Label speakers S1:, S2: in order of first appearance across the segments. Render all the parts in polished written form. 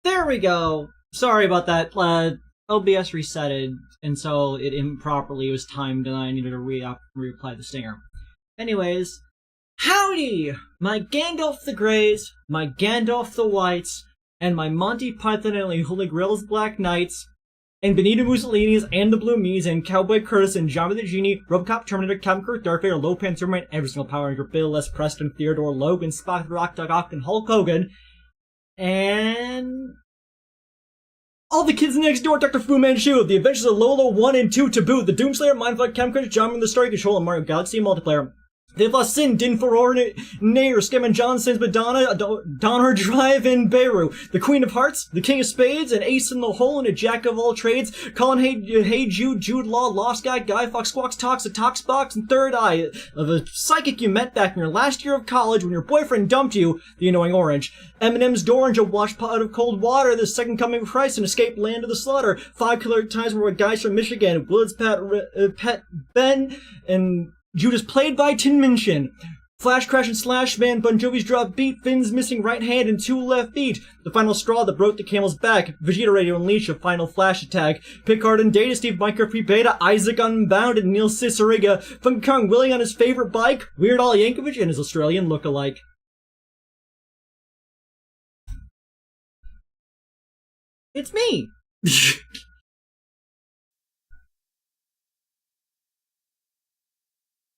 S1: There we go. Sorry about that. OBS resetted, and so it improperly was timed, and I needed to reapply the stinger. Anyways, howdy, my Gandalf the Greys, my Gandalf the Whites, and my Monty Python and Holy Grail's Black Knights, and Benito Mussolini's and the Blue Me's, and Cowboy Curtis and Jabba the Genie, Robocop, Terminator, Captain Kirk, Darth Vader, Lopan, Superman, every single Power Ranger, Bill, Les Preston, Theodore, Logan, Spock, The Rock, Doc Ock, and Hulk Hogan, and all the kids next door, Dr. Fu Manchu, The Adventures of Lola 1 and 2 to boot, The Doomslayer, Mindfuck, Chemcrash, John in the Story Control, and Mario Galaxy Multiplayer. They've lost Sin, Din Furor, Nair, Skim and Johnson's Madonna, Donner Drive in Beirut, the Queen of Hearts, the King of Spades, an Ace in the Hole, and a Jack of all trades, Colin Hey Jude, Jude Law, Lost Guy, Fox Squawks, Talks, a Tox Box, and Third Eye, of a psychic you met back in your last year of college when your boyfriend dumped you, the annoying orange, Eminem's Dorange, a wash pot of cold water, the second coming of Christ, and escape land of the slaughter, 5 killer times where guys from Michigan, Willard's Pet Ben, and Judas played by Tin Minchin. Flash Crash and Slash Man, Bon Jovi's drop beat, Finn's missing right hand and 2 left feet, the final straw that broke the camel's back, Vegeta Radio Unleash, a final flash attack, Picard and Data, Steve Minecraft Pre-Beta, Isaac Unbound, and Neil Ciceriga, Funky Kong Willie on his favorite bike, Weird Al Yankovic and his Australian look-alike. It's me!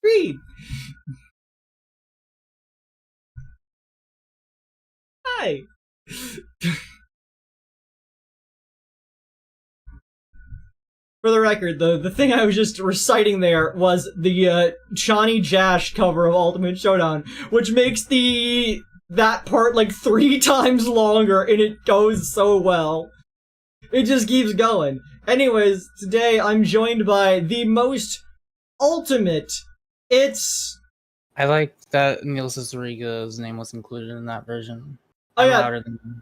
S1: Kreed! Hi! For the record, the thing I was just reciting there was the Johnny Jash cover of Ultimate Showdown, which makes that part like 3 times longer, and it goes so well. It just keeps going. Anyways, today I'm joined by the most ultimate.
S2: I like that Neil Ciceriga's name was included in that version.
S1: Oh, yeah.
S2: Louder than...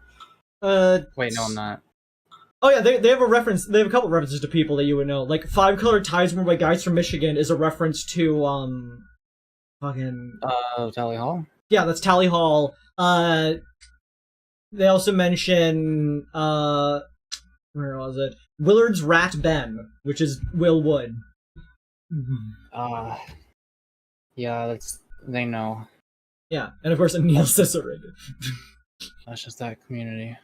S2: Wait, no, I'm not.
S1: Oh yeah, they have a reference. They have a couple references to people that you would know. Like 5 Color Ties Worn by Guys from Michigan is a reference to
S2: Tally Hall?
S1: Yeah, that's Tally Hall. They also mention where was it? Willard's Rat Ben, which is Will Wood.
S2: Yeah, they know.
S1: Yeah, and of course Neil Ciceriga.
S2: That's just that community.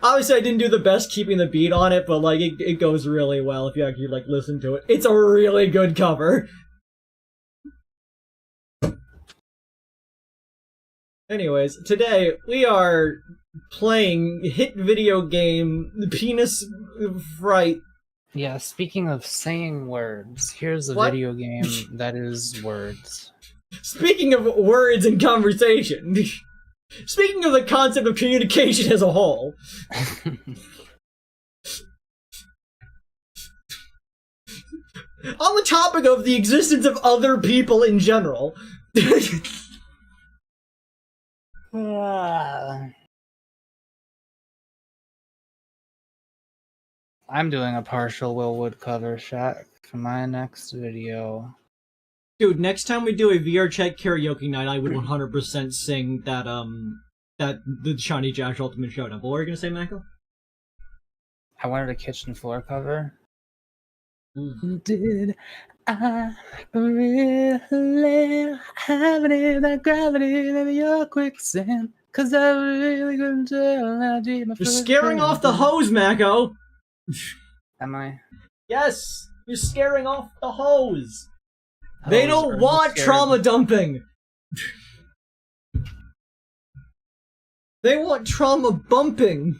S1: Obviously, I didn't do the best keeping the beat on it, but like it goes really well if you actually like listen to it. It's a really good cover. Anyways, today we are playing hit video game Penis Fright.
S2: Yeah, speaking of saying words, here's a video game that is words.
S1: Speaking of words and conversation. Speaking of the concept of communication as a whole. On the topic of the existence of other people in general.
S2: I'm doing a partial Will Wood cover shot for my next video.
S1: Dude, next time we do a VR chat karaoke night, I would 100% sing the Johnny Jash Ultimate Showdown. What were you gonna say, Michael?
S2: I wanted a kitchen floor cover. Did I really have any of that gravity in your quicksand? Cause I really couldn't tell how deep my
S1: You're scaring off the hose, Mako!
S2: Am I?
S1: Yes! You're scaring off the hose! They don't want trauma dumping! They want trauma bumping!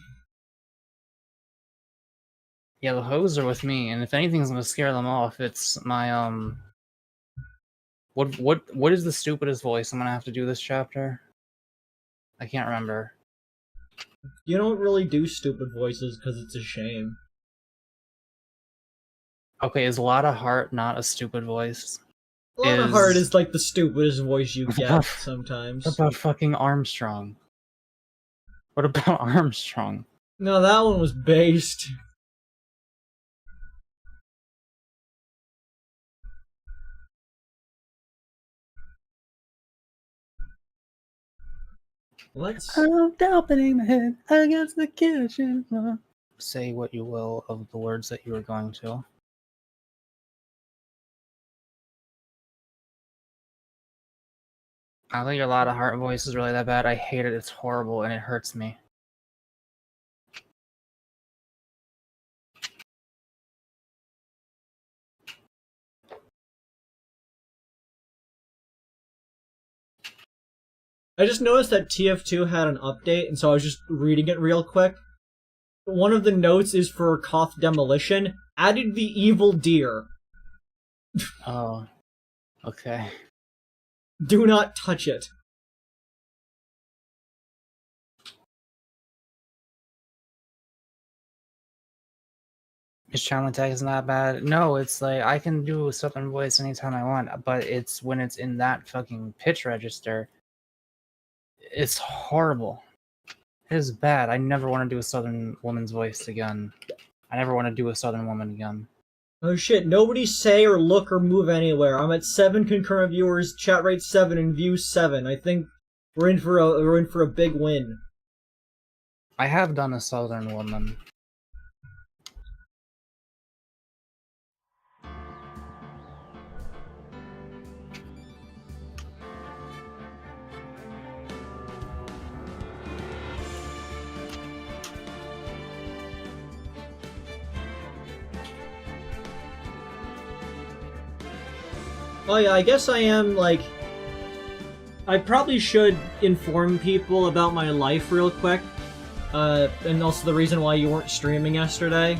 S2: Yeah, the hoes are with me, and if anything's gonna scare them off, it's my What is the stupidest voice I'm gonna have to do this chapter? I can't remember.
S1: You don't really do stupid voices because it's a shame.
S2: Okay, is a lot of heart not a stupid voice?
S1: A lot of heart is like the stupidest voice you get sometimes.
S2: What about fucking Armstrong? What about Armstrong?
S1: No, that one was based. Let's.
S2: I'm opening the head against the kitchen floor. Say what you will of the words that you were going to. I think your loud heart voice is really that bad. I hate it. It's horrible and it hurts me.
S1: I just noticed that TF2 had an update, and so I was just reading it real quick. One of the notes is for Koth Demolition. Added the evil deer.
S2: Oh, okay.
S1: Do not touch it.
S2: His channel tag is not bad. No, it's like I can do a southern voice anytime I want, but it's when it's in that fucking pitch register. It's horrible. It is bad. I never want to do a southern woman's voice again. I never want to do a southern woman again.
S1: Oh shit, nobody say or look or move anywhere. I'm at 7 concurrent viewers, chat rate 7, and views 7. I think we're in for a big win.
S2: I have done a southern woman.
S1: Oh yeah, I guess I am, like... I probably should inform people about my life real quick. And also the reason why you weren't streaming yesterday.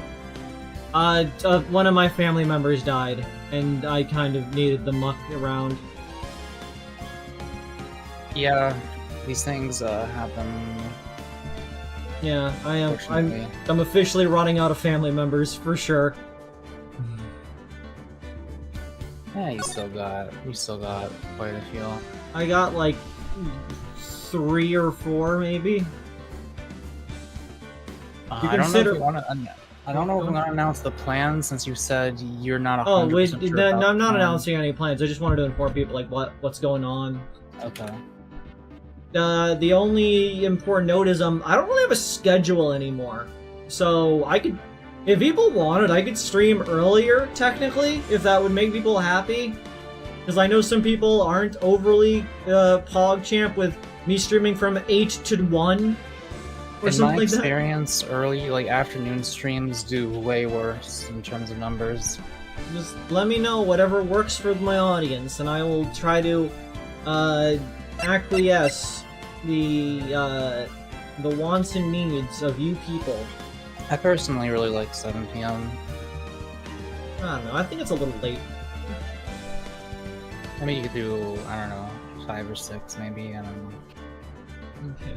S1: One of my family members died, and I kind of needed the muck around.
S2: Yeah, these things happen.
S1: Yeah, I'm officially running out of family members, for sure.
S2: Yeah, you still got quite a few.
S1: I got like 3 or 4, maybe.
S2: I don't know if you want to. I don't know if I'm gonna announce the plan since you said you're not 100% sure.
S1: No, I'm not announcing any plans. I just wanted to inform people like what's going on.
S2: Okay.
S1: The only important note is I don't really have a schedule anymore, so I could. If people wanted, I could stream earlier, technically, if that would make people happy. Because I know some people aren't overly PogChamp with me streaming from 8 to 1 or something like that.
S2: In my experience, early, like, afternoon streams do way worse in terms of numbers.
S1: Just let me know whatever works for my audience, and I will try to acquiesce the wants and needs of you people.
S2: I personally really like 7 p.m.
S1: I don't know, I think it's a little late.
S2: I mean, you could do, I don't know, 5 or 6 maybe, I don't know.
S1: Okay.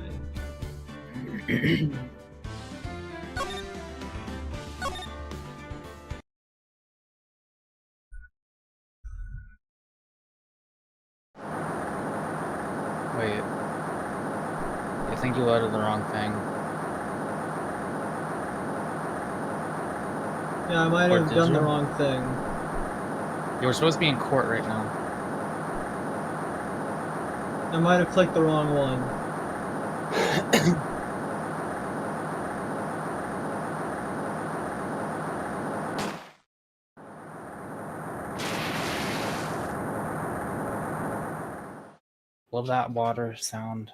S2: Wait. I think you loaded the wrong thing.
S1: Yeah, I might have done the wrong thing.
S2: You were supposed to be in court right now.
S1: I might have clicked the wrong one.
S2: Love that water sound.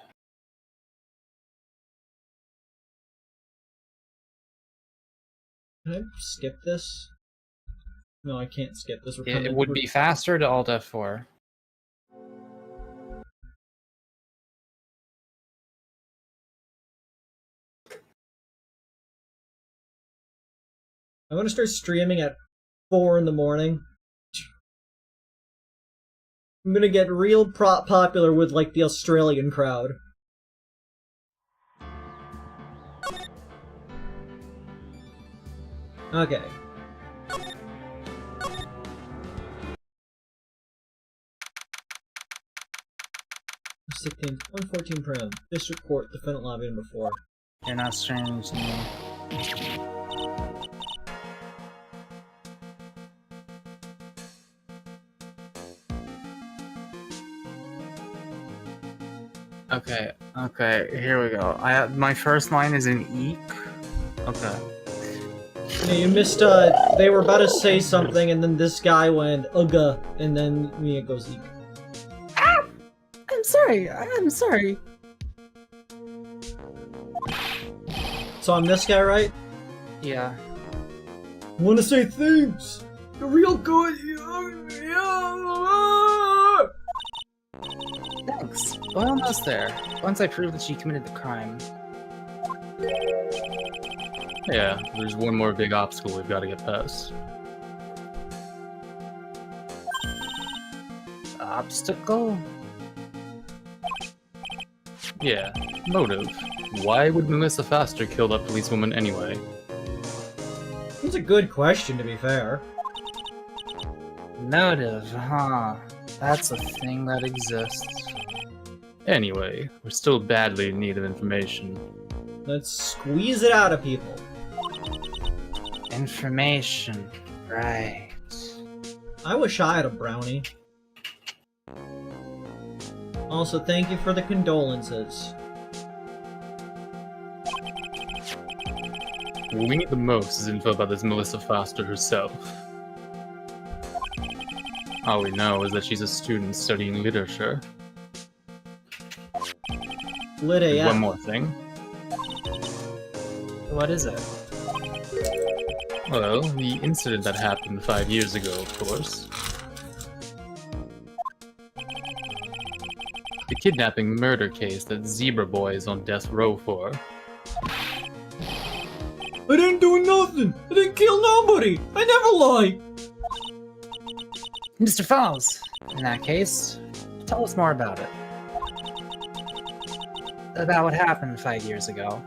S1: Can I skip this? No, I can't skip this.
S2: It would be faster to Alt F4.
S1: I'm gonna start streaming at 4 in the morning. I'm gonna get real popular with, like, the Australian crowd. Okay. #16th, 1:14 p.m. District Court, defendant lobby number 4.
S2: You're not streaming to me. Okay, here we go. My first line is in eek. Okay.
S1: Yeah, you missed, they were about to say something, and then this guy went, ugga, and then Mia goes, eek.
S2: Ah! I'm sorry.
S1: So I'm this guy, right?
S2: Yeah.
S1: Wanna say thanks? You're real good.
S2: Thanks. We're almost there. Once I prove that she committed the crime.
S3: Yeah, there's one more big obstacle we've got to get past.
S2: Obstacle?
S3: Yeah, motive. Why would Melissa Foster kill that policewoman anyway?
S1: That's a good question, to be fair.
S2: Motive, huh? That's a thing that exists.
S3: Anyway, we're still badly in need of information.
S1: Let's squeeze it out of people.
S2: Information. Right.
S1: I wish I had a brownie. Also, thank you for the condolences.
S3: What we need the most is info about this Melissa Foster herself. All we know is that she's a student studying literature.
S1: Lit
S3: And
S1: AF.
S3: one more thing.
S2: What is it?
S3: Well, the incident that happened 5 years ago, of course. The kidnapping murder case that Zebra Boy is on death row for.
S1: I didn't do nothing! I didn't kill nobody! I never lie!
S2: Mr. Falls, in that case, tell us more about it. About what happened 5 years ago.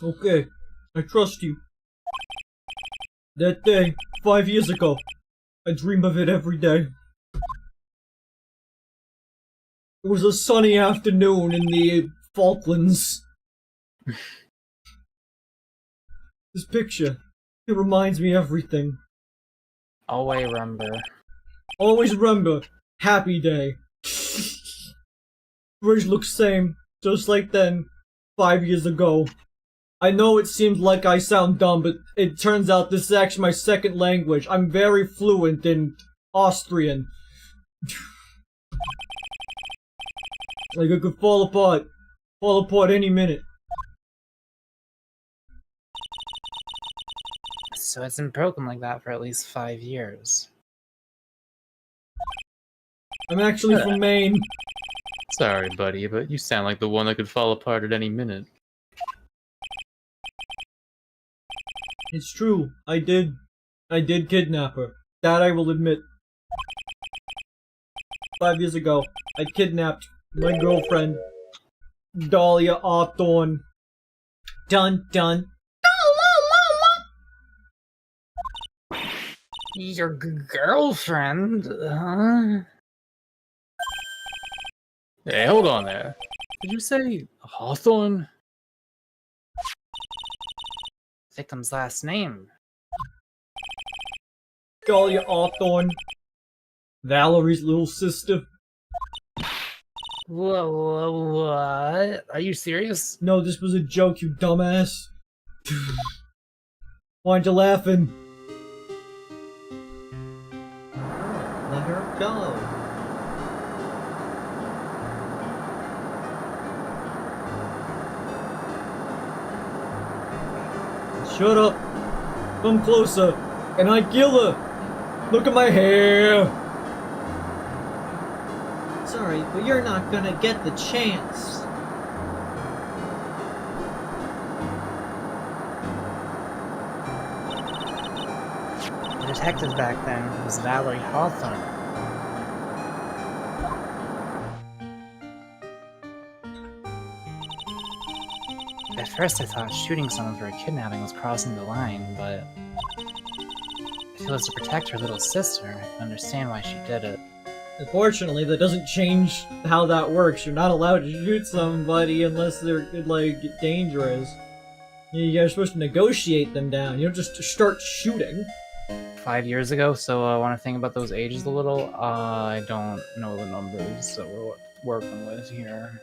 S1: Okay, I trust you. That day, 5 years ago, I dream of it every day. It was a sunny afternoon in the Falklands. This picture, it reminds me of everything.
S2: Always remember.
S1: Always remember, happy day. Bridge looks same, just like then, 5 years ago. I know it seems like I sound dumb, but it turns out this is actually my second language. I'm very fluent in Austrian. Like it could fall apart any minute.
S2: So it's been broken like that for at least 5 years.
S1: I'm actually from Maine.
S3: Sorry, buddy, but you sound like the one that could fall apart at any minute.
S1: It's true, I did kidnap her. That I will admit. 5 years ago, I kidnapped my girlfriend, Dahlia Awthorne. Dun dun.
S2: Your girlfriend, huh?
S3: Hey, hold on there. Did you say Hawthorne?
S2: Victim's last name.
S1: Dahlia Awthorne. Valerie's little sister.
S2: What? Are you serious?
S1: No, this was a joke, you dumbass. Why aren't you laughing? Let her go. Shut up. Come closer, and I kill her. Look at my hair. Sorry, but you're not gonna get the chance.
S2: The detective back then was Valerie Hawthorne. At first I thought shooting someone for a kidnapping was crossing the line, but if it was to protect her little sister, I can understand why she did it.
S1: Unfortunately, that doesn't change how that works. You're not allowed to shoot somebody unless they're, like, dangerous. You're supposed to negotiate them down. You don't just start shooting.
S2: 5 years ago, so I want to think about those ages a little. I don't know the numbers that we're working with here.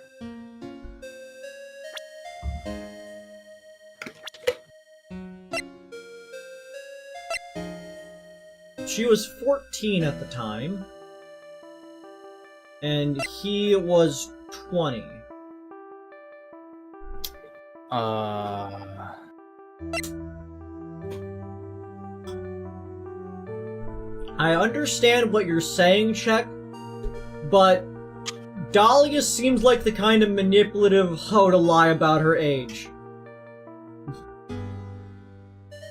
S1: She was 14 at the time, and he was 20. I understand what you're saying, Check, but Dahlia seems like the kind of manipulative hoe to lie about her age.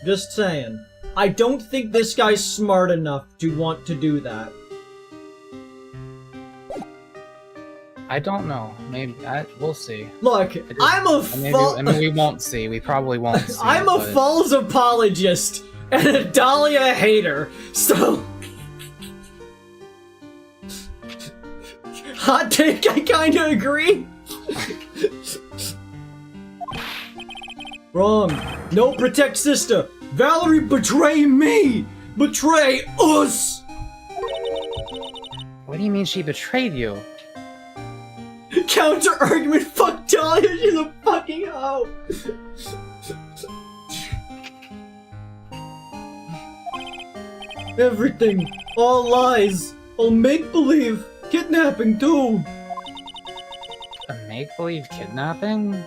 S1: Just saying. I don't think this guy's smart enough to want to do that.
S2: I don't know. Maybe we'll see.
S1: Look, I'm a
S2: I mean, we won't see. We probably won't see.
S1: I'm a Falls apologist and a Dahlia hater, so hot take, I kinda agree. Wrong. No, protect sister. Valerie betray me! Betray us!
S2: What do you mean she betrayed you?
S1: Counter argument, fuck Dahlia, she's a fucking hoe! Everything. All lies. All make-believe. Kidnapping, too.
S2: A make-believe kidnapping?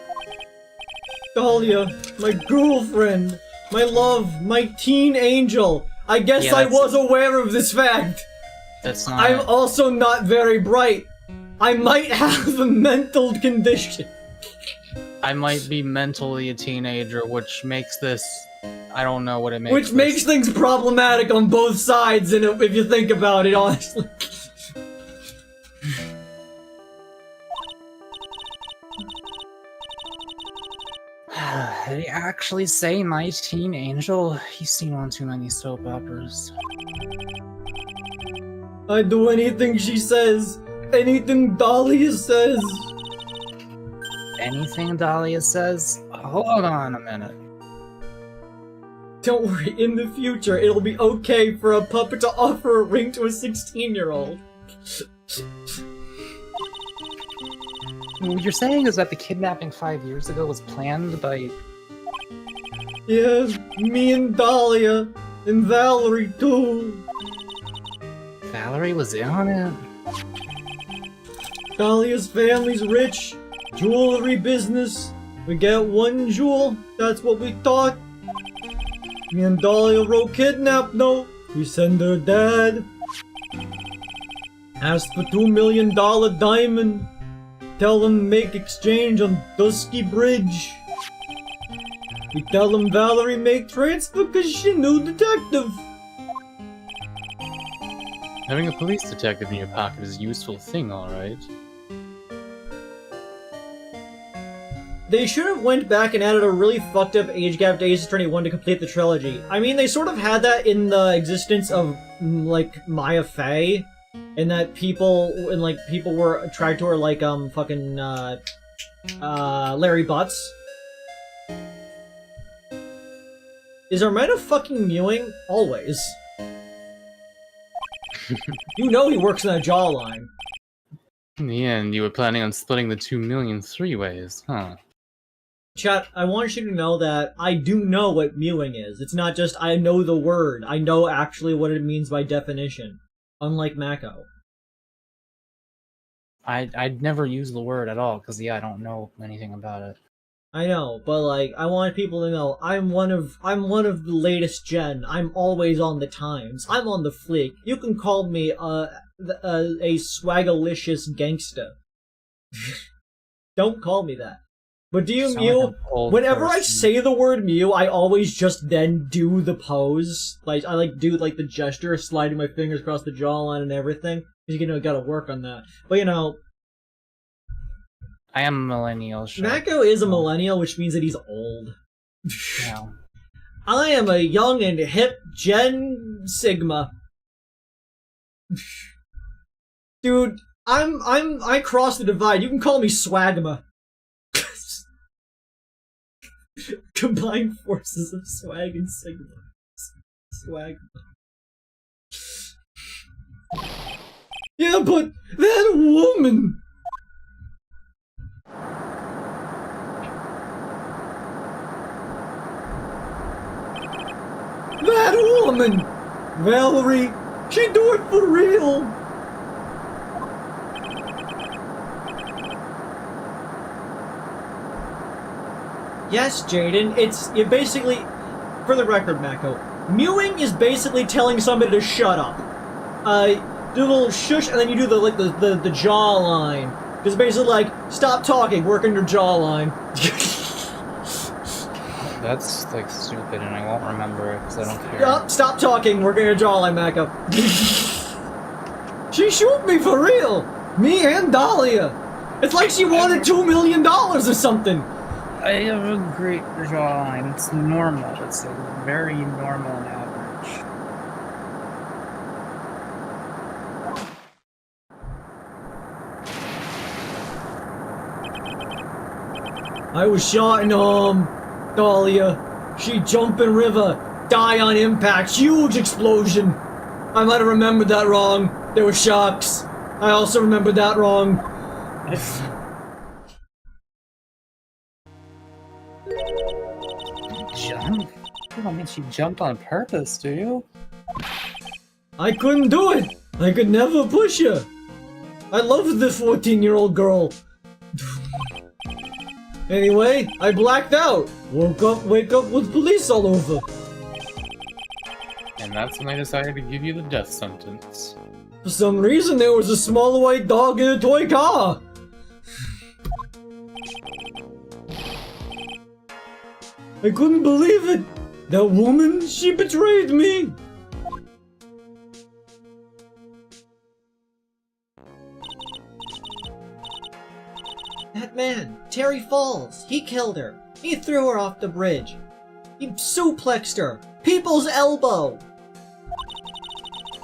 S1: Dahlia, my girlfriend. My love, my teen angel. I guess
S2: Yeah,
S1: I was aware of this fact.
S2: That's not...
S1: I'm also not very bright. I might have a mental condition.
S2: I might be mentally a teenager, which makes this... I don't know what it makes
S1: Which makes things problematic on both sides, and if you think about it, honestly.
S2: They actually say my teen angel? He's seen one too many soap operas.
S1: I do anything she says. Anything Dahlia says.
S2: Anything Dahlia says? Hold on a minute.
S1: Don't worry, in the future, it'll be okay for a puppet to offer a ring to a 16-year-old.
S2: What you're saying is that the kidnapping 5 years ago was planned by...
S1: Yeah, me and Dahlia, and Valerie too.
S2: Valerie was in on it?
S1: Dahlia's family's rich, jewelry business. We get one jewel, that's what we thought. Me and Dahlia wrote kidnap note. We send her dad. Asked for $2 million diamond. Tell them make exchange on Dusky Bridge. We tell them Valerie make transfer cause she knew detective.
S3: Having a police detective in your pocket is a useful thing, alright.
S1: They should have went back and added a really fucked up age gap to Ace Attorney 1 to complete the trilogy. I mean, they sort of had that in the existence of, like, Maya Fey, and that people were attracted to her like, fucking, Larry Butts. Is Armena fucking mewing? Always. You know he works in that jawline.
S3: In the end, you were planning on splitting the 2 million three ways, huh?
S1: Chat, I want you to know that I do know what mewing is. It's not just I know the word. I know actually what it means by definition. Unlike Mako.
S2: I'd never use the word at all, because yeah, I don't know anything about it.
S1: I know, but like, I want people to know I'm one of the latest gen. I'm always on the times. I'm on the fleek. You can call me a swagalicious gangsta. Don't call me that. But do you
S2: Sound
S1: mew?
S2: like an old
S1: Whenever I
S2: person.
S1: say the word mew, I always just then do the pose. Like, I like do like the gesture of sliding my fingers across the jawline and everything. You know, gotta work on that. But you know,
S2: I am a millennial. Sure.
S1: Mako is a millennial, which means that he's old.
S2: Yeah.
S1: I am a young and hip Gen Sigma. Dude, I cross the divide. You can call me Swagma. Combined forces of swag and Sigma. Swagma. Yeah, but that woman... That woman! Valerie, she do it for real! Yes, Jaden, it basically, for the record, Mako, mewing is basically telling somebody to shut up. Do a little shush, and then you do the jawline. It's basically like, stop talking, work on your jawline.
S2: That's like stupid, and I won't remember it because I don't care.
S1: Stop talking, work on your jawline, Mako. She shoot me for real! Me and Dahlia! It's like she wanted $2 million or something!
S2: I have a great jawline. It's normal. It's like very normal and average.
S1: I was shot in Dahlia. She jump in river, die on impact, huge explosion. I might have remembered that wrong. There were sharks. I also remembered that wrong.
S2: Jump? You don't mean she jumped on purpose, do you?
S1: I couldn't do it. I could never push her. I loved the 14-year-old girl. Anyway, I blacked out. Wake up with police all over.
S3: And that's when I decided to give you the death sentence.
S1: For some reason, there was a small white dog in a toy car. I couldn't believe it. That woman, she betrayed me. That man, Terry Falls, he killed her. He threw her off the bridge. He suplexed her. People's elbow.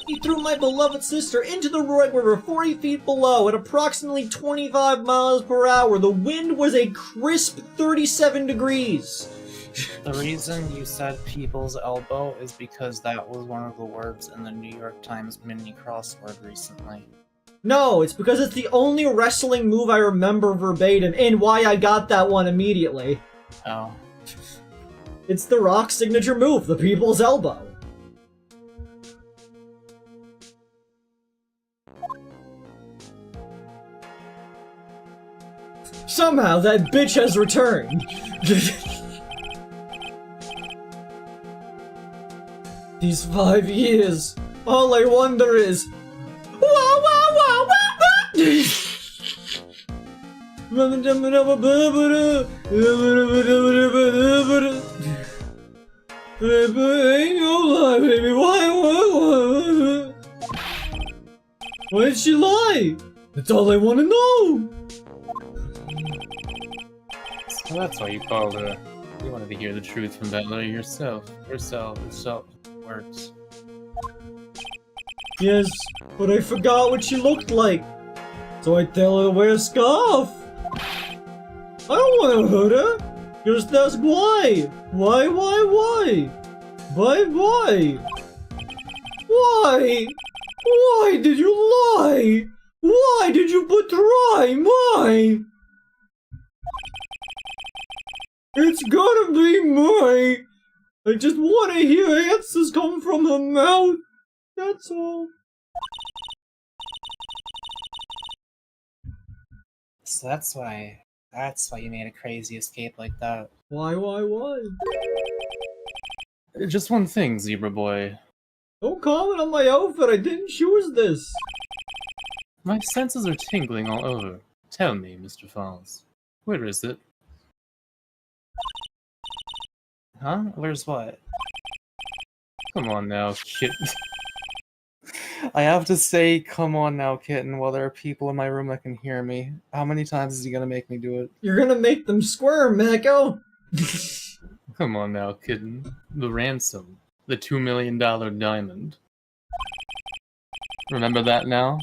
S1: He threw my beloved sister into the Roy River 40 feet below at approximately 25 miles per hour. The wind was a crisp 37 degrees.
S2: The reason you said people's elbow is because that was one of the words in the New York Times mini crossword recently.
S1: No, it's because it's the only wrestling move I remember verbatim, and why I got that one immediately.
S2: Oh.
S1: It's the Rock's signature move, the people's elbow. Somehow that bitch has returned. These 5 years, all I wonder is, wow, wow, wow, wow, wow. Ain't no lie, baby. Why? Why did she lie? That's all I want to know.
S3: So that's why you called her. You wanted to hear the truth from Valerie yourself. Herself. Works.
S1: Yes, but I forgot what she looked like. So I tell her to wear a scarf. I don't want to hurt her. Just ask why. Why? Why did you lie? Why did you betray? Why? It's gotta be my. I just want to hear answers come from her mouth. That's all.
S2: So that's why you made a crazy escape like that.
S1: Why?
S3: Just one thing, Zebra Boy.
S1: Don't comment on my outfit. I didn't choose this.
S3: My senses are tingling all over. Tell me, Mr. Falls. Where is it?
S2: Huh? Where's what?
S3: Come on now, kid.
S2: I have to say, come on now, kitten, while there are people in my room that can hear me. How many times is he gonna make me do it?
S1: You're gonna make them squirm, Mako.
S3: Come on now, kitten. The ransom. The $2 million diamond. Remember that now?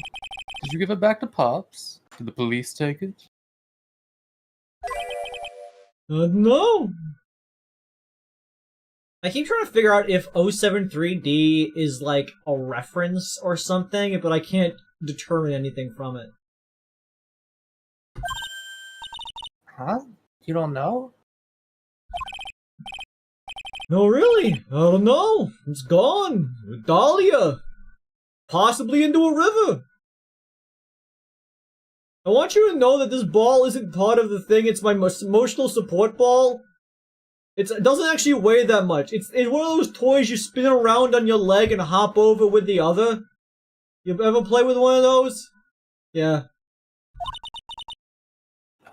S3: Did you give it back to Pops? Did the police take it?
S1: No. I keep trying to figure out if 073D is like a reference or something, but I can't determine anything from it.
S2: Huh? You don't know?
S1: No, really? I don't know. It's gone. With Dahlia. Possibly into a river. I want you to know that this ball isn't part of the thing. It's my emotional support ball. It doesn't actually weigh that much. It's one of those toys you spin around on your leg and hop over with the other. You ever play with one of those? Yeah.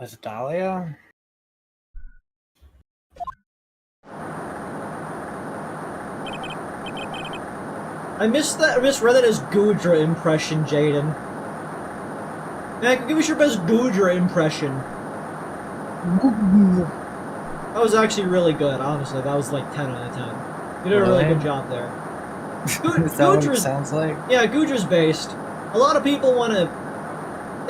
S2: Was it Dahlia?
S1: I misread it as Gudra impression, Jaden. Man, give us your best Gudra impression. That was actually really good, honestly. That was like 10 out of 10. You did a really good job there.
S2: Is that what it sounds like?
S1: Yeah, Gudra's based. A lot of people want to...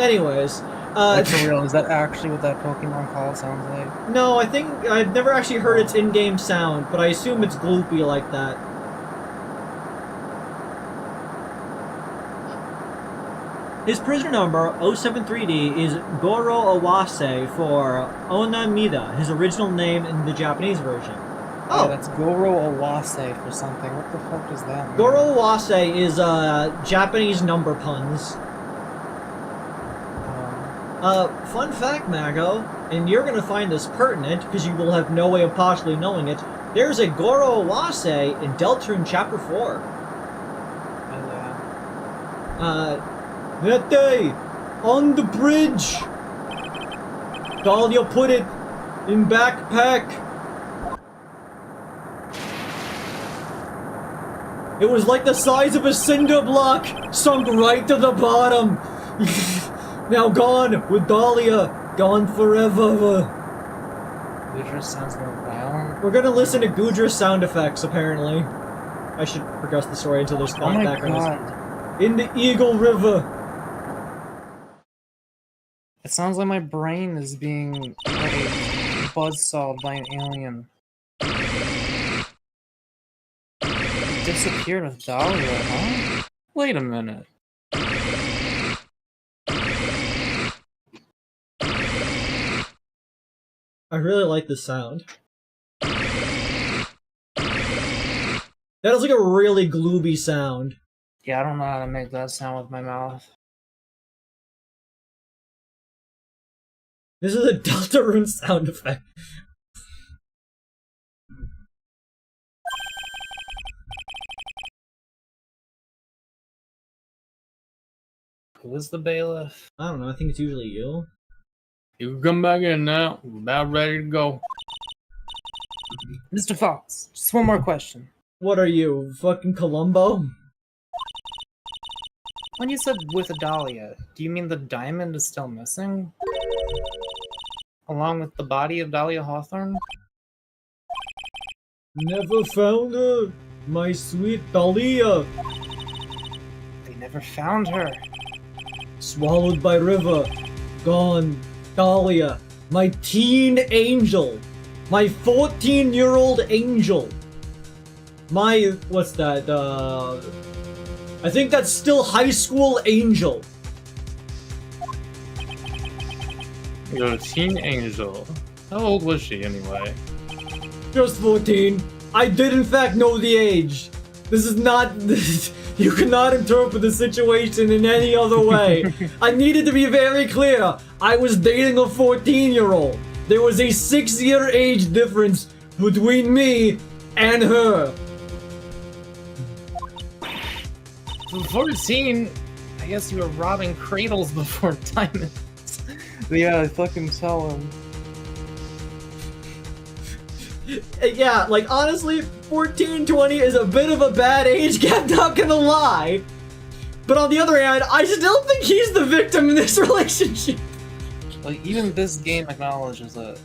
S1: Anyways.
S2: Like, for real, is that actually what that Pokemon call sounds like?
S1: No, I think... I've never actually heard its in-game sound, but I assume it's gloopy like that. His prisoner number, 073D, is Goro Owase for Onamida, his original name in the Japanese version. Oh,
S2: yeah, that's Goro Owase for something. What the fuck does that mean?
S1: Goro Owase is Japanese number puns. Fun fact, Mago, and you're gonna find this pertinent because you will have no way of possibly knowing it. There's a Goro Owase in Deltarune Chapter 4. That day, on the bridge, Dahlia put it in backpack. It was like the size of a cinder block, sunk right to the bottom. Now gone with Dahlia, gone forever.
S2: Gudra sounds more violent.
S1: We're gonna listen to Gudra's sound effects, apparently. I should progress the story until there's background.
S2: God.
S1: In the Eagle River.
S2: It sounds like my brain is being like buzzsawed by an alien. It disappeared with Dahlia, huh? Wait a minute.
S1: I really like this sound. That is like a really glooby sound.
S2: Yeah, I don't know how to make that sound with my mouth.
S1: This is a Deltarune sound effect.
S2: Who is the bailiff?
S1: I don't know, I think it's usually you.
S3: You can come back in now. We're about ready to go.
S2: Mr. Fox, just one more question.
S1: What are you, fucking Columbo?
S2: When you said with a Dahlia, do you mean the diamond is still missing? Along with the body of Dahlia Hawthorne?
S1: Never found her, my sweet Dahlia.
S2: They never found her.
S1: Swallowed by river. Gone. Dahlia. My teen angel. My 14-year-old angel. My, what's that, I think that's still high school angel.
S3: You're a teen angel. How old was she anyway?
S1: Just 14. I did in fact know the age. This is not, you cannot interpret the situation in any other way. I needed to be very clear. I was dating a 14-year-old. There was a 6-year age difference between me and her.
S3: For 14, I guess you were robbing cradles before diamonds.
S2: Yeah, I fucking tell him.
S1: Yeah, like honestly, 14, 20 is a bit of a bad age gap, not gonna lie. But on the other hand, I still think he's the victim in this relationship.
S2: Like, even this game acknowledges it.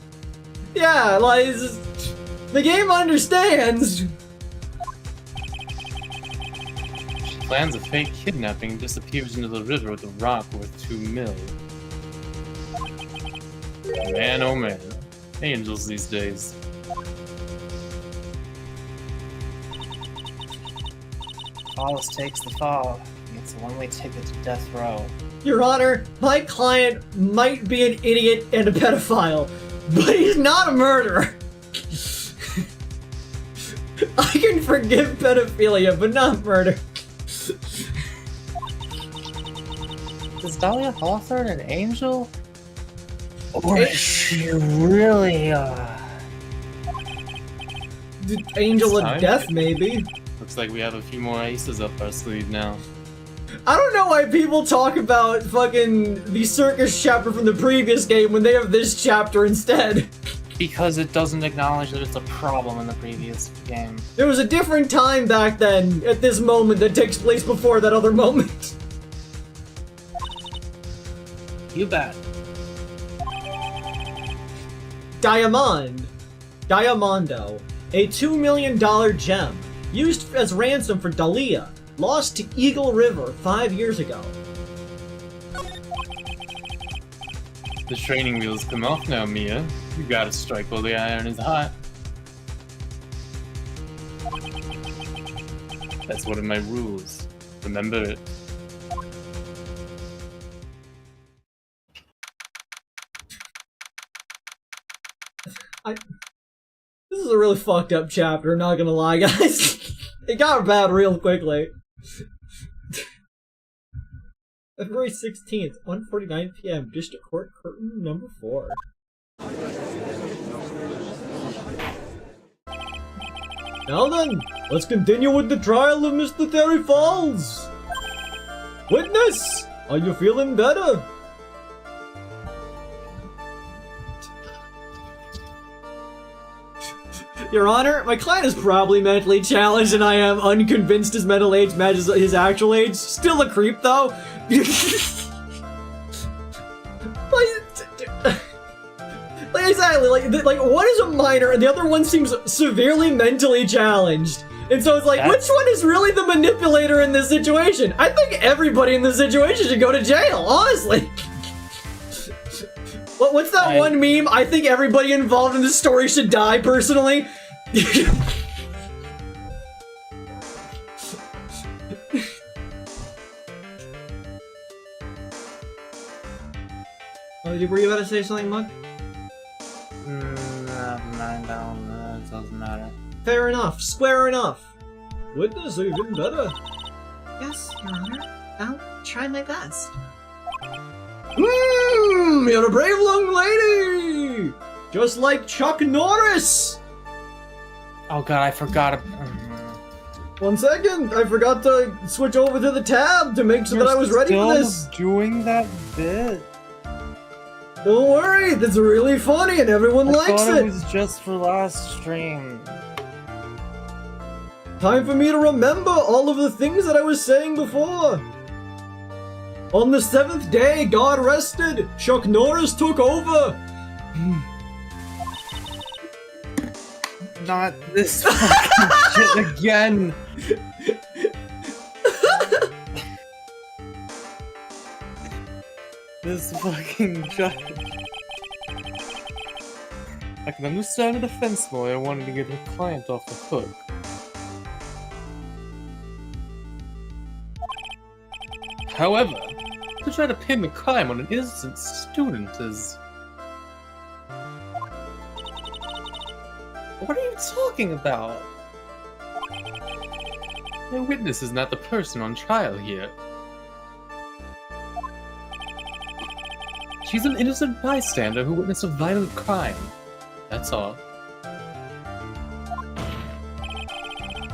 S1: Yeah, like, the game understands.
S3: She plans a fake kidnapping and disappears into the river with a rock worth 2 mil. Man, oh man. Angels these days.
S2: Tallest takes the fall. Gets one-way ticket to death row.
S1: Your Honor, my client might be an idiot and a pedophile, but he's not a murderer. I can forgive pedophilia, but not murder.
S2: Is Dahlia Hawthorne an angel? Or is she really,
S1: Angel
S3: It's
S1: of
S3: time.
S1: Death, maybe.
S3: Looks like we have a few more aces up our sleeve now.
S1: I don't know why people talk about fucking the circus chapter from the previous game when they have this chapter instead.
S2: Because it doesn't acknowledge that it's a problem in the previous game.
S1: There was a different time back then, at this moment, that takes place before that other moment.
S2: You bet.
S1: Diamondo, a $2 million gem, used as ransom for Dahlia, lost to Eagle River 5 years ago.
S3: The training wheels come off now, Mia. You gotta strike while the iron is hot. That's one of my rules. Remember it.
S1: This is a really fucked up chapter, not gonna lie, guys. It got bad real quickly. February 16th, 1:49 p.m., District Court, Curtain number 4. Now then, let's continue with the trial of Mr. Terry Falls. Witness, are you feeling better? Your Honor, my client is probably mentally challenged and I am unconvinced his mental age matches his actual age. Still a creep, though. Like, exactly, like, one is a minor and the other one seems severely mentally challenged. And so it's like, which one is really the manipulator in this situation? I think everybody in this situation should go to jail, honestly. What's that one meme? I think everybody involved in this story should die, personally. Were you about to say something, Mug?
S2: It doesn't matter.
S1: Fair enough. Square enough. Witness, are you getting better?
S4: Yes, Your Honor. I'll try my best.
S1: You're a brave young lady! Just like Chuck Norris!
S2: Oh god, I forgot.
S1: 1 second, I forgot to switch over to the tab to make sure that I was ready for this.
S2: Doing that bit.
S1: Don't worry, that's really funny and everyone likes
S2: thought
S1: it.
S2: It was just for last stream.
S1: Time for me to remember all of the things that I was saying before. On the 7th day, God rested. Chuck Norris took over.
S2: Not this fucking shit again. This fucking judge. I can understand a defense lawyer wanting to get her client off the hook. However, to try to pin the crime on an innocent student is... What are you talking about? The witness is not the person on trial here. She's an innocent bystander who witnessed a violent crime. That's all.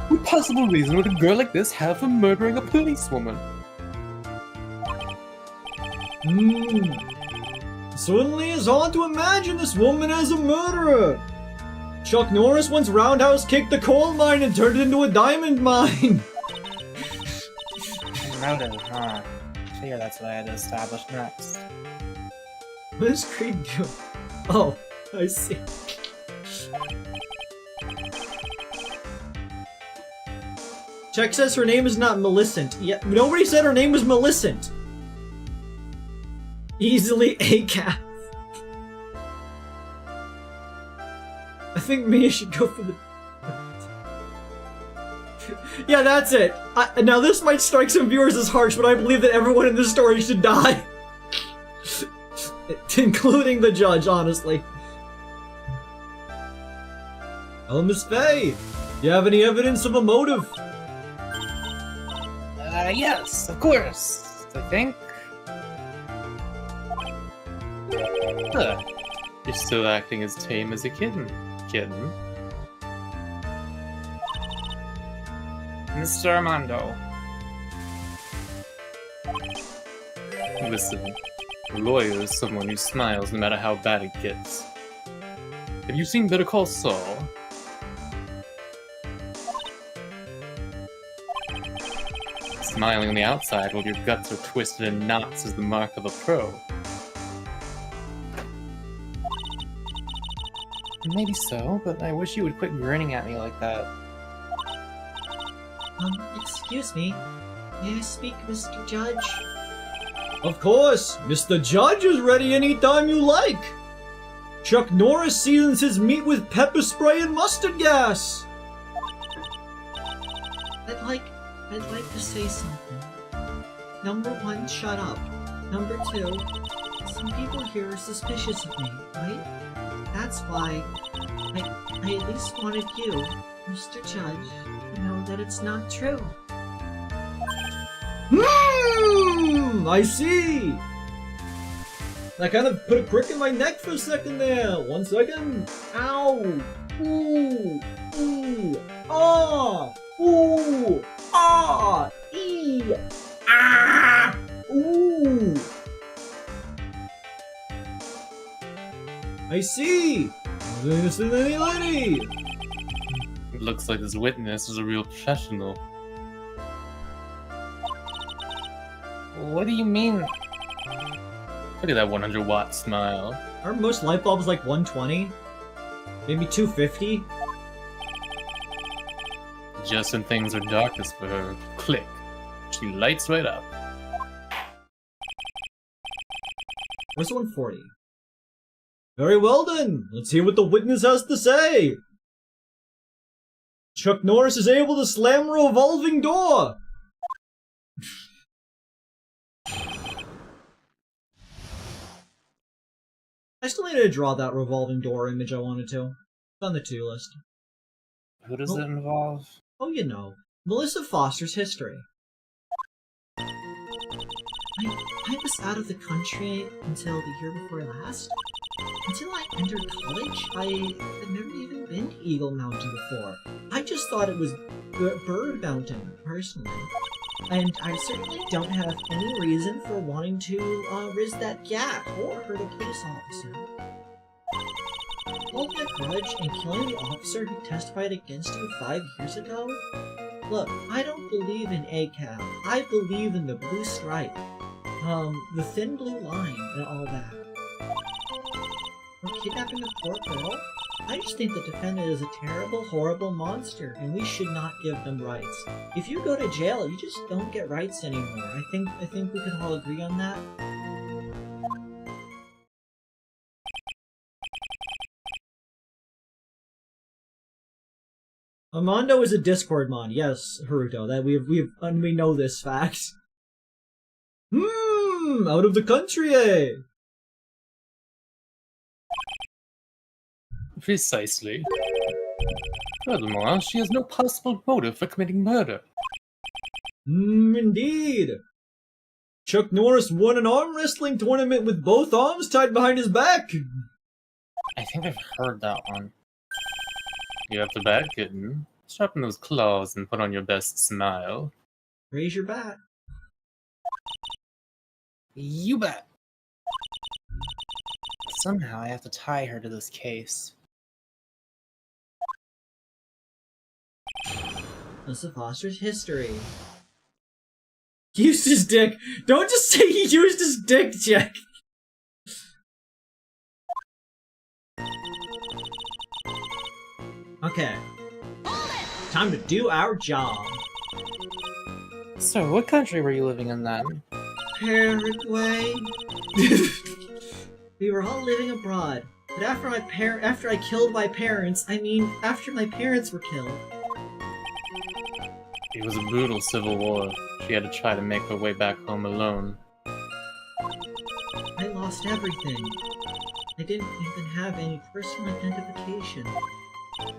S2: What possible reason would a girl like this have for murdering a policewoman?
S1: Certainly is hard to imagine this woman as a murderer. Chuck Norris once roundhouse kicked the coal mine and turned it into a diamond mine.
S2: Noted, huh? I figure that's what I had to establish next.
S1: What does Kreed do? Oh, I see. Check says her name is not Millicent. Yeah, nobody said her name was Millicent. Easily ACAP. I think Mia should go for the... Yeah, that's it. Now this might strike some viewers as harsh, but I believe that everyone in this story should die. Including the judge, honestly. Oh, Miss Faye, you have any evidence of a motive?
S2: Yes, of course. I think.
S3: You're still acting as tame as a kitten.
S2: Mr. Armando.
S3: Listen, a lawyer is someone who smiles no matter how bad it gets. Have you seen Better Call Saul? Smiling on the outside while your guts are twisted in knots is the mark of a pro.
S2: Maybe so, but I wish you would quit grinning at me like that.
S4: Excuse me. May I speak, Mr. Judge?
S1: Of course! Mr. Judge is ready anytime you like! Chuck Norris seasons his meat with pepper spray and mustard gas!
S4: I'd like to say something. Number one, shut up. Number two, some people here are suspicious of me, right? That's why I at least wanted you, Mr. Judge, to know that it's not true.
S1: I see! I kind of put a crick in my neck for a second there. 1 second. Ow! Ooh! Ooh! Ah! Ooh! Ah! Ee! Ah! Ooh! I see! Listen, lady!
S3: It looks like this witness is a real professional.
S2: What do you mean?
S3: Look at that 100-watt smile.
S1: Aren't most light bulbs like 120? Maybe 250?
S3: Just when things are darkest for her, click. She lights right up.
S1: Where's the 140? Very well then, let's hear what the witness has to say. Chuck Norris is able to slam a revolving door. I still needed to draw that revolving door image I wanted to. It's on the to-do list.
S2: Who does it involve?
S1: Oh, you know. Melissa Foster's history.
S4: I was out of the country until the year before last. Until I entered college, I had never even been to Eagle Mountain before. I just thought it was Bird Mountain, personally. And I certainly don't have any reason for wanting to rizz that gat or hurt a police officer. Holding a grudge and killing the officer who testified against you 5 years ago? Look, I don't believe in ACAB. I believe in the blue stripe. The thin blue line and all that. For kidnapping a poor girl? I just think the defendant is a terrible, horrible monster, and we should not give them rights. If you go to jail, you just don't get rights anymore. I think we can all agree on that.
S1: Armando is a Discord mod. Yes, Haruto. That we know this fact. Out of the country, eh?
S3: Precisely. Furthermore, she has no possible motive for committing murder.
S1: Indeed. Chuck Norris won an arm wrestling tournament with both arms tied behind his back.
S2: I think I've heard that one.
S3: You have the bat, kitten. Sharpen those claws and put on your best smile.
S1: Raise your bat.
S2: You bet. Somehow I have to tie her to this case.
S1: Melissa Foster's history. Used his dick. Don't just say he used his dick, Jack. Okay. Time to do our job.
S2: So, what country were you living in then?
S4: Paraguay. We were all living abroad, but after I killed my parents, I mean, after my parents were killed.
S3: It was a brutal civil war. She had to try to make her way back home alone.
S4: I lost everything. I didn't even have any personal identification.
S2: What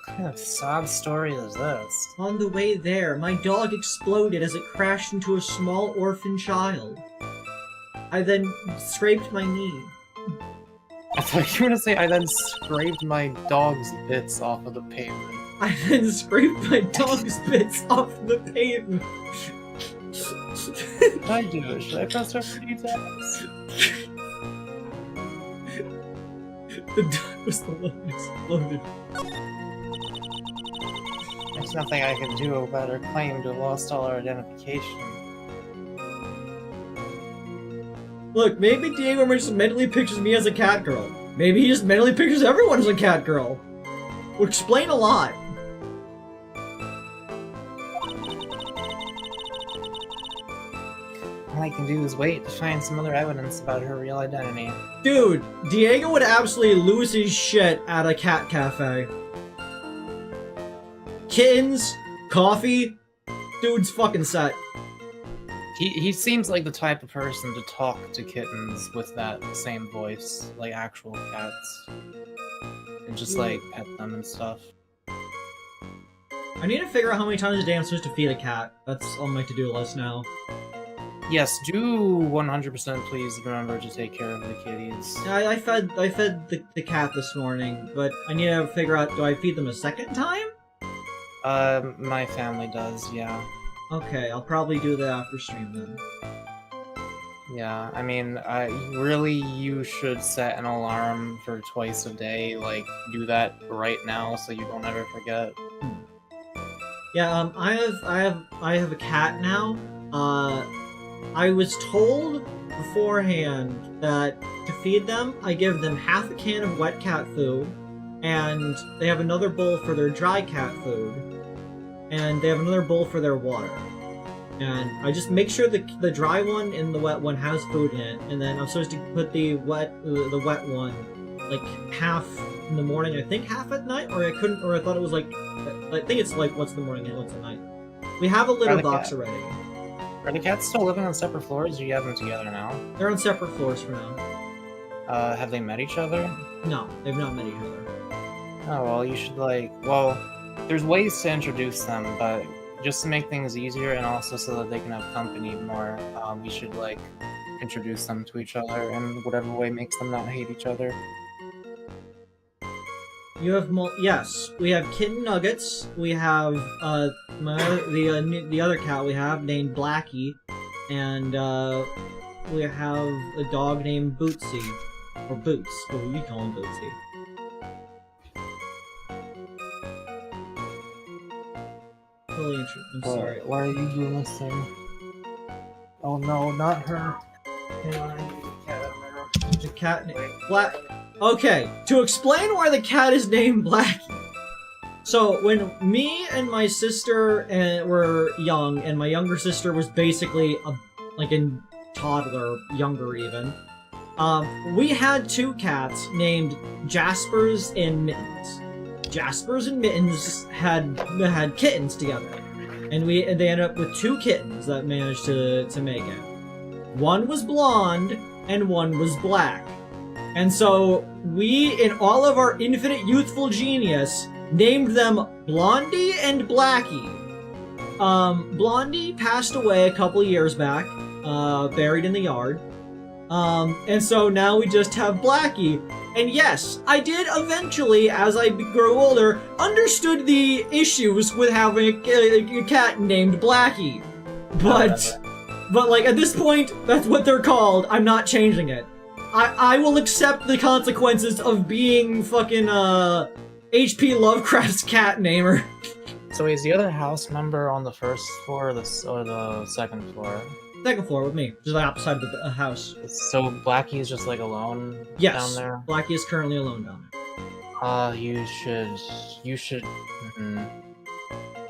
S2: kind of sob story is this?
S4: On the way there, my dog exploded as it crashed into a small orphan child. I then scraped my knee.
S3: I thought you were gonna say I then scraped my dog's bits off of the pavement.
S4: I then scraped my dog's bits off the pavement.
S3: What did I do? Should I press her for details?
S4: The dog was the one that exploded.
S2: There's nothing I can do about her claim to have lost all her identification.
S1: Look, maybe Diego just mentally pictures me as a cat girl. Maybe he just mentally pictures everyone as a cat girl. Would explain a lot.
S2: All I can do is wait to find some other evidence about her real identity.
S1: Dude, Diego would absolutely lose his shit at a cat cafe. Kittens, coffee, dude's fucking set.
S3: He seems like the type of person to talk to kittens with that same voice, like actual cats. And just like pet them and stuff.
S1: I need to figure out how many times a day I'm supposed to feed a cat. That's on my to-do list now.
S3: Yes, do 100% please remember to take care of the kitties.
S1: I fed the cat this morning, but I need to figure out, do I feed them a second time?
S3: My family does, yeah.
S1: Okay, I'll probably do that after stream then.
S3: Yeah, I mean, you should set an alarm for twice a day, like, do that right now so you don't ever forget.
S1: Yeah, I have a cat now. I was told beforehand that to feed them, I give them half a can of wet cat food, and they have another bowl for their dry cat food, and they have another bowl for their water. And I just make sure the dry one and the wet one has food in it, and then I'm supposed to put the wet one like half in the morning, I think half at night, or I thought it was like, I think it's like once in the morning and once at night. We have a litter box already.
S2: Are the cats still living on separate floors, or do you have them together now?
S1: They're on separate floors for now.
S2: Have they met each other?
S1: No, they've not met each other.
S2: Oh, well, you should, well, there's ways to introduce them, but just to make things easier and also so that they can have company more, we should, introduce them to each other in whatever way makes them not hate each other.
S1: You have yes, we have kitten nuggets. We have the other cat we have named Blackie, and we have a dog named Bootsy, or Boots, or we call him Bootsy. Really interesting. I'm sorry.
S2: Why are you doing this thing? Oh no, not her. Hang on, I need a cat out there.
S1: The cat named Black. Okay, to explain why the cat is named Blackie. So, when me and my sister were young, and my younger sister was basically a toddler, younger even, we had two cats named Jaspers and Mittens. Jaspers and Mittens had kittens together, and they ended up with two kittens that managed to make it. One was blonde, and one was black. And so, we, in all of our infinite youthful genius, named them Blondie and Blackie. Blondie passed away a couple years back, buried in the yard. And so now we just have Blackie. And yes, I did eventually, as I grew older, understood the issues with having a cat named Blackie. But at this point, that's what they're called. I'm not changing it. I will accept the consequences of being fucking, H.P. Lovecraft's cat namer.
S2: So is the other house member on the first floor or the second floor?
S1: Second floor with me, just outside of the house.
S2: So Blackie is just alone down there?
S1: Blackie is currently alone down there.
S2: You should,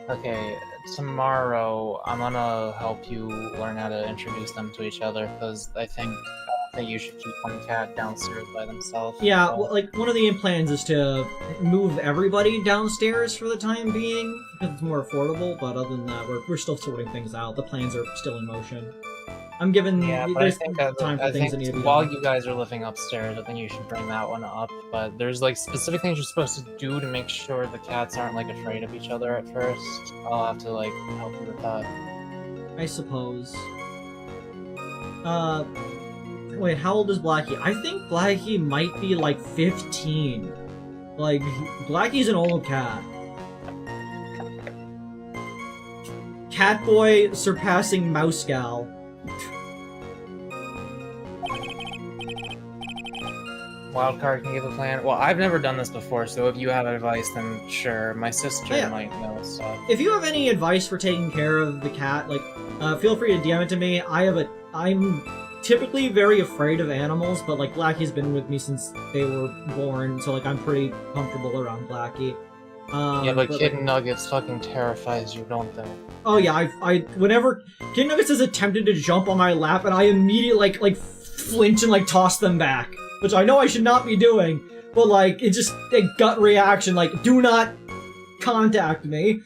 S2: Okay, tomorrow I'm gonna help you learn how to introduce them to each other, because I think
S3: think you should keep one cat downstairs by themselves.
S1: Yeah,
S3: so.
S1: well, like, one of the plans is to move everybody downstairs for the time being, because it's more affordable, but other than that, we're still sorting things out. The plans are still in motion. I'm giving
S3: Yeah, but I
S1: there's
S3: think,
S1: time for things that need to be
S3: while
S1: done.
S3: you guys are living upstairs, I think you should bring that one up. But there's like specific things you're supposed to do to make sure the cats aren't like afraid of each other at first. I'll have to like help you with that.
S1: I suppose. Wait, how old is Blackie? I think Blackie might be like 15. Like, Blackie's an old cat. Catboy surpassing Mouse Gal.
S3: Wildcard can give a plan. Well, I've never done this before, so if you have advice, then sure. My sister
S1: Yeah.
S3: might know stuff.
S1: If you have any advice for taking care of the cat, like, feel free to DM it to me. I'm typically very afraid of animals, but like Blackie's been with me since they were born, so like I'm pretty comfortable around Blackie.
S3: Yeah, but
S1: like-
S3: Kitten Nuggets fucking terrifies you, don't they?
S1: Oh yeah, whenever Kid Nuggets has attempted to jump on my lap, and I immediately like flinch and like toss them back, which I know I should not be doing, but like it's just a gut reaction, like do not contact me.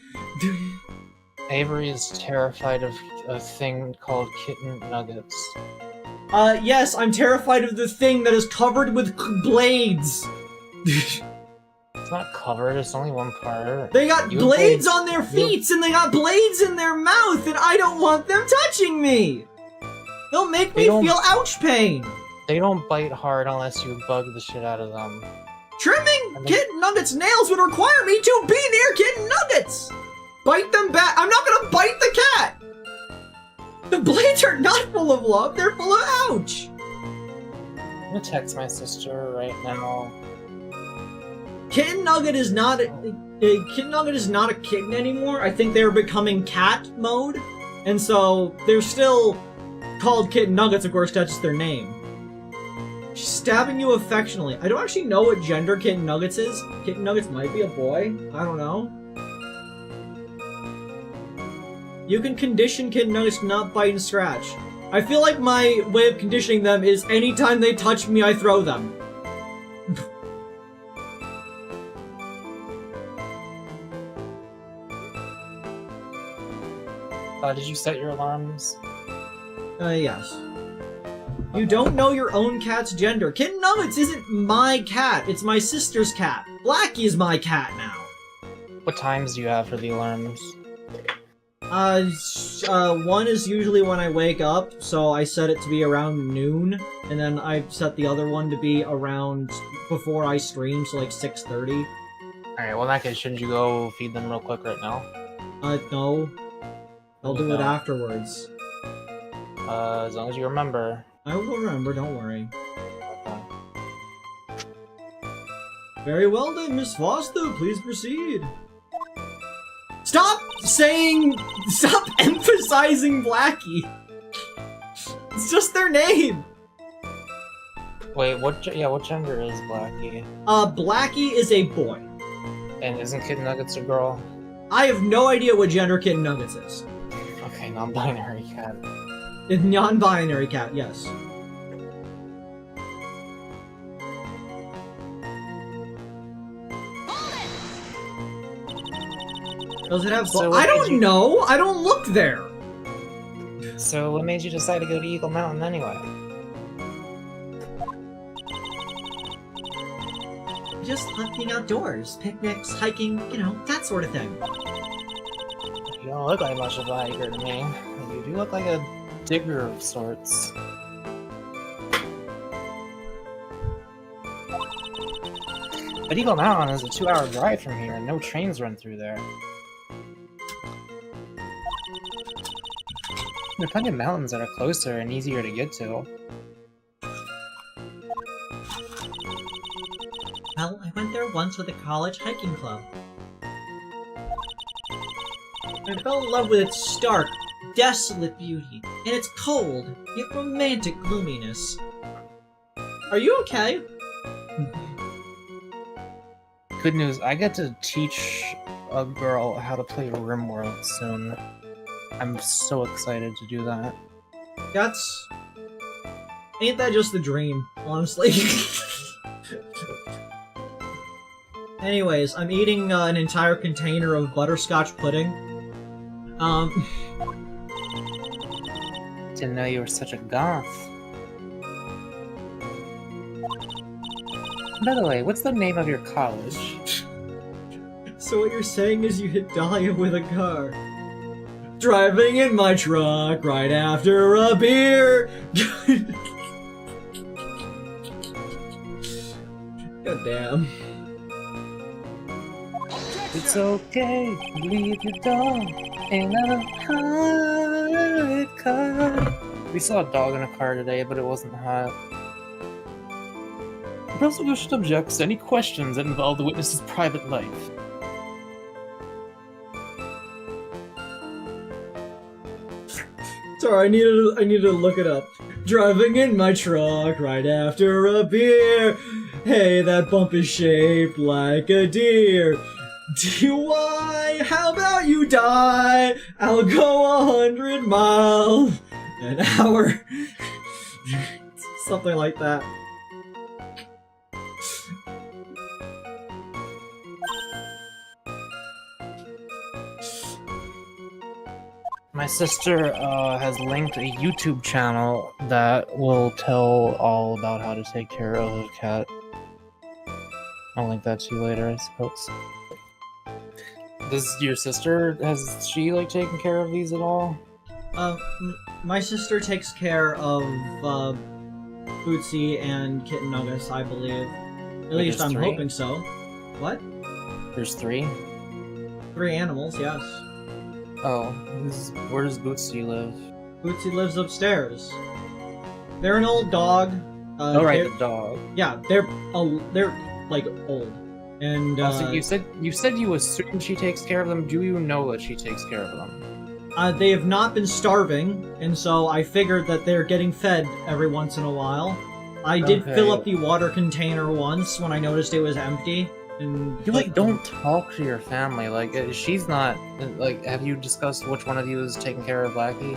S3: Avery is terrified of a thing called Kitten Nuggets.
S1: Yes, I'm terrified of the thing that is covered with blades.
S3: It's not covered, it's only one part.
S1: They got
S3: You
S1: blades
S3: blades-
S1: on their feet, and they got blades in their mouth, and I don't want them touching me! They'll make me
S3: They don't-
S1: feel ouch pain!
S3: They don't bite hard unless you bug the shit out of them.
S1: Trimming Kitten Nuggets' nails would require me to be near Kitten Nuggets! Bite them back! I'm not gonna bite the cat! The blades are not full of love, they're full of ouch!
S3: I'm gonna text my sister right now.
S1: Kitten Nugget is not Kitten Nugget is not a kitten anymore. I think they're becoming cat mode, and so they're still called Kitten Nuggets. Of course, that's just their name. She's stabbing you affectionately. I don't actually know what gender Kitten Nuggets is. Kitten Nuggets might be a boy. I don't know. You can condition Kitten Nuggets to not bite and scratch. I feel like my way of conditioning them is anytime they touch me, I throw them.
S3: Did you set your alarms?
S1: Yes. You don't know your own cat's gender. Kitten Nuggets isn't my cat. It's my sister's cat. Blackie is my cat now.
S3: What times do you have for the alarms?
S1: One is usually when I wake up, so I set it to be around noon, and then I set the other one to be around before I stream, so like 6:30.
S3: Alright, well in that case, shouldn't you go feed them real quick right now?
S1: No. I'll do it
S3: No.
S1: afterwards.
S3: As long as you remember.
S1: I will remember, don't worry.
S3: Okay.
S1: Very well then, Miss Foster, please proceed. Stop emphasizing Blackie. It's just their name.
S3: Wait, what gender is Blackie?
S1: Blackie is a boy.
S3: And isn't Kitten Nuggets a girl?
S1: I have no idea what gender Kitten Nuggets is.
S3: Okay, non-binary cat.
S1: A non-binary cat, yes. Does it have
S3: So
S1: I
S3: what
S1: don't
S3: did you-
S1: know! I don't look there!
S3: So what made you decide to go to Eagle Mountain anyway?
S1: Just hunting outdoors, picnics, hiking, you know, that sort of thing.
S3: You don't look like much of a hiker to me. You do look like a digger of sorts. But Eagle Mountain is a 2-hour drive from here, and no trains run through there. There are plenty of mountains that are closer and easier to get to.
S1: Well, I went there once with a college hiking club. I fell in love with its stark, desolate beauty, and its cold, yet romantic gloominess. Are you okay?
S3: Good news, I get to teach a girl how to play RimWorld soon. I'm so excited to do that.
S1: That's Ain't that just the dream, honestly? Anyways, I'm eating an entire container of butterscotch pudding.
S2: Didn't know you were such a goth. By the way, what's the name of your college?
S1: So what you're saying is you hit Dahlia with a car. Driving in my truck right after a beer. God damn.
S2: It's okay, leave your dog in a hot car. We saw a dog in a car today, but it wasn't hot. The prosecution objects to any questions that involve the witness's private life.
S1: Sorry, I needed to look it up. Driving in my truck right after a beer. Hey, that bump is shaped like a deer. DUI, how about you die? I'll go 100 miles an hour. Something like that.
S2: My sister has linked a YouTube channel that will tell all about how to take care of a cat. I'll link that to you later, I suppose. Does your sister, has she like taken care of these at all?
S1: My sister takes care of Bootsy and Kitten Nuggets, I believe. At least I'm hoping so. What?
S2: There's 3?
S1: 3 animals, yes.
S2: Oh, where does Bootsy live?
S1: Bootsy lives upstairs. They're an old dog.
S2: Oh right, the dog.
S1: Yeah, they're like old. And
S2: so you said you assume she takes care of them. Do you know that she takes care of them?
S1: They have not been starving, and so I figured that they're getting fed every once in a while. I did fill up the water container once when I noticed it was empty. And
S2: you like don't talk to your family. Like she's not like. Have you discussed which one of you is taking care of Blackie?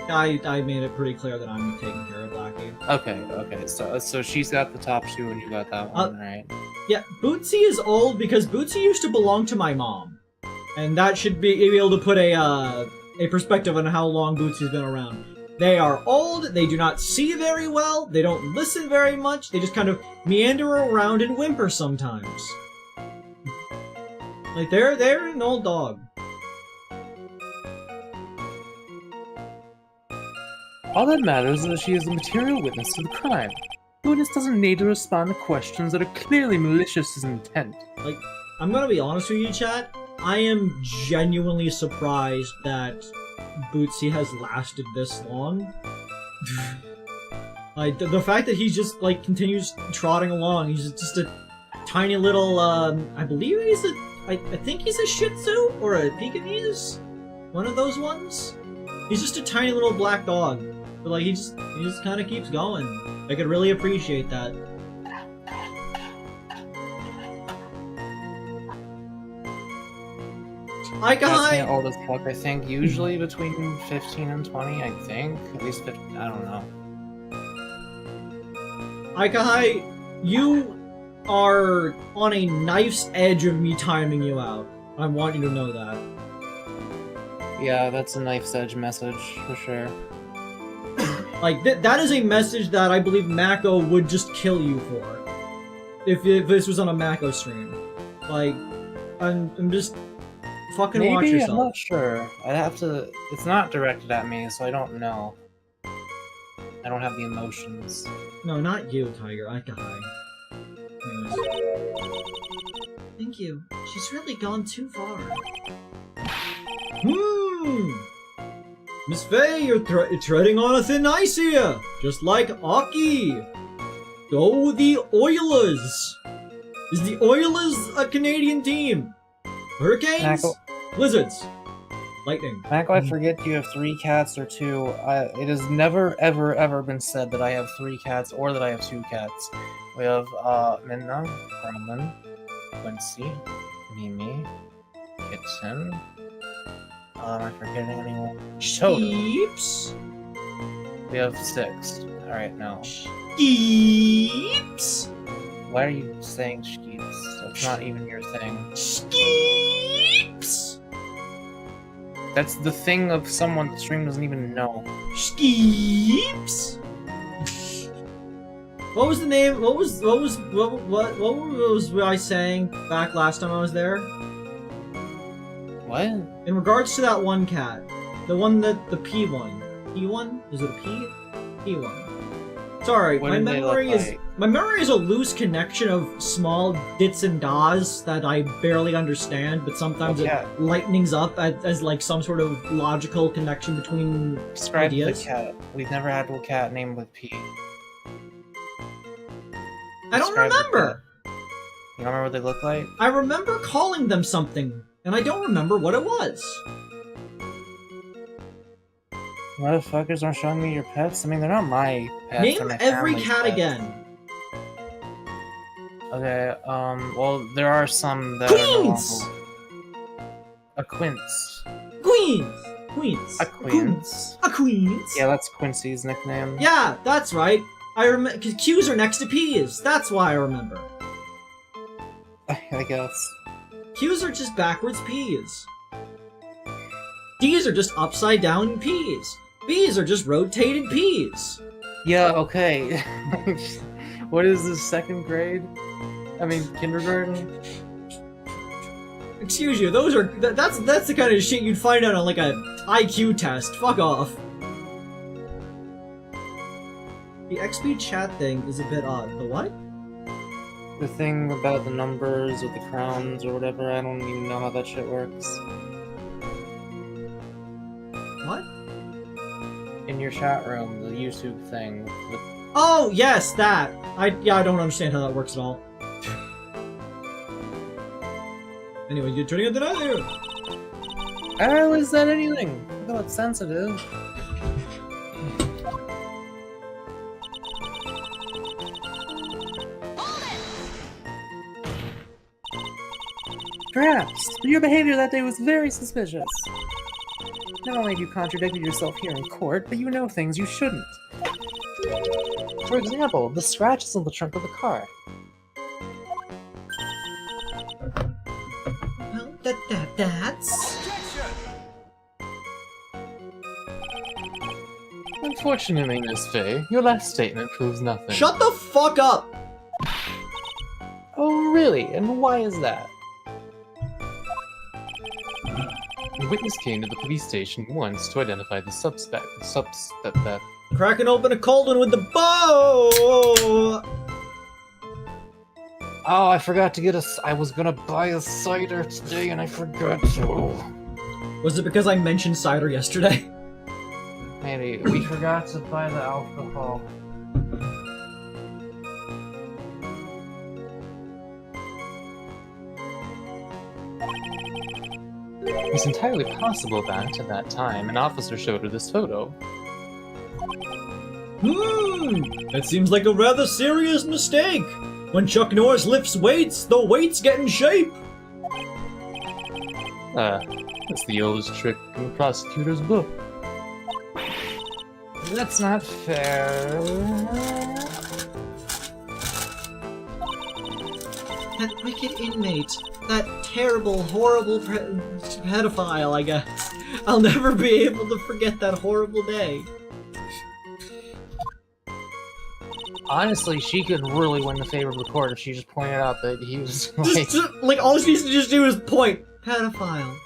S1: I made it pretty clear that I'm taking care of Blackie.
S2: Okay. So she's got the top 2 and you got that one, right?
S1: Yeah, Bootsy is old because Bootsy used to belong to my mom, and that should be able to put a perspective on how long Bootsy's been around. They are old. They do not see very well. They don't listen very much. They just kind of meander around and whimper sometimes. Like they're an old dog.
S2: All that matters is that she is a material witness to the crime. The witness doesn't need to respond to questions that are clearly malicious in intent.
S1: Like, I'm gonna be honest with you, chat. I am genuinely surprised that Bootsy has lasted this long. Like, the fact that he just, like, continues trotting along. He's just a tiny little, I believe I think he's a Shih Tzu or a Pekingese? One of those ones? He's just a tiny little black dog. But, like, he just kind of keeps going. I could really appreciate that.
S2: That's old as fuck, I think. Usually between 15 and 20, I think. At least 15, I don't know.
S1: Aikahai, you are on a knife's edge of me timing you out. I want you to know that.
S2: Yeah, that's a knife's edge message, for sure.
S1: Like, that is a message that I believe Mako would just kill you for. If this was on a Mako stream. Like, I'm just... Fucking
S2: Maybe,
S1: watch yourself.
S2: I'm not sure. I'd have to... It's not directed at me, so I don't know. I don't have the emotions.
S1: No, not you, Tiger. Aikahai. Anyways. Thank you. She's really gone too far. Miss Faye, you're treading on a thin ice here! Just like Aki! Go the Oilers! Is the Oilers a Canadian team? Hurricanes?
S2: Mako.
S1: Blizzards. Lightning.
S2: Mako, I forget you have 3 cats or 2. It has never, ever, ever been said that I have 3 cats or that I have 2 cats. We have, Minna, Roman, Quincy, Mimi, Kitten. Am I forgetting anyone? Totem.
S1: Sheeps?
S2: We have 6. Alright, no.
S1: Skeeps.
S2: Why are you saying skeeps? That's not even your thing.
S1: Skeeps.
S2: That's the thing of someone the stream doesn't even know.
S1: Skeeps. What was the name? What was I saying back last time I was there?
S2: What?
S1: In regards to that one cat, the one that the P one. P1? Is it a P? P1. Sorry,
S2: What
S1: my
S2: do they look
S1: memory is
S2: like?
S1: my memory is a loose connection of small dits and dahs that I barely understand, but sometimes
S2: What cat?
S1: it lightnings up as like some sort of logical connection between
S2: Describe
S1: ideas.
S2: the cat. We've never had a cat named with P.
S1: I don't
S2: Describe the
S1: remember.
S2: cat. You don't remember what they look like?
S1: I remember calling them something, and I don't remember what it was.
S2: Motherfuckers aren't showing me your pets? I mean, they're not my pets.
S1: Name
S2: they're my
S1: every
S2: family's
S1: cat
S2: pets.
S1: again.
S2: Okay, well, there are some that are no
S1: Queens!
S2: longer... A quince.
S1: Queens! Queens.
S2: A quince.
S1: A queens.
S2: Yeah, that's Quincy's nickname.
S1: Yeah, that's right. I remember because Q's are next to P's. That's why I remember.
S2: I guess.
S1: Q's are just backwards P's. D's are just upside down P's. B's are just rotated P's.
S2: Yeah, okay. What is this, second grade? I mean, kindergarten?
S1: Excuse you, those are that's the kind of shit you'd find out on like a IQ test. Fuck off. The XP chat thing is a bit odd. The what?
S2: The thing about the numbers or the crowns or whatever, I don't even know how that shit works.
S1: What?
S2: In your chat room, the YouTube thing.
S1: Oh yes, that. I don't understand how that works at all. Anyway, you're turning it out there.
S2: How is that anything? Look how it's sensitive. Perhaps, but your behavior that day was very suspicious. Not only have you contradicted yourself here in court, but you know things you shouldn't. For example, the scratches on the trunk of the car.
S4: Well, that's...
S5: Unfortunately, Miss Faye, your last statement proves nothing.
S1: Shut the fuck up!
S2: Oh, really? And why is that?
S5: The witness came to the police station once to identify the suspect.
S1: Cracking open a cold one with the bow!
S2: Oh, I forgot to get I was gonna buy a cider today and I forgot to.
S1: Was it because I mentioned cider yesterday?
S2: Maybe. We forgot to buy the alcohol.
S5: It's entirely possible that, at that time, an officer showed her this photo.
S1: That seems like a rather serious mistake. When Chuck Norris lifts weights, the weights get in shape.
S5: That's the oldest trick in the prosecutor's book.
S2: That's not fair.
S4: That wicked inmate. That terrible, horrible pedophile, I guess. I'll never be able to forget that horrible day.
S2: Honestly, she could really win the favor of the court if she just pointed out that he was like...
S1: Like, all she needs to just do is point. Pedophile.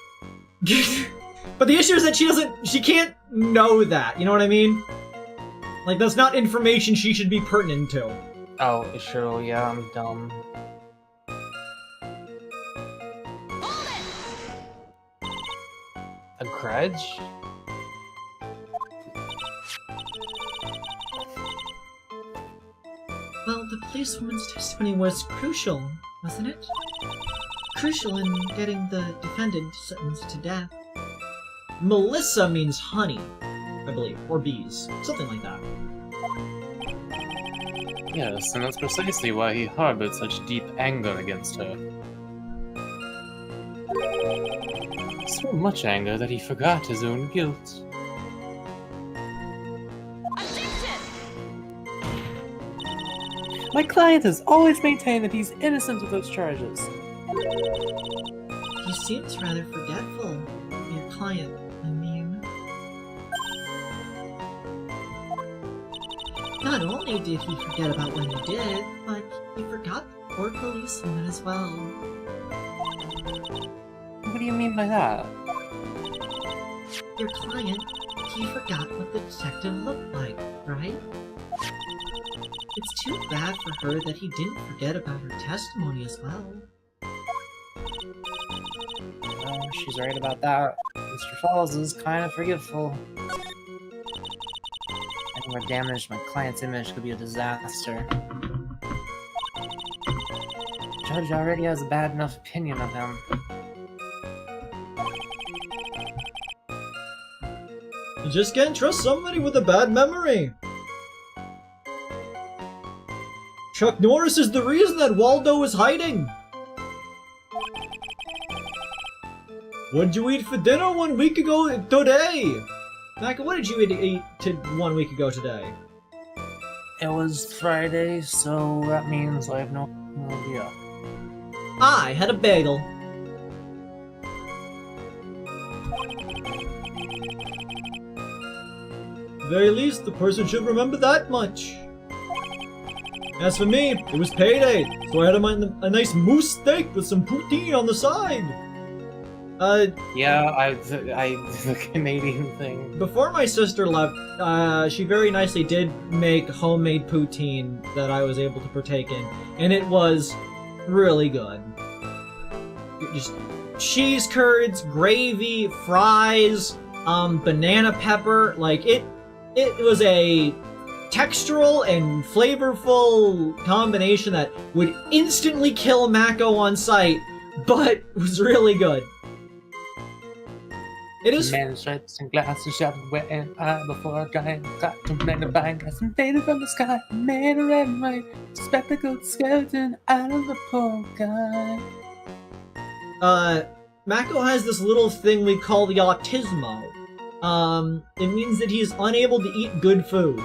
S1: But the issue is that she can't know that, you know what I mean? Like, that's not information she should be pertinent to.
S2: Oh, sure, yeah, I'm dumb. A grudge?
S4: Well, the policewoman's testimony was crucial, wasn't it? Crucial in getting the defendant sentenced to death.
S1: Melissa means honey, I believe, or bees. Something like that.
S5: Yes, and that's precisely why he harbored such deep anger against her. So much anger that he forgot his own guilt.
S3: My client has always maintained that he's innocent of those charges.
S4: He seems rather forgetful. Your client, I mean. Not only did he forget about what he did, but he forgot the poor policewoman as well.
S3: What do you mean by that?
S4: Your client, he forgot what the detective looked like, right? It's too bad for her that he didn't forget about her testimony as well.
S3: She's right about that. Mr. Falls is kind of forgetful. Any more damage to my client's image could be a disaster. The judge already has a bad enough opinion of him.
S1: You just can't trust somebody with a bad memory. Chuck Norris is the reason that Waldo is hiding. What'd you eat for dinner 1 week ago today? Maka, what did you eat 1 week ago today?
S3: It was Friday, so that means I have no idea.
S1: I had a bagel. At the very least, the person should remember that much. As for me, it was payday, so I had a nice moose steak with some poutine on the side.
S3: Yeah, the Canadian thing.
S1: Before my sister left, she very nicely did make homemade poutine that I was able to partake in, and it was really good. Just cheese curds, gravy, fries, banana pepper, like it was a textural and flavorful combination that would instantly kill Mako on sight, but was really good. It is.
S3: Man stripes and glasses, shouting wet and eye before a giant clock to bring a bang. Got some data from the sky, made a red and white spectacled skeleton out of the poor guy.
S1: Mako has this little thing we call the autismo. It means that he's unable to eat good food.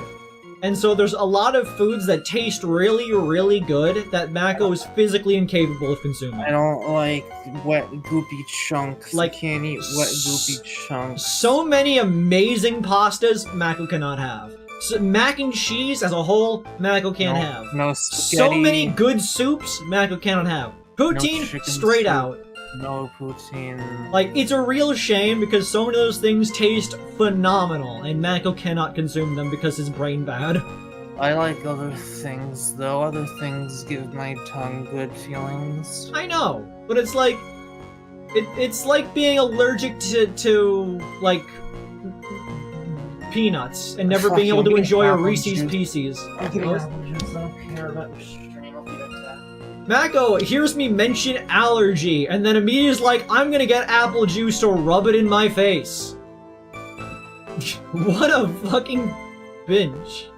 S1: And so there's a lot of foods that taste really, really good that Mako is physically incapable of consuming.
S3: I don't like wet, goopy chunks.
S1: Like,
S3: I can't eat wet, goopy chunks.
S1: So many amazing pastas Mako cannot have. So, mac and cheese as a whole, Mako can't have.
S3: No spaghetti.
S1: So many good soups, Mako cannot have. Poutine,
S3: No
S1: straight
S3: soup.
S1: out.
S3: No poutine.
S1: Like, it's a real shame because so many of those things taste phenomenal, and Mako cannot consume them because his brain bad.
S3: I like other things, though. Other things give my tongue good feelings.
S1: I know, but it's like... It's like being allergic to like, peanuts, and never being able to enjoy a Reese's Pieces.
S3: I don't care about your stream.
S1: Mako hears me mention allergy, and then immediately is like, I'm gonna get apple juice to rub it in my face. What a fucking binge.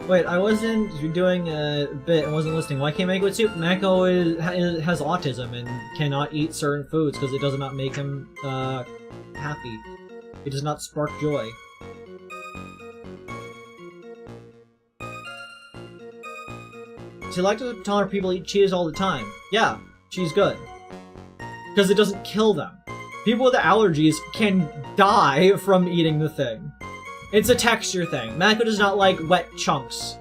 S1: Wait, I wasn't doing a bit and wasn't listening. Why can't Mako eat soup? Mako has autism and cannot eat certain foods because it does not make him happy. It does not spark joy. She likes to tell her people eat cheese all the time. Yeah, cheese good. Because it doesn't kill them. People with allergies can die from eating the thing. It's a texture thing. Mako does not like wet chunks.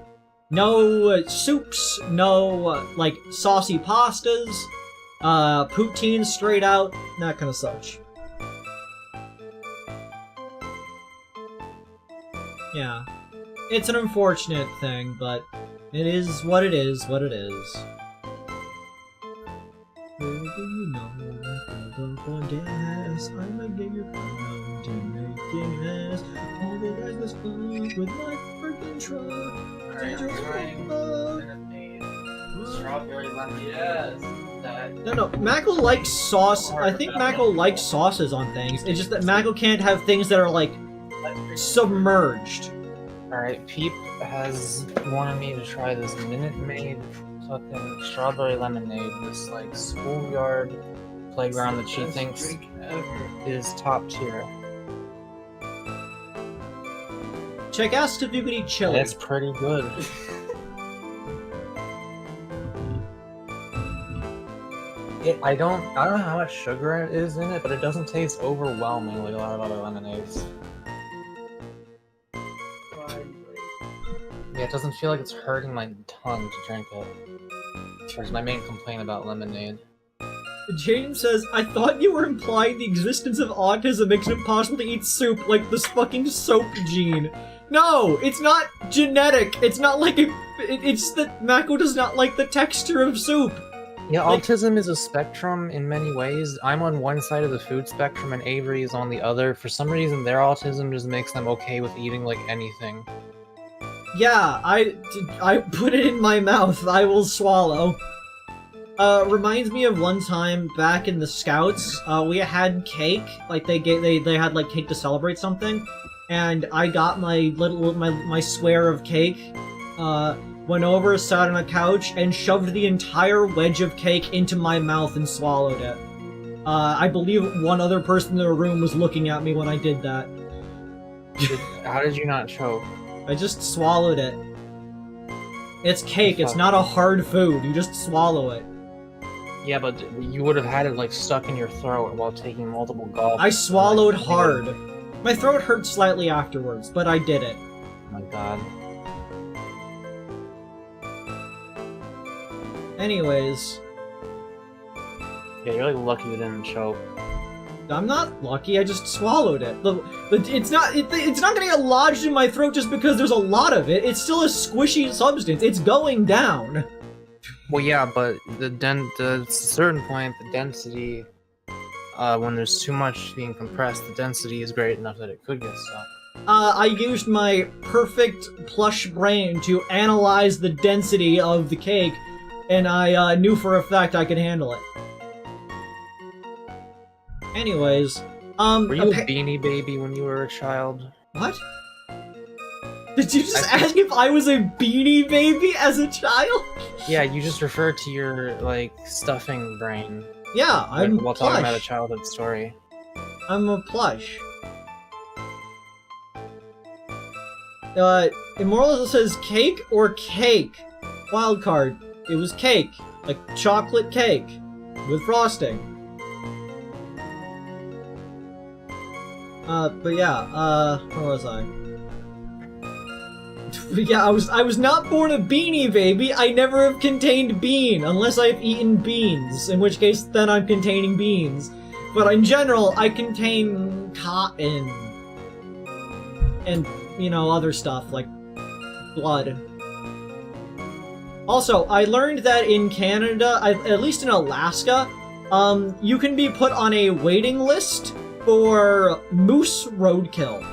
S1: No soups, no like saucy pastas, poutine straight out, that kind of such. Yeah. It's an unfortunate thing, but it is what it is, what it is. Little do you know, don't gas. I might get your crown to make it ass. All the guys was fucked with my freaking truck.
S5: Strawberry lemon. Yes.
S1: No, Mako likes sauce. I think Mako likes sauces on things. It's just that Mako can't have things that are like submerged.
S3: Alright, Peep has wanted me to try this Minute Maid fucking strawberry lemonade, this like schoolyard playground that she thinks is top tier.
S1: Check asked if you could eat chili.
S5: That's pretty good. I don't know how much sugar is in it, but it doesn't taste overwhelming like a lot of other lemonades. Yeah, it doesn't feel like it's hurting my tongue to drink it. Which is my main complaint about lemonade.
S1: James says, I thought you were implying the existence of autism makes it impossible to eat soup like this fucking soap gene. No, it's not genetic. It's not like it's that Mako does not like the texture of soup.
S2: Yeah,
S1: Like-
S2: autism is a spectrum in many ways. I'm on one side of the food spectrum and Avery is on the other. For some reason, their autism just makes them okay with eating like anything.
S1: Yeah, I put it in my mouth. I will swallow. Reminds me of one time back in the Scouts, we had cake. Like they had like cake to celebrate something, and I got my my square of cake. Went over, sat on a couch, and shoved the entire wedge of cake into my mouth and swallowed it. I believe one other person in the room was looking at me when I did that.
S2: How did you not choke?
S1: I just swallowed it. It's cake, it's not a hard food, you just swallow it.
S2: Yeah, but you would have had it like stuck in your throat while taking multiple gulps.
S1: I swallowed hard. My throat hurt slightly afterwards, but I did it.
S2: Oh my god.
S1: Anyways,
S2: Yeah, you're like lucky you didn't choke.
S1: I'm not lucky, I just swallowed it. It's not gonna get lodged in my throat just because there's a lot of it. It's still a squishy substance. It's going down.
S2: Well, yeah, but at a certain point, the density, when there's too much being compressed, the density is great enough that it could get stuck.
S1: I used my perfect plush brain to analyze the density of the cake, and I knew for a fact I could handle it. Anyways,
S2: Were you a Beanie Baby when you were a child?
S1: What? Did you just ask if I was a Beanie Baby as a child?
S2: Yeah, you just referred to your, like, stuffing brain.
S1: Yeah, I'm
S2: while
S1: plush.
S2: talking about a childhood story.
S1: I'm a plush. Immortal says cake or cake? Wild card. It was cake. Like chocolate cake. With frosting. But yeah, where was I? Yeah, I was not born a Beanie Baby. I never have contained bean, unless I've eaten beans, in which case then I'm containing beans. But in general, I contain cotton. And, you know, other stuff, like blood. Also, I learned that in Canada, at least in Alaska, you can be put on a waiting list for moose roadkill.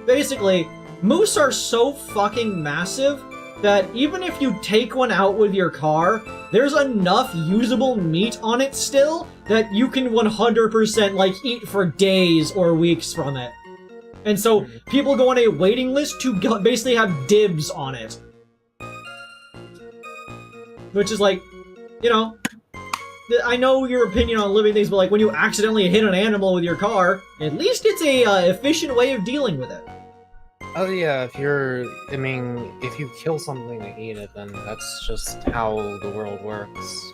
S1: Basically, moose are so fucking massive that even if you take one out with your car, there's enough usable meat on it still that you can 100% like eat for days or weeks from it. And so people go on a waiting list to basically have dibs on it. Which is like, you know, I know your opinion on living things, but like when you accidentally hit an animal with your car, at least it's a efficient way of dealing with it.
S2: Oh yeah, if you kill something to eat it, then that's just how the world works.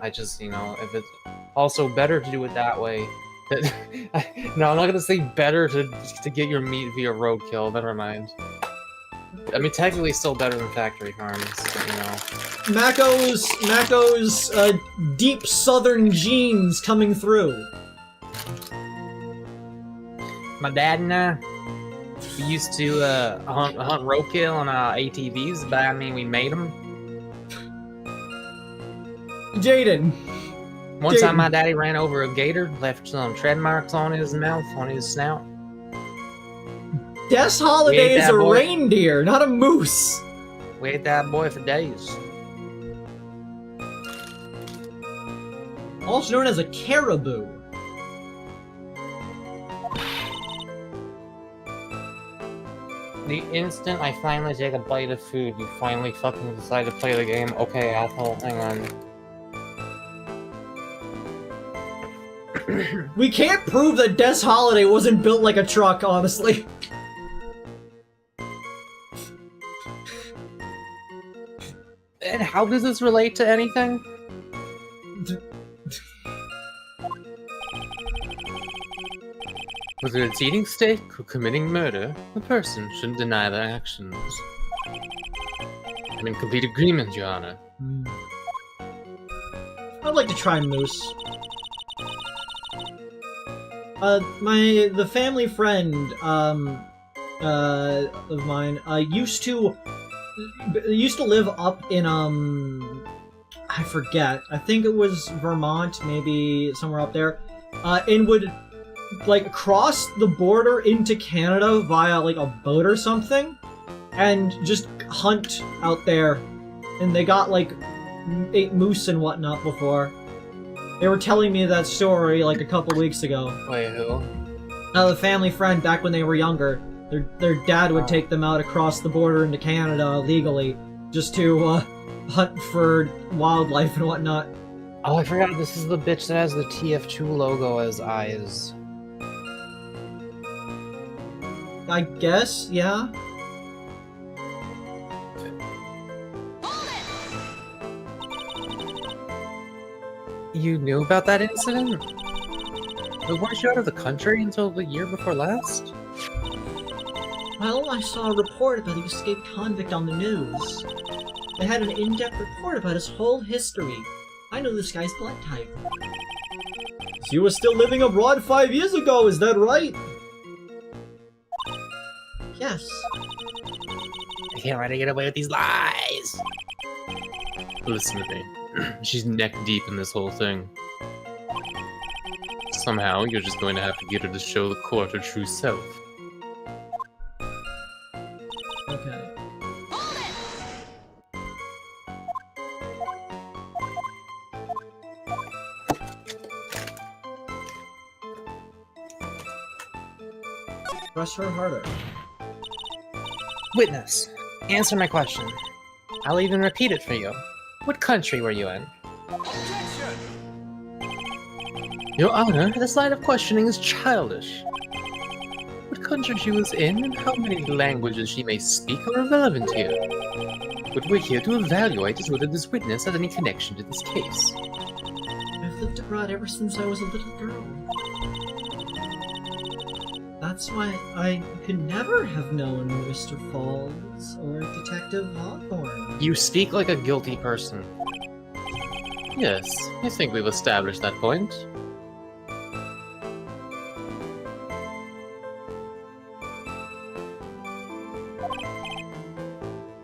S2: I just, you know, if it's also better to do it that way. No, I'm not gonna say better to get your meat via roadkill, never mind. I mean, technically still better than factory farms, you know.
S1: Mako's deep southern genes coming through.
S2: My dad and I, we used to hunt roadkill on ATVs, but I mean, we made them.
S1: Jaden.
S2: One time my daddy ran over a gator, left some tread marks on his mouth, on his snout.
S1: Des Holiday is a reindeer, not a moose.
S2: We ate that boy for days.
S1: Also known as a caribou.
S5: The instant I finally take a bite of food, you finally fucking decide to play the game. Okay, asshole, hang on.
S1: We can't prove that Des Holiday wasn't built like a truck, honestly.
S3: And how does this relate to anything? Whether it's eating steak or committing murder, a person shouldn't deny their actions. I'm in complete agreement, Your Honor.
S1: I'd like to try moose. The family friend, of mine, used to live up in, I forget, I think it was Vermont, maybe somewhere up there, and would, like, cross the border into Canada via, like, a boat or something, and just hunt out there, and they got, like, 8 moose and whatnot before. They were telling me that story, like, a couple weeks ago.
S3: Wait, who?
S1: The family friend, back when they were younger, their dad would take them out across the border into Canada legally, just to, hunt for wildlife and whatnot.
S3: Oh, I forgot, this is the bitch that has the TF2 logo as eyes.
S1: I guess, yeah?
S3: You knew about that incident? But weren't you out of the country until the year before last?
S4: Well, I saw a report about the escaped convict on the news. They had an in-depth report about his whole history. I know this guy's blood type.
S1: You were still living abroad 5 years ago, is that right?
S4: Yes.
S3: I can't let her get away with these lies! Listen to me. She's neck deep in this whole thing. Somehow, you're just going to have to get her to show the court her true self.
S1: Okay. Press her harder.
S3: Witness, answer my question. I'll even repeat it for you. What country were you in? Objection! Your Honor, this line of questioning is childish. What country she was in and how many languages she may speak are irrelevant here. What we're here to evaluate is whether this witness has any connection to this case.
S4: I've lived abroad ever since I was a little girl. That's why I could never have known Mr. Falls or Detective Hawthorne.
S3: You speak like a guilty person. Yes, I think we've established that point.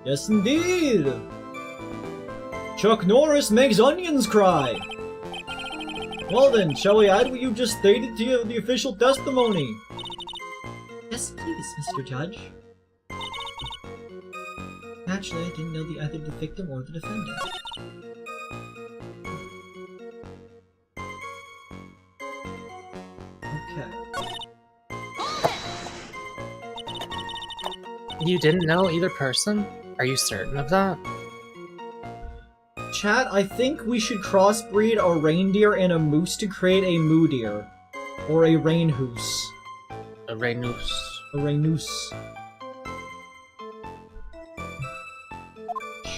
S1: Yes, indeed! Chuck Norris makes onions cry! Well then, shall we add what you just stated to the official testimony?
S4: Yes, please, Mr. Judge. Naturally, I didn't know either the victim or the defendant.
S1: Okay.
S3: You didn't know either person? Are you certain of that?
S1: Chat, I think we should crossbreed a reindeer and a moose to create a moo deer. Or a rainhoose.
S3: A Reynoose.
S1: A rainhoose.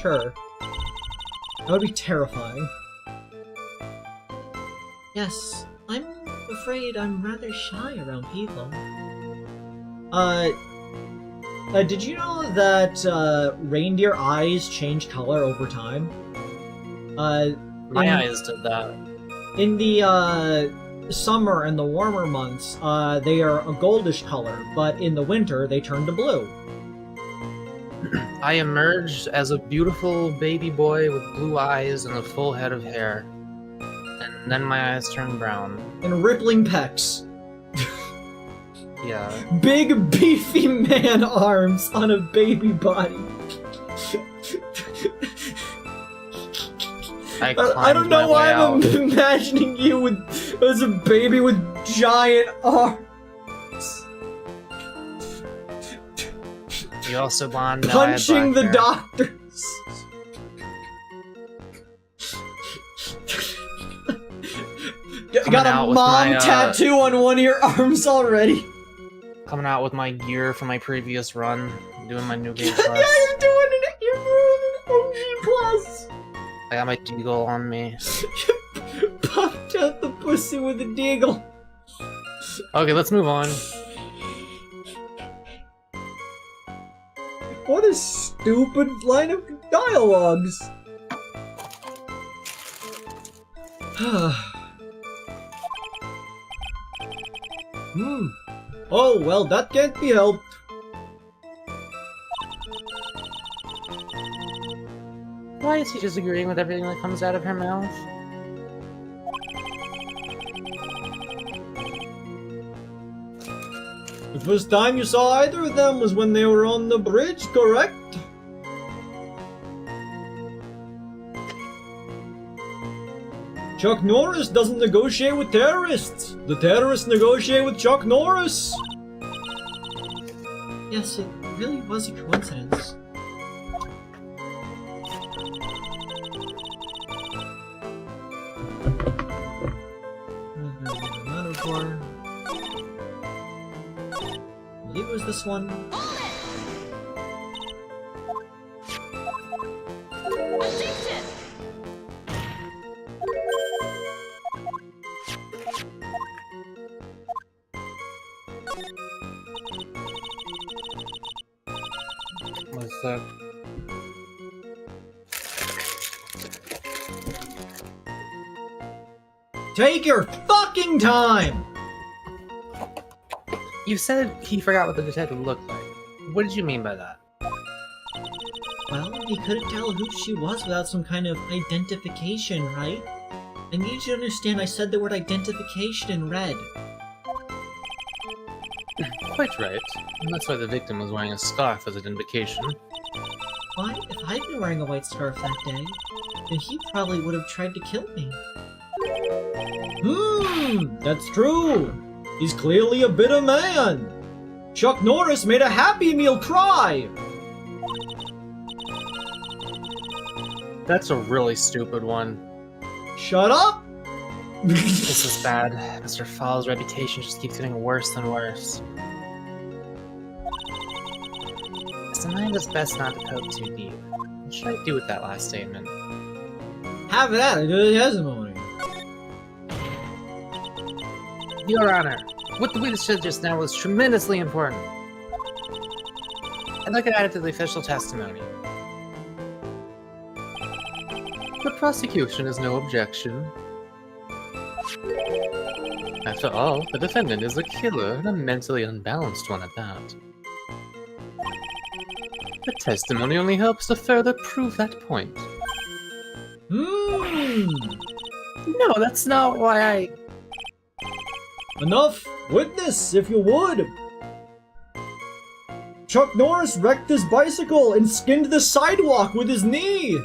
S1: Sure. That would be terrifying.
S4: Yes, I'm afraid I'm rather shy around people.
S1: Did you know that, reindeer eyes change color over time?
S3: My eyes did that.
S1: In the, summer and the warmer months, they are a goldish color, but in the winter, they turn to blue.
S3: I emerged as a beautiful baby boy with blue eyes and a full head of hair. And then my eyes turned brown.
S1: And rippling pecs.
S3: Yeah.
S1: Big, beefy man arms on a baby body. I don't know why I'm imagining you as a baby with giant arms.
S3: You also blonde.
S1: Punching the doctors. Got a mom tattoo on one of your arms already.
S3: Coming out with my gear from my previous run, doing my new game plus.
S1: Yeah, you're doing it. You're doing an OG plus.
S2: I got my deagle on me.
S1: Popped out the pussy with a deagle.
S3: Okay, let's move on.
S1: What a stupid line of dialogues. Oh, well, that can't be helped.
S2: Why is he disagreeing with everything that comes out of her mouth?
S1: The first time you saw either of them was when they were on the bridge, correct? Chuck Norris doesn't negotiate with terrorists. The terrorists negotiate with Chuck Norris.
S4: Yes, it really was a coincidence.
S1: Metaphor. I believe it was this one.
S5: What's that?
S1: Take your fucking time!
S2: You said he forgot what the detective looked like. What did you mean by that?
S4: Well, he couldn't tell who she was without some kind of identification, right? I need you to understand I said the word identification in red.
S3: Quite right. And that's why the victim was wearing a scarf as identification.
S4: Why, if I'd been wearing a white scarf that day, then he probably would have tried to kill me.
S1: That's true. He's clearly a bitter man. Chuck Norris made a Happy Meal cry.
S3: That's a really stupid one.
S1: Shut up!
S2: This is bad. Mr. Fall's reputation just keeps getting worse and worse. Sometimes it's best not to poke too deep. What should I do with that last statement?
S1: Have it at it, do the testimony.
S2: Your Honor, what the witness said just now was tremendously important. I'd like to add it to the official testimony.
S3: The prosecution has no objection. After all, the defendant is a killer, and a mentally unbalanced one at that. The testimony only helps to further prove that point.
S2: No, that's not why I...
S1: Enough! Witness, if you would! Chuck Norris wrecked his bicycle and skinned the sidewalk with his knee!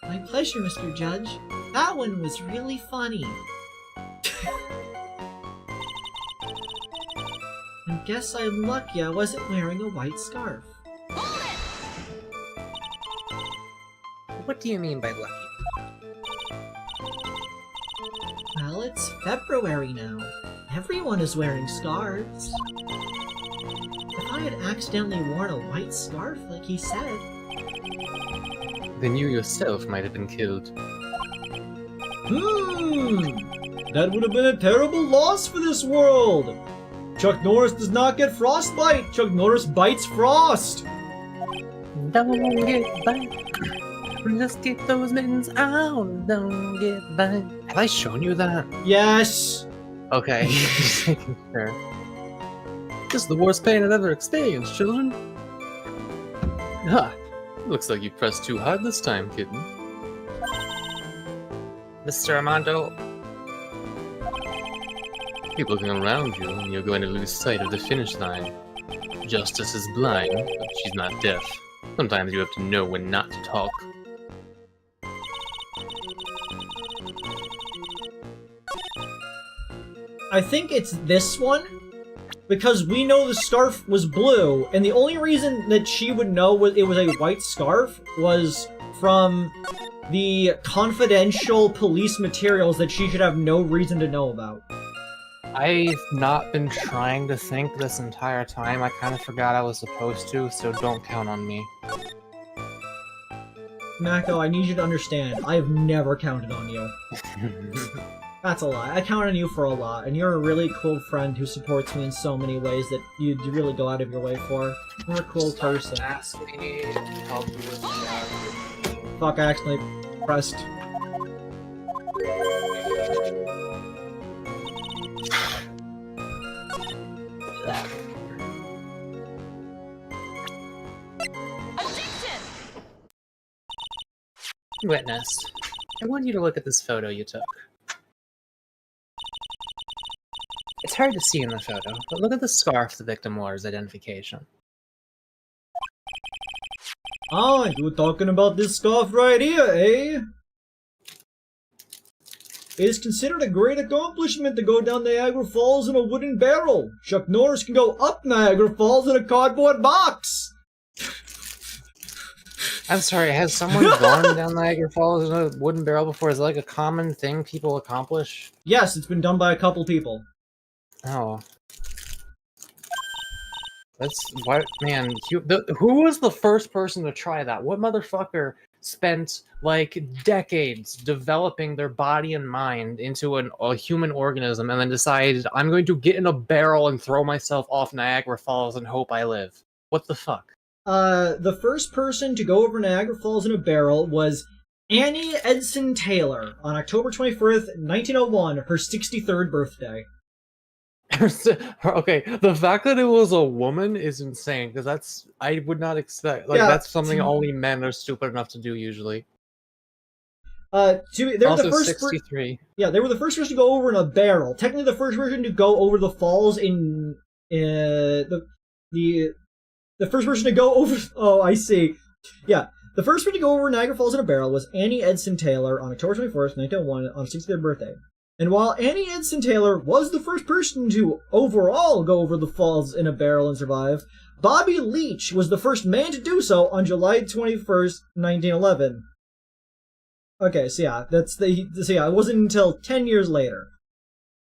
S4: My pleasure, Mr. Judge. That one was really funny. I guess I'm lucky I wasn't wearing a white scarf.
S2: What do you mean by lucky?
S4: Well, it's February now. Everyone is wearing scarves. If I had accidentally worn a white scarf like he said...
S3: Then you yourself might have been killed.
S1: That would have been a terrible loss for this world! Chuck Norris does not get frostbite! Chuck Norris bites frost!
S2: Don't get bite. Let's get those mittens out. Don't get bite. Have I shown you that?
S1: Yes!
S3: Okay, just making sure. This is the worst pain I've ever experienced, children. Ha! Looks like you pressed too hard this time, kitten.
S2: Mr. Armando,
S3: Keep looking around you, and you're going to lose sight of the finish line. Justice is blind, but she's not deaf. Sometimes you have to know when not to talk.
S1: I think it's this one, because we know the scarf was blue, and the only reason that she would know it was a white scarf was from the confidential police materials that she should have no reason to know about.
S5: I've not been trying to think this entire time. I kind of forgot I was supposed to, so don't count on me.
S1: Mako, I need you to understand, I have never counted on you. That's a lie. I count on you for a lot, and you're a really cool friend who supports me in so many ways that you really go out of your way for. You're a cool person.
S3: Ask me to help you with the
S1: Fuck, I accidentally pressed.
S2: Witness, I want you to look at this photo you took. It's hard to see in the photo, but look at the scarf the victim wore as identification.
S1: Oh, you talking about this scarf right here, eh? It is considered a great accomplishment to go down Niagara Falls in a wooden barrel. Chuck Norris can go up Niagara Falls in a cardboard box.
S2: I'm sorry, has someone gone down Niagara Falls in a wooden barrel before? Is it like a common thing people accomplish?
S1: Yes, it's been done by a couple people.
S2: Oh. That's what, man. Who was the first person to try that? What motherfucker spent like decades developing their body and mind into a human organism and then decided, I'm going to get in a barrel and throw myself off Niagara Falls and hope I live? What the fuck?
S1: The first person to go over Niagara Falls in a barrel was Annie Edson Taylor on October 21st, 1901, her 63rd birthday.
S2: Okay, the fact that it was a woman is insane, because I would not expect, like,
S1: Yeah,
S2: that's something only men are stupid enough to do usually.
S1: They were
S2: Also
S1: the first
S2: 63.
S1: Yeah, they were the first person to go over in a barrel. Technically, the first person to go over the falls in the first person to go over. Oh, I see. Yeah, the first person to go over Niagara Falls in a barrel was Annie Edson Taylor on October 21st, 1901, on her 63rd birthday. And while Annie Edson Taylor was the first person to overall go over the falls in a barrel and survive, Bobby Leach was the first man to do so on July 21st, 1911. Okay, so yeah, it wasn't until 10 years later.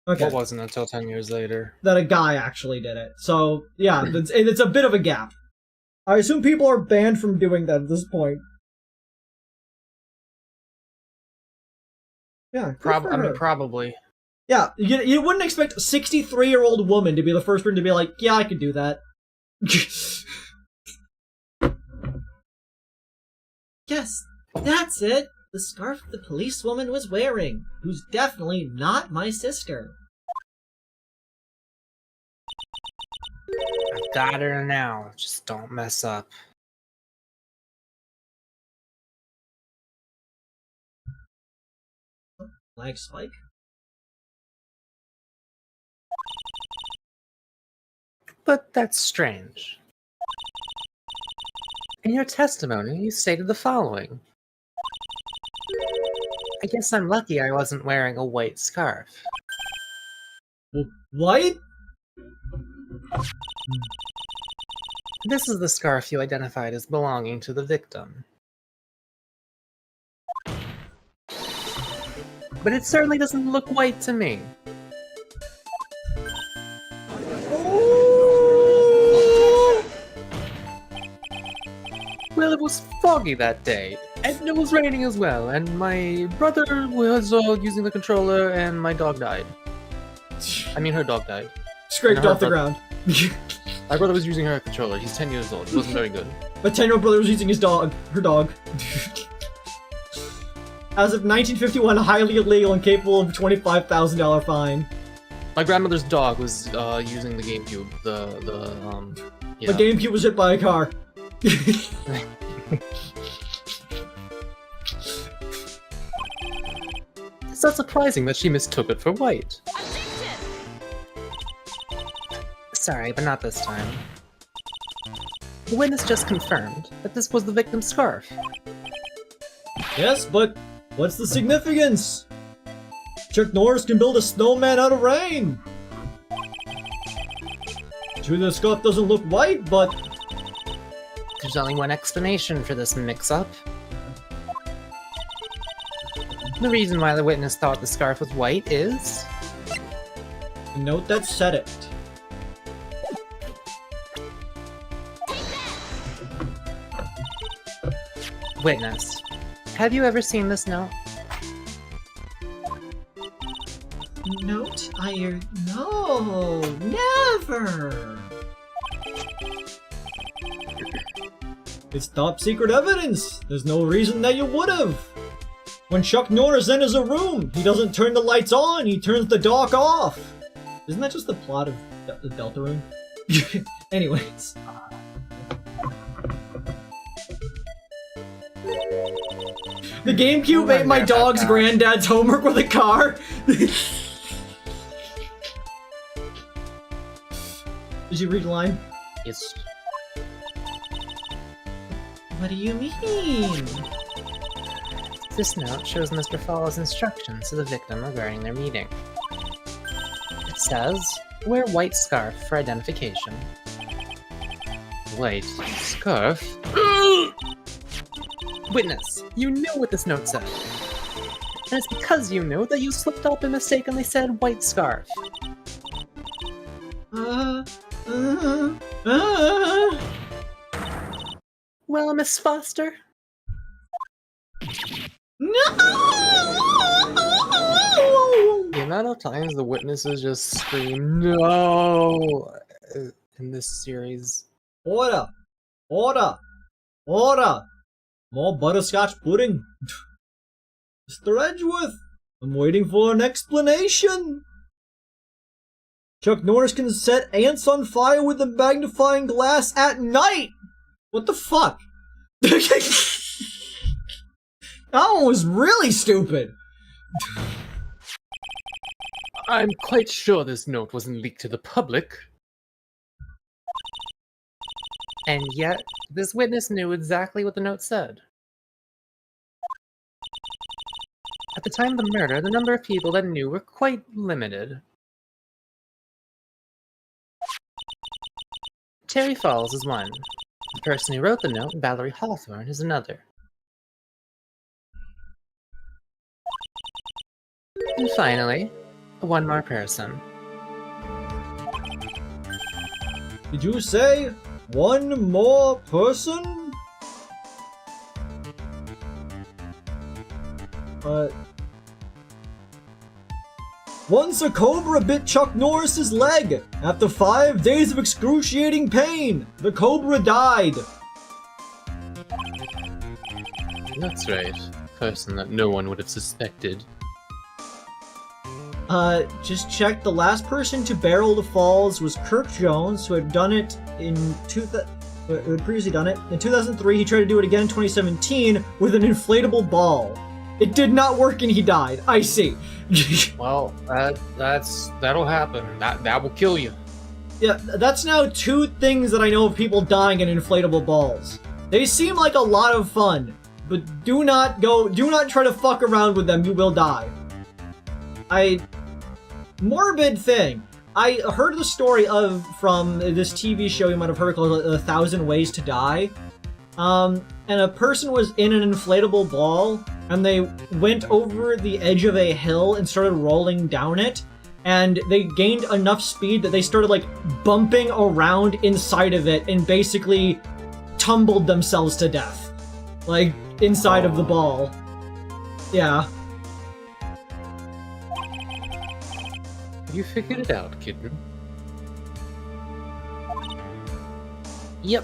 S1: Okay.
S2: What wasn't until 10 years later?
S1: That a guy actually did it. So, yeah, it's a bit of a gap. I assume people are banned from doing that at this point. Yeah,
S2: probably.
S1: Yeah, you wouldn't expect a 63-year-old woman to be the first person to be like, yeah, I could do that. Yes, that's it. The scarf the policewoman was wearing, who's definitely not my sister.
S2: I've got her now. Just don't mess up.
S1: Lag spike?
S2: But that's strange. In your testimony, you stated the following. I guess I'm lucky I wasn't wearing a white scarf.
S1: What?
S2: This is the scarf you identified as belonging to the victim. But it certainly doesn't look white to me. Well, it was foggy that day, and it was raining as well, and my brother was using the controller, and my dog died. I mean, her dog died.
S1: Scraped off the ground.
S2: My brother was using her controller. He's 10 years old. He wasn't very good.
S1: My 10-year-old brother was using her dog. As of 1951, highly illegal and capable of a $25,000 fine.
S2: My grandmother's dog was using the GameCube. Yeah.
S1: The GameCube was hit by a car.
S2: It's not surprising that she mistook it for white. Sorry, but not this time. The witness just confirmed that this was the victim's scarf.
S1: Yes, but what's the significance? Chuck Norris can build a snowman out of rain. True, the scarf doesn't look white, but
S2: There's only one explanation for this mix-up. The reason why the witness thought the scarf was white is...
S1: the note that said it.
S2: Witness. have you ever seen this note?
S4: Note? No, never!
S1: It's top secret evidence. There's no reason that you would've. When Chuck Norris enters a room, he doesn't turn the lights on, he turns the dock off. Isn't that just the plot of the Deltarune? Anyways. The GameCube ate my dog's granddad's homework with a car. Did you read the line?
S2: Yes.
S4: What do you mean?
S2: This note shows Mr. Fall's instructions to the victim regarding their meeting. It says, wear white scarf for identification.
S3: White scarf?
S2: Witness, you knew what this note said. And it's because you knew that you slipped up and mistakenly said white scarf. Well, Miss Foster?
S1: No!
S3: The amount of times the witnesses just scream no in this series.
S1: Order! Order! Order! More butterscotch pudding! Mr. Edgeworth! I'm waiting for an explanation! Chuck Norris can set ants on fire with a magnifying glass at night! What the fuck? That one was really stupid!
S3: I'm quite sure this note wasn't leaked to the public.
S2: And yet, this witness knew exactly what the note said. At the time of the murder, the number of people that knew were quite limited. Terry Falls is one. The person who wrote the note, Valerie Hawthorne, is another. And finally, one more person.
S1: Did you say one more person? Once a cobra bit Chuck Norris's leg. After 5 days of excruciating pain, the cobra died.
S3: That's right. Person that no one would have suspected.
S1: Just check. The last person to barrel the falls was Kirk Jones, who had done it in who had previously done it. In 2003, he tried to do it again in 2017 with an inflatable ball. It did not work and he died. I see.
S3: Well, that'll happen. That will kill you.
S1: Yeah, that's now 2 things that I know of people dying in inflatable balls. They seem like a lot of fun, but do not try to fuck around with them, you will die. Morbid thing. I heard the story from this TV show you might have heard called 1,000 Ways to Die. And a person was in an inflatable ball, and they went over the edge of a hill and started rolling down it, and they gained enough speed that they started, like, bumping around inside of it and basically tumbled themselves to death. Like, inside of the ball. Yeah.
S3: You figured it out, kitten.
S2: Yep.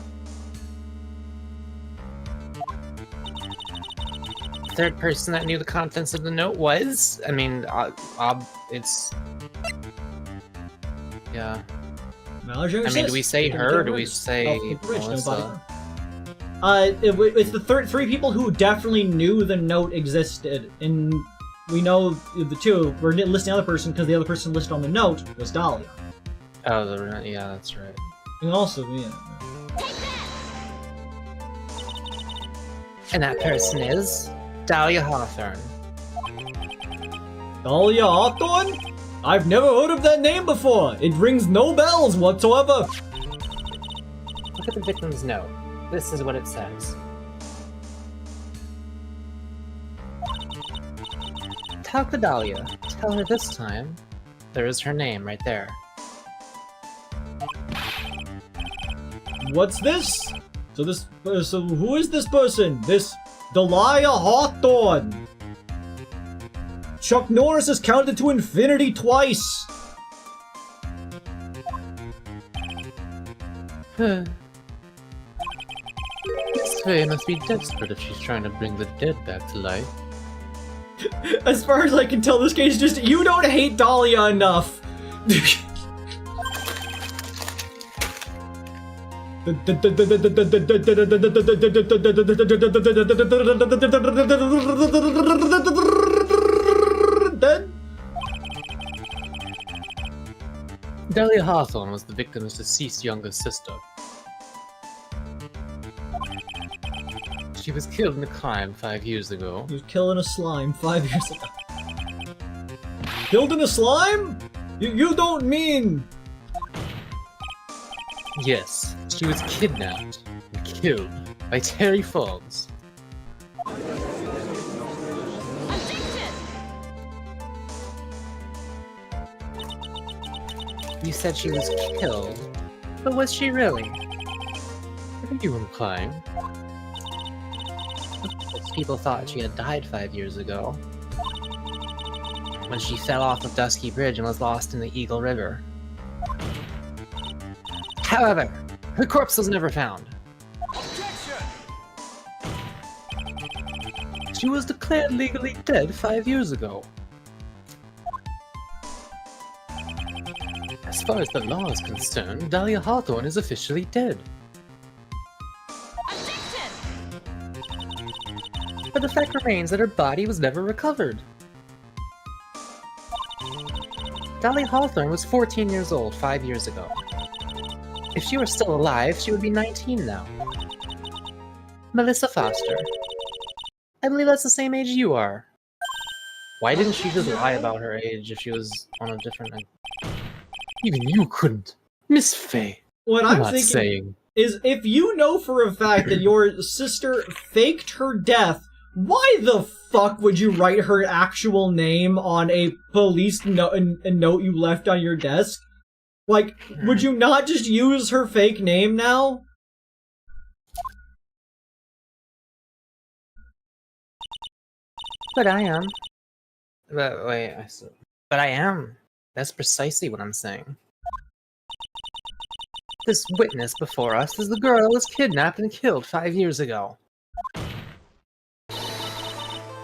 S2: Third person that knew the contents of the note was, I mean, it's... Yeah. I mean, do we say her, or do we say Melissa?
S1: It's the 3 people who definitely knew the note existed, and we know the 2. We're listing the other person because the other person listed on the note was Dahlia.
S3: Oh, yeah, that's right.
S1: And also, yeah.
S2: And that person is Dahlia Hawthorne.
S1: Dahlia Hawthorne? I've never heard of that name before. It rings no bells whatsoever.
S2: Look at the victim's note. This is what it says. Talk to Dahlia. Tell her this time there is her name right there.
S1: What's this? So who is this person? This Dahlia Hawthorne! Chuck Norris has counted to infinity twice!
S3: Miss Faye must be desperate if she's trying to bring the dead back to life.
S1: As far as I can tell, this case is just, you don't hate Dahlia enough! Dead?
S3: Dahlia Hawthorne was the victim's deceased younger sister. She was killed in a crime 5 years ago.
S1: He was killing a slime 5 years ago. Killed in a slime? You don't mean...
S3: Yes, she was kidnapped and killed by Terry Forbes. You said she was killed, but was she really? What are you implying? People thought she had died 5 years ago, when she fell off of Dusky Bridge and was lost in the Eagle River. However, her corpse was never found. She was declared legally dead 5 years ago. As far as the law is concerned, Dahlia Hawthorne is officially dead. But the fact remains that her body was never recovered. Dahlia Hawthorne was 14 years old 5 years ago. If she were still alive, she would be 19 now. Melissa Foster. I believe that's the same age you are. Why didn't she just lie about her age if she was on a different... Even you couldn't. Miss Faye.
S1: What I'm thinking
S3: saying
S1: is, if you know for a fact that your sister faked her death, why the fuck would you write her actual name on a police note you left on your desk? Like, would you not just use her fake name now?
S2: But I am. But wait, but I am. That's precisely what I'm saying. This witness before us is the girl who was kidnapped and killed 5 years ago.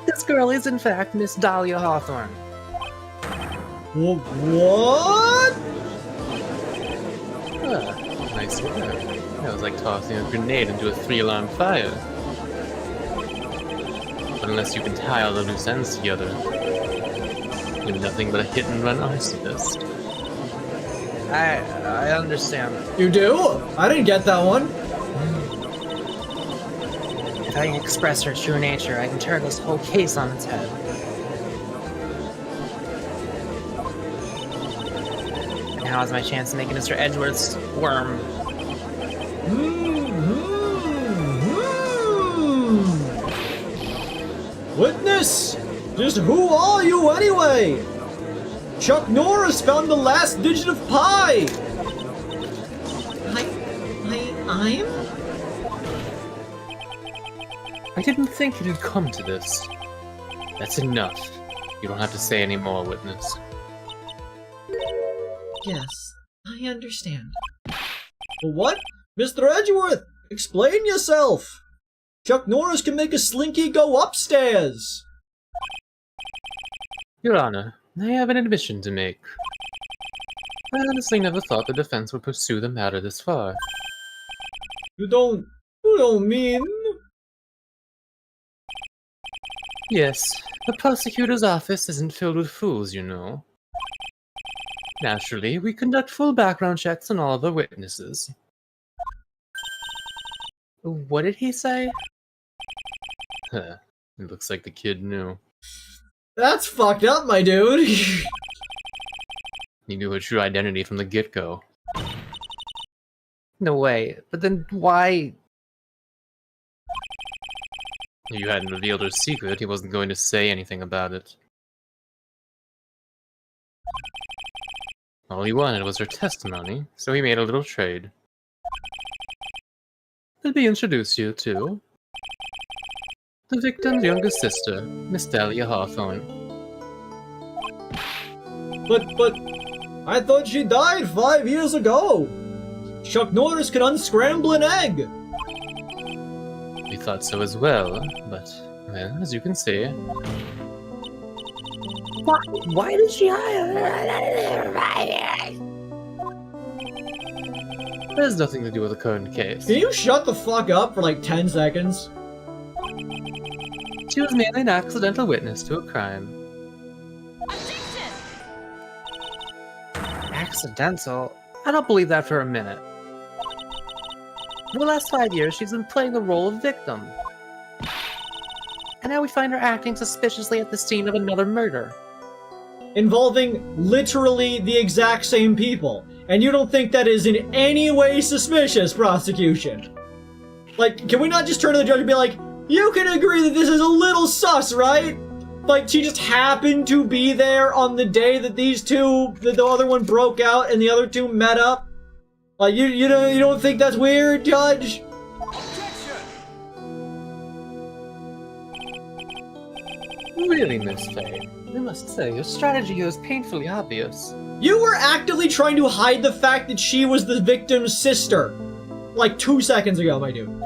S2: This girl is in fact Miss Dahlia Hawthorne.
S1: What?
S3: Nice work. That was like tossing a grenade into a 3-alarm fire. But unless you can tie all the loose ends together, you're nothing but a hit-and-run arsonist.
S2: I understand.
S1: You do? I didn't get that one.
S2: If I can express her true nature, I can turn this whole case on its head. And now is my chance to make Mr. Edgeworth's worm.
S1: Witness! Just who are you anyway? Chuck Norris found the last digit of pi!
S4: I'm?
S3: I didn't think it had come to this. That's enough. You don't have to say any more, witness.
S4: Yes, I understand.
S1: What? Mr. Edgeworth, explain yourself! Chuck Norris can make a slinky go upstairs!
S3: Your Honor, I have an admission to make. I honestly never thought the defense would pursue the matter this far.
S1: You don't mean...
S3: Yes, the prosecutor's office isn't filled with fools, you know. Naturally, we conduct full background checks on all of the witnesses. What did he say? Huh. It looks like the kid knew.
S1: That's fucked up, my dude!
S3: He knew her true identity from the get-go.
S2: No way. But then why?
S3: If you hadn't revealed her secret, he wasn't going to say anything about it. All he wanted was her testimony, so he made a little trade. Let me introduce you to The victim's younger sister, Miss Dahlia Hawthorne.
S1: But, I thought she died 5 years ago! Chuck Norris could unscramble an egg!
S3: We thought so as well, but, well, as you can see,
S2: Why did she hire?
S3: that has nothing to do with the current case.
S1: Can you shut the fuck up for like 10 seconds?
S3: She was merely an accidental witness to a crime.
S2: Accidental? I don't believe that for a minute. For the last 5 years, she's been playing the role of victim. And now we find her acting suspiciously at the scene of another murder.
S1: Involving literally the exact same people. And you don't think that is in any way suspicious, prosecution? Like, can we not just turn to the judge and be like, you can agree that this is a little sus, right? Like, she just happened to be there on the day that these two, that the other one broke out and the other two met up? Like, you don't think that's weird, Judge?
S3: Really, Miss Faye, I must say, your strategy here is painfully obvious.
S1: You were actively trying to hide the fact that she was the victim's sister. Like 2 seconds ago, my dude.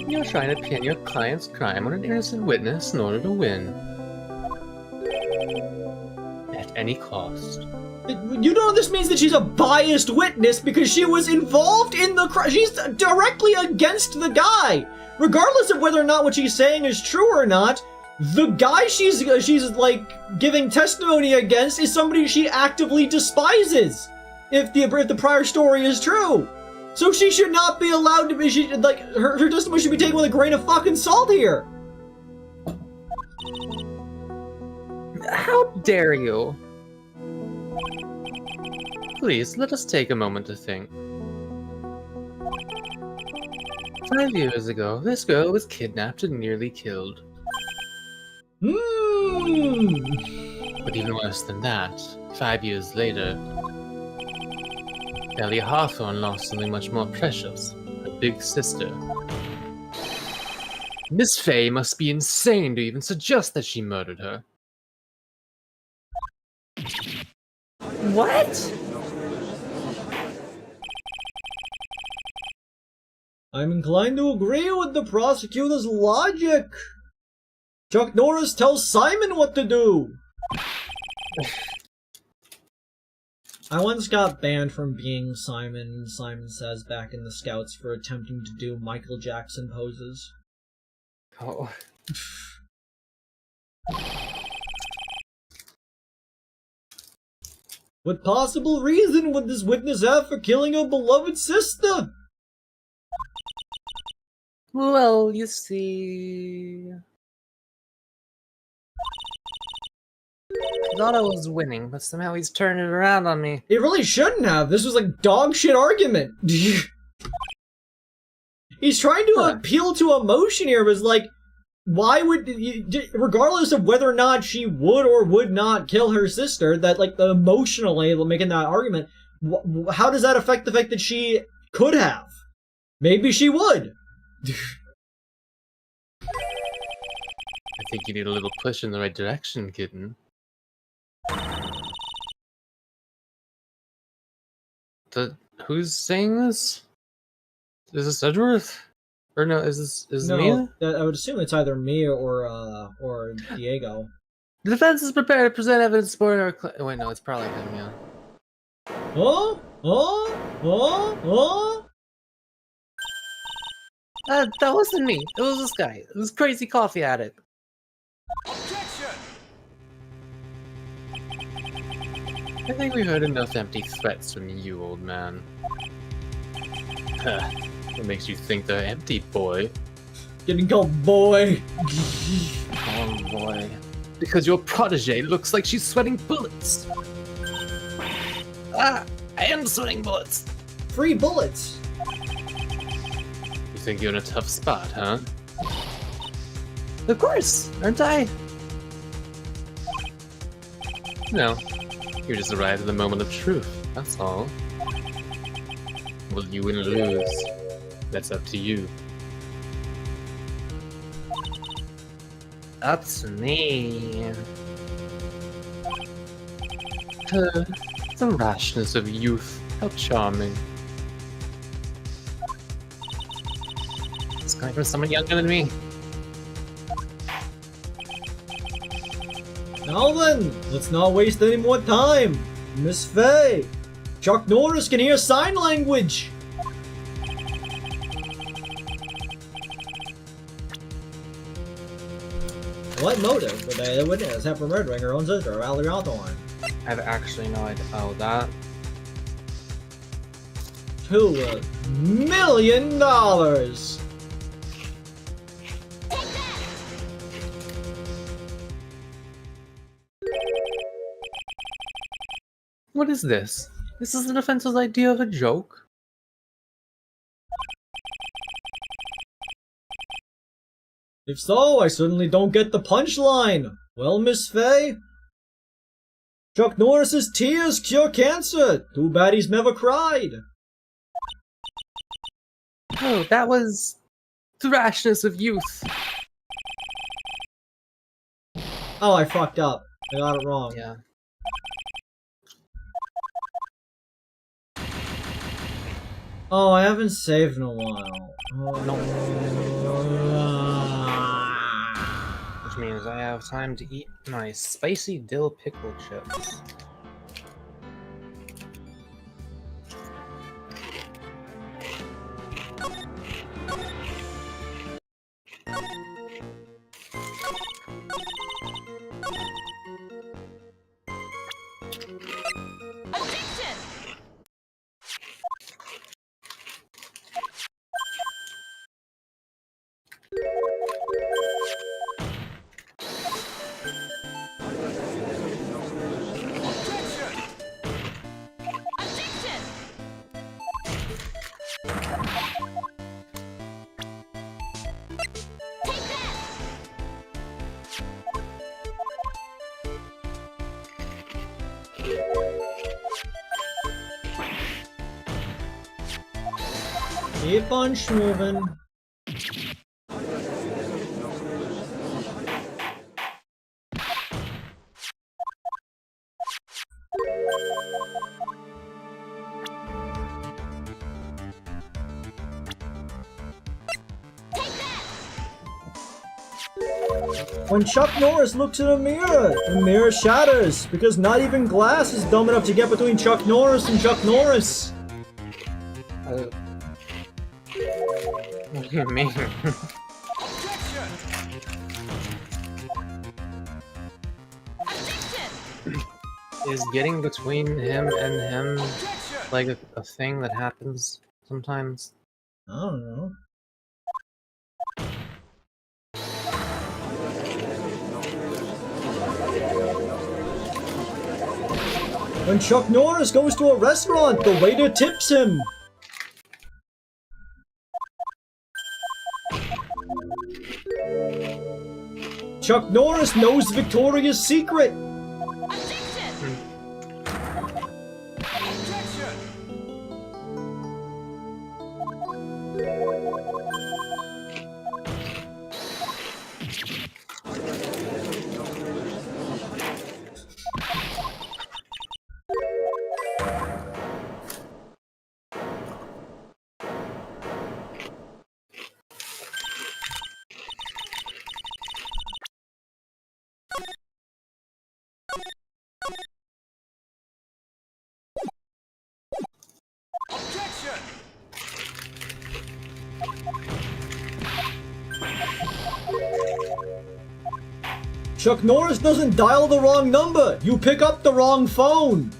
S3: You're trying to pin your client's crime on an innocent witness in order to win. At any cost.
S1: You know this means that she's a biased witness because she was involved in the crime. She's directly against the guy. Regardless of whether or not what she's saying is true or not, the guy she's like giving testimony against is somebody she actively despises. If the prior story is true. So she should not be allowed to be, her testimony should be taken with a grain of fucking salt here.
S2: How dare you?
S3: Please, let us take a moment to think. 5 years ago, this girl was kidnapped and nearly killed. But even worse than that, 5 years later, Dahlia Hawthorne lost something much more precious, her big sister. Miss Faye must be insane to even suggest that she murdered her.
S2: What?
S1: I'm inclined to agree with the prosecutor's logic. Chuck Norris tells Simon what to do. I once got banned from being Simon Says back in the Scouts for attempting to do Michael Jackson poses.
S2: Oh.
S1: What possible reason would this witness have for killing her beloved sister?
S2: Well, you see... I thought I was winning, but somehow he's turning it around on me.
S1: It really shouldn't have. This was like dog shit argument. He's trying to appeal to emotion here, but it's like, why would you, regardless of whether or not she would or would not kill her sister, that like the emotionally making that argument, how does that affect the fact that she could have? Maybe she would.
S3: I think you need a little push in the right direction, kitten. Who's saying this? Is this Edgeworth? Or no, is this Mia?
S1: I would assume it's either me or Diego.
S3: The defense is prepared to present evidence supporting our claim. Wait, no, it's probably him, yeah.
S2: That wasn't me. It was this guy. It was crazy coffee addict.
S3: I think we heard enough empty threats from you, old man. What makes you think they're empty, boy?
S1: Getting called boy.
S3: Oh boy. Because your protege looks like she's sweating bullets. I am sweating bullets.
S1: Free bullets.
S3: You think you're in a tough spot, huh?
S2: Of course, aren't I?
S3: No. You just arrived at the moment of truth, that's all. Will you win or lose? That's up to you.
S5: Up to me.
S3: The rashness of youth. How charming.
S5: It's coming from someone younger than me.
S1: Now then, let's not waste any more time. Miss Faye, Chuck Norris can hear sign language. What motive would the witness have for murdering her own sister, Valerie Hawthorne?
S5: I have actually no idea. Oh, that?
S1: $2 million.
S3: What is this? This is the defense's idea of a joke?
S1: If so, I certainly don't get the punchline. Well, Miss Faye, Chuck Norris's tears cure cancer. Too bad he's never cried.
S3: Oh, that was the rashness of youth.
S1: Oh, I fucked up. I got it wrong.
S5: Yeah.
S1: Oh, I haven't saved in a while.
S5: Which means I have time to eat my spicy dill pickle chips.
S1: Keep on schmovin'. When Chuck Norris looks in a mirror, the mirror shatters, because not even glass is dumb enough to get between Chuck Norris and Chuck Norris.
S5: What do you mean? Is getting between him and him like a thing that happens sometimes?
S1: I don't know. When Chuck Norris goes to a restaurant, the waiter tips him. Chuck Norris knows Victoria's Secret. Chuck Norris doesn't dial the wrong number. You pick up the wrong phone.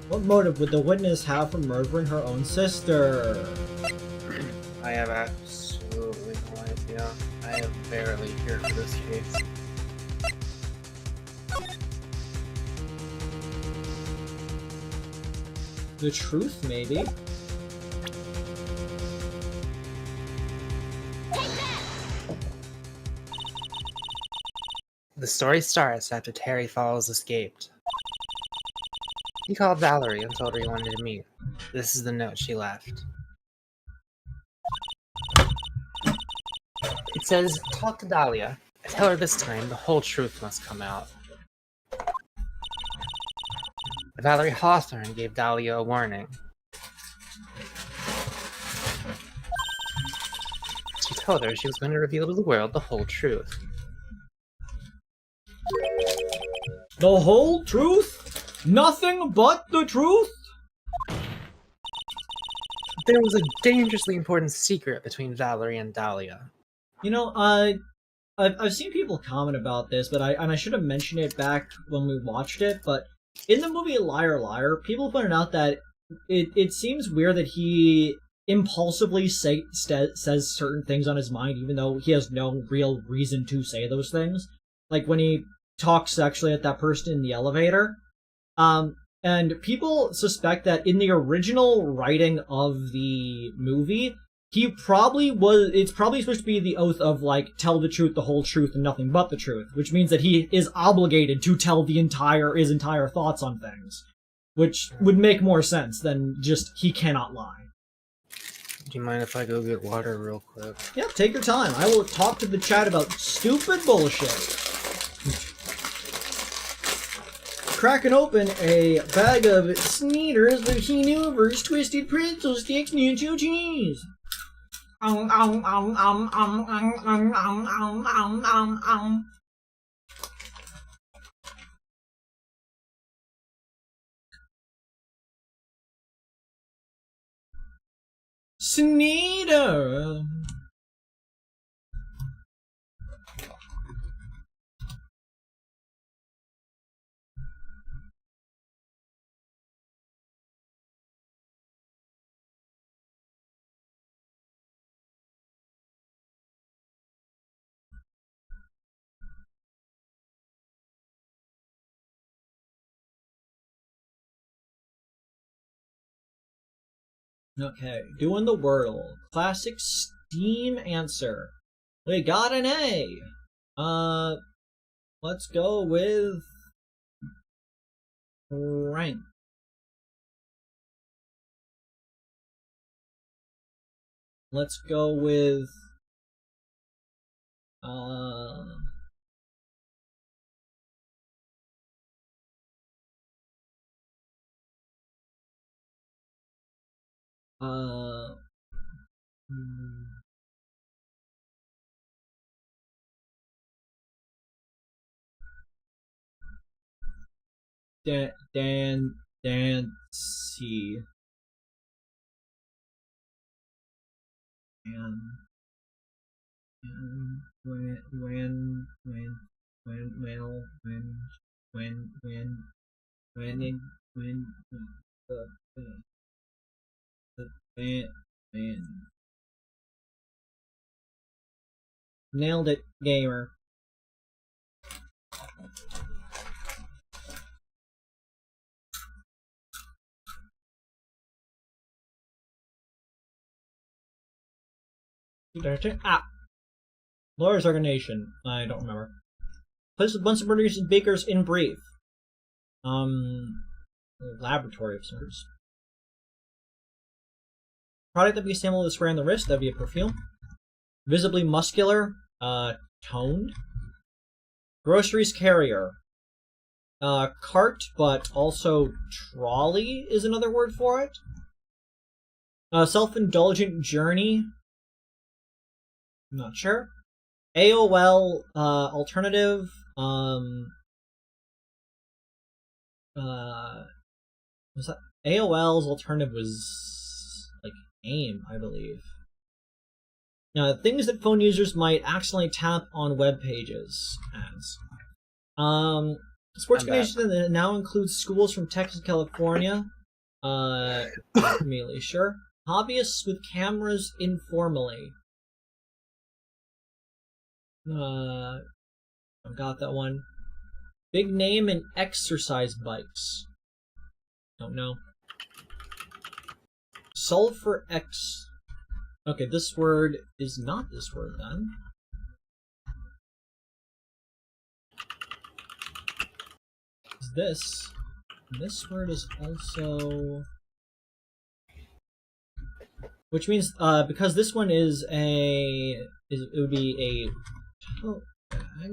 S1: What motive would the witness have for murdering her own sister?
S5: I have absolutely no idea. I am barely here for this case.
S1: The truth, maybe?
S2: The story starts after Terry Falls escaped. He called Valerie and told her he wanted to meet. This is the note she left.
S3: It says, talk to Dahlia. Tell her this time the whole truth must come out. Valerie Hawthorne gave Dahlia a warning. She told her she was going to reveal to the world the whole truth.
S1: The whole truth? Nothing but the truth?
S3: There was a dangerously important secret between Valerie and Dahlia.
S1: You know, I've seen people comment about this, but I should have mentioned it back when we watched it, but in the movie Liar Liar, people pointed out that it seems weird that he impulsively says certain things on his mind, even though he has no real reason to say those things. Like when he talks sexually at that person in the elevator. And people suspect that in the original writing of the movie, it's probably supposed to be the oath of, like, tell the truth, the whole truth, and nothing but the truth, which means that he is obligated to tell his entire thoughts on things, which would make more sense than just he cannot lie.
S3: Do you mind if I go get water real quick?
S1: Yeah, take your time. I will talk to the chat about stupid bullshit. Cracking open a bag of Sneakers Bikini Universe Twisted Pretzel Sticks Nacho Cheese. Sneeder. Okay, doing the Wordle. Classic Steam answer. We got an A. Let's go with rank. Let's go with Dancy. And nailed it, gamer. Lawyer's organization. I don't remember. Place a bunch of Bunsen beakers in brief. Laboratory of sorts. Product that be assembled with spray on the wrist, that'd be a perfume. Visibly muscular, toned. Groceries carrier. Cart, but also trolley is another word for it. Self-indulgent journey. I'm not sure. AOL, alternative, was that AOL's alternative was like AIM, I believe. Things that phone users might accidentally tap on web pages as. Sports organization that now includes schools from Texas, California. Immediately sure. Hobbyists with cameras informally. I've got that one. Big name and exercise bikes. Don't know. Sulfur X. Okay, this word is not this word then. This word is also... Which means, because this one is it would be a tote bag.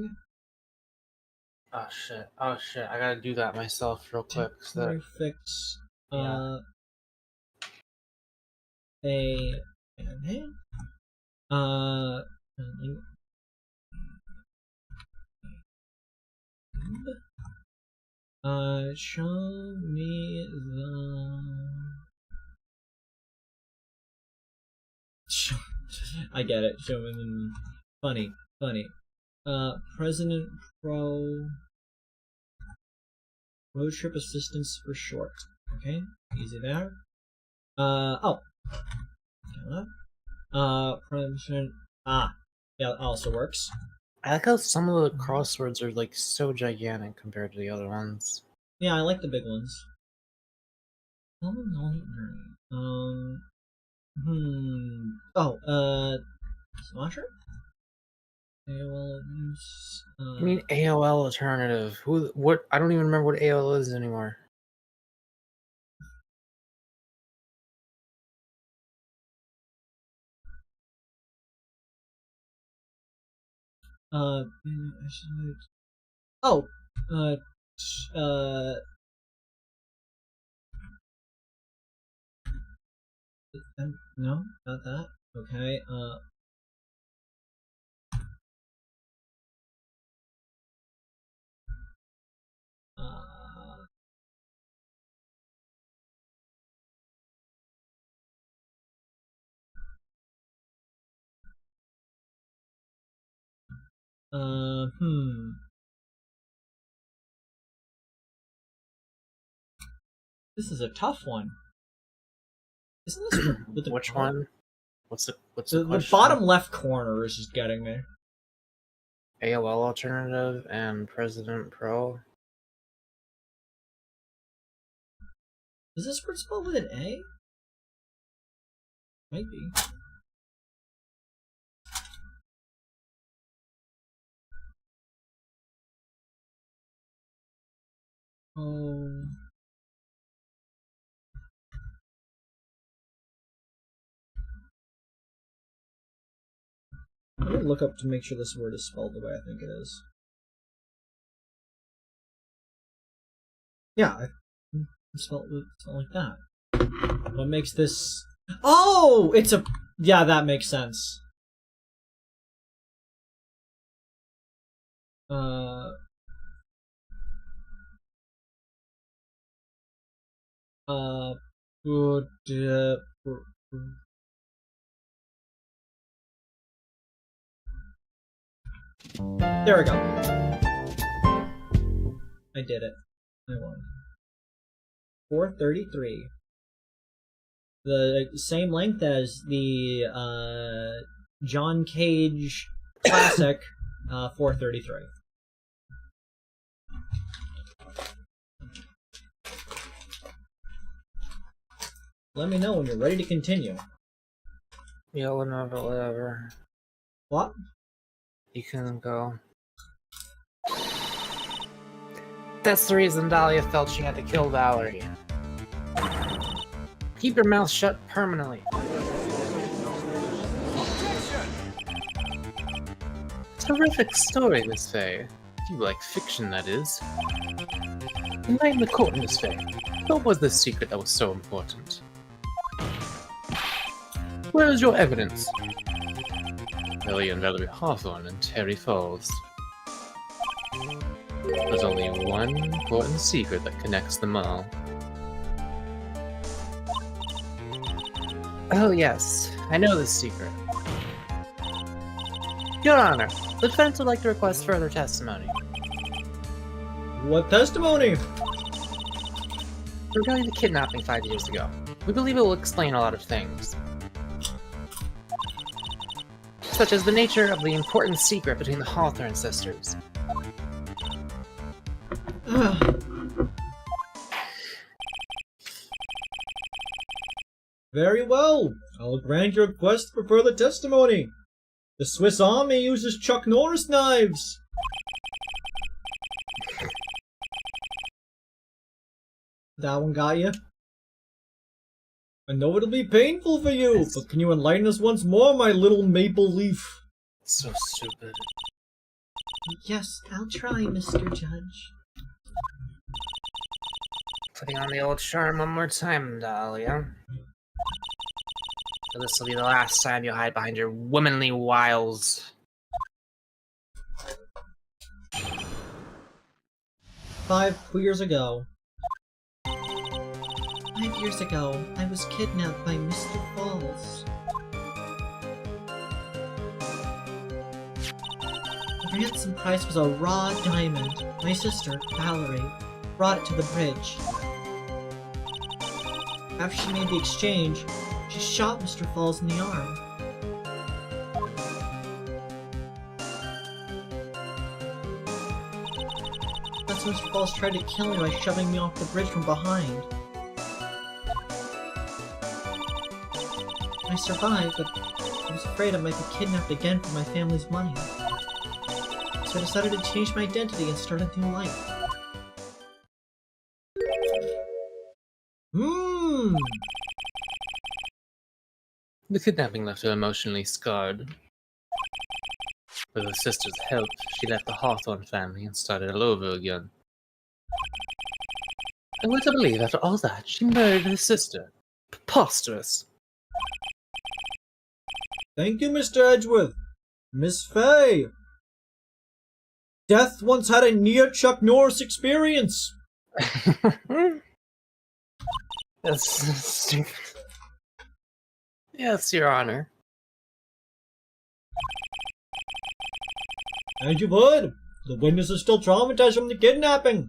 S2: Oh shit! Oh shit! I gotta do that myself real quick. So
S1: Fix,
S2: yeah.
S1: a show me I get it. Show me the funny. President Pro road trip assistance for short. Okay, easy there. President. Yeah, that also works.
S2: I like how some of the crosswords are like so gigantic compared to the other ones.
S1: Yeah, I like the big ones. Slasher? AOL news.
S2: I mean AOL alternative. What? I don't even remember what AOL is anymore.
S1: No, not that. Okay, This is a tough one. Isn't this with the
S2: Which one? What's the
S1: the bottom left corner is just getting me.
S2: AOL alternative and President Pro.
S1: Is this word spelled with an A? Might be. Oh. I'm gonna look up to make sure this word is spelled the way I think it is. Yeah, it's spelled like that. What makes this... Oh! It's a... Yeah, that makes sense. There we go. I did it. I won. 433. The same length as the John Cage classic 433. Let me know when you're ready to continue.
S2: Yeah, whatever.
S1: What?
S2: You can go. That's the reason Dahlia felt she had to kill Valerie. Keep your mouth shut permanently. Terrific story, Miss Faye. If you like fiction, that is. Enlighten the court, Miss Faye. What was the secret that was so important? Where is your evidence? Ellie and Valerie Hawthorne and Terry Falls. There's only one important secret that connects them all. Oh yes, I know this secret. Your Honor, the defense would like to request further testimony.
S1: What testimony?
S2: Regarding the kidnapping 5 years ago. We believe it will explain a lot of things. Such as the nature of the important secret between the Hawthorne sisters.
S1: Very well. I'll grant your request for further testimony. The Swiss Army uses Chuck Norris knives. That one got you? I know it'll be painful for you, but can you enlighten us once more, my little maple leaf?
S2: So stupid.
S4: Yes, I'll try, Mr. Judge.
S2: Putting on the old charm one more time, Dahlia. So this will be the last time you hide behind your womanly wiles.
S1: 5 years ago.
S4: 5 years ago, I was kidnapped by Mr. Falls. The ransom price was a raw diamond. My sister, Valerie, brought it to the bridge. After she made the exchange, she shot Mr. Falls in the arm. That's when Mr. Falls tried to kill me by shoving me off the bridge from behind. I survived, but I was afraid I might be kidnapped again for my family's money. So I decided to change my identity and start a new life.
S3: The kidnapping left her emotionally scarred. With her sister's help, she left the Hawthorne family and started all over again. And would to believe after all that, she married her sister. Preposterous.
S1: Thank you, Mr. Edgeworth. Miss Faye. Death once had a near Chuck Norris experience.
S2: That's stupid. Yes, Your Honor.
S1: As you've heard, the witness is still traumatized from the kidnapping.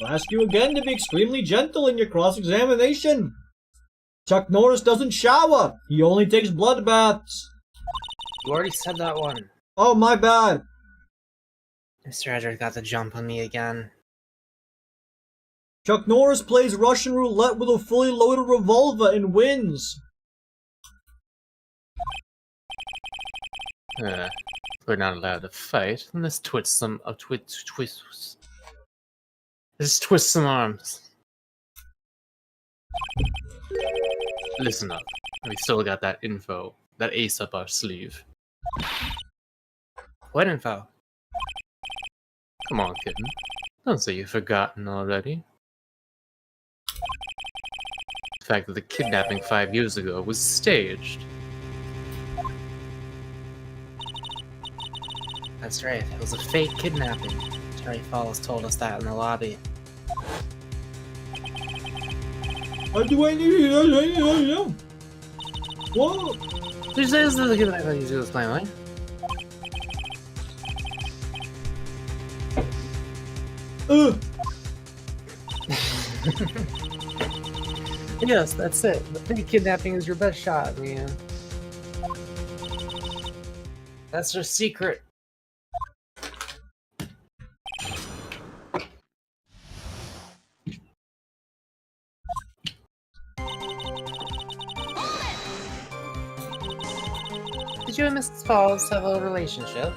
S1: I'll ask you again to be extremely gentle in your cross-examination. Chuck Norris doesn't shower. He only takes blood baths.
S2: You already said that one.
S1: Oh, my bad.
S2: Mr. Edgeworth got the jump on me again.
S1: Chuck Norris plays Russian roulette with a fully loaded revolver and wins.
S3: We're not allowed to fight. Let's twist some Let's twist some arms. Listen up. We still got that info. That ace up our sleeve.
S2: What info?
S3: Come on, kitten. Don't say you've forgotten already. The fact that the kidnapping 5 years ago was staged.
S2: That's right, it was a fake kidnapping. Terry Falls told us that in the lobby.
S1: What?
S2: Did you say this is the kidnapping you was playing, right? Yes, that's it. The fake kidnapping is your best shot, man. That's your secret. Did you and Mrs. Falls have a relationship?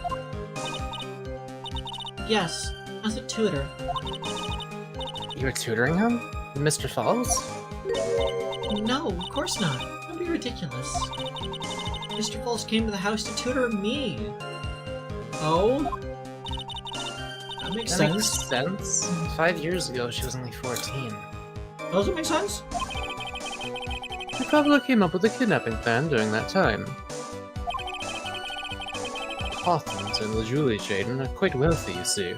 S4: Yes, as a tutor.
S2: You were tutoring him? Mr. Falls?
S4: No, of course not. Don't be ridiculous. Mr. Falls came to the house to tutor me.
S1: Oh? That makes sense.
S2: Makes sense. 5 years ago, she was only 14.
S1: Does it make sense?
S3: You probably came up with the kidnapping plan during that time. Hawthorns and the jewelry Jaden are quite wealthy, you see.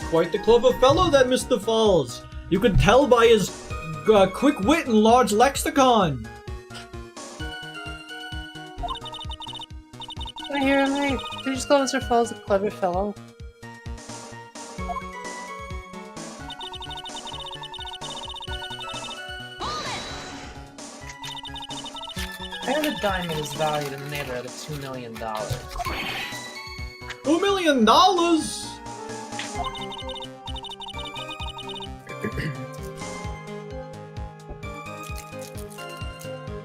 S1: Quite the clever fellow, that Mr. Falls. You could tell by his quick wit and large lexicon.
S2: I hear him right. Did you just call Mr. Falls a clever fellow? I heard a diamond is valued in the neighborhood of $2 million.
S1: $2 million?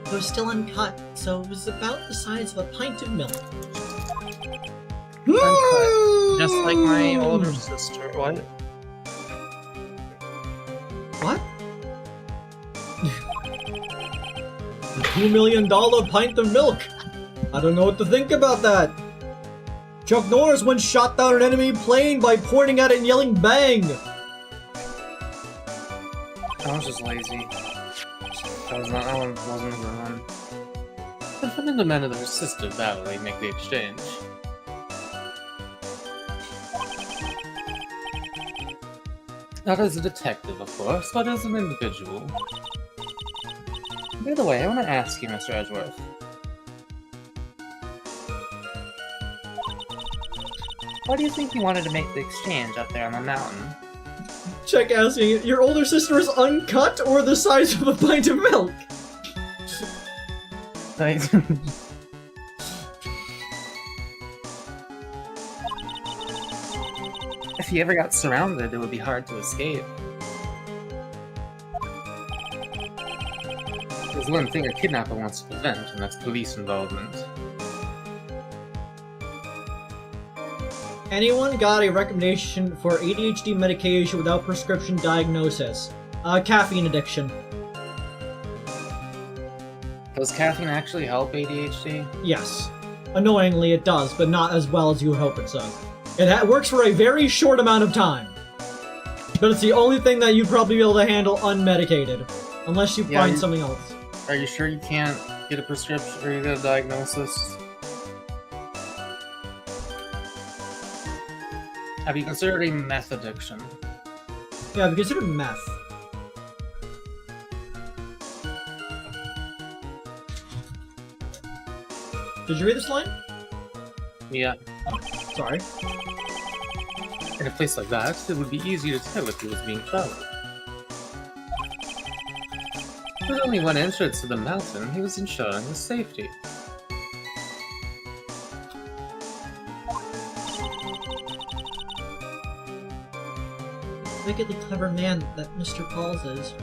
S4: It was still uncut, so it was about the size of a pint of milk.
S2: Uncut. Just like my older sister. What?
S1: What? $2 million pint of milk. I don't know what to think about that. Chuck Norris once shot down an enemy plane by pointing at it and yelling bang.
S2: I was just lazy. That one wasn't a good one.
S3: The fundamental of her sister Valerie make the exchange. Not as a detective, of course, but as an individual. By the way, I want to ask you, Mr. Edgeworth. Why do you think you wanted to make the exchange up there on the mountain?
S1: Check asking, your older sister is uncut or the size of a pint of milk?
S2: Like, if he ever got surrounded, it would be hard to escape. There's one thing a kidnapper wants to prevent, and that's police involvement.
S1: Anyone got a recommendation for ADHD medication without prescription diagnosis? Caffeine addiction.
S2: Does caffeine actually help ADHD?
S1: Yes. Annoyingly, it does, but not as well as you would hope it does. It works for a very short amount of time. But it's the only thing that you'd probably be able to handle unmedicated. Unless you find something else.
S2: Are you sure you can't get a prescription or you get a diagnosis? Have you considered a meth addiction?
S1: Yeah, have you considered meth? Did you read this line?
S2: Yeah.
S1: Sorry.
S3: In a place like that, it would be easy to tell if he was being followed. With only one entrance to the mountain, he was ensuring his safety.
S1: Wickedly clever man that Mr. Pauls is.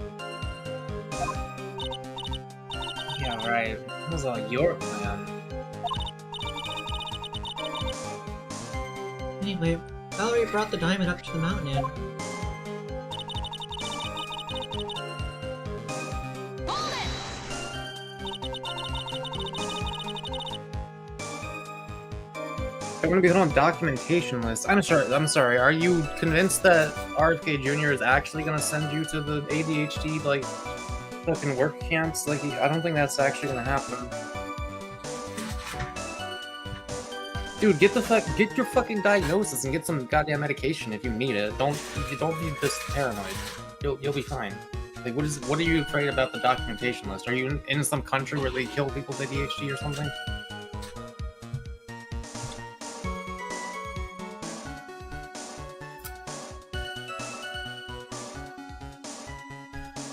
S2: Yeah, right. That was all your plan.
S1: Anyway, Valerie brought the diamond up to the mountain and...
S2: I'm gonna be put on documentation list. I'm sorry. Are you convinced that RFK Jr. is actually gonna send you to the ADHD like fucking work camps? Like, I don't think that's actually gonna happen. Dude, get your fucking diagnosis and get some goddamn medication if you need it. Don't be this paranoid. You'll be fine. Like, what are you afraid about the documentation list? Are you in some country where they kill people with ADHD or something?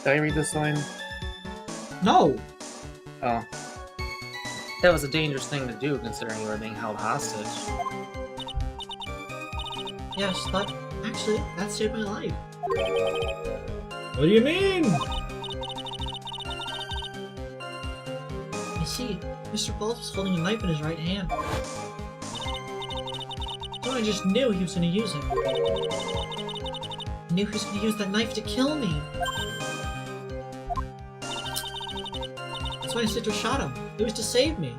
S2: Did I read this line?
S1: No!
S2: Oh. That was a dangerous thing to do, considering you were being held hostage.
S1: Yes, that saved my life. What do you mean? You see, Mr. Pauls was holding a knife in his right hand. So I just knew he was going to use it. I knew he was going to use that knife to kill me. That's why my sister shot him. It was to save me.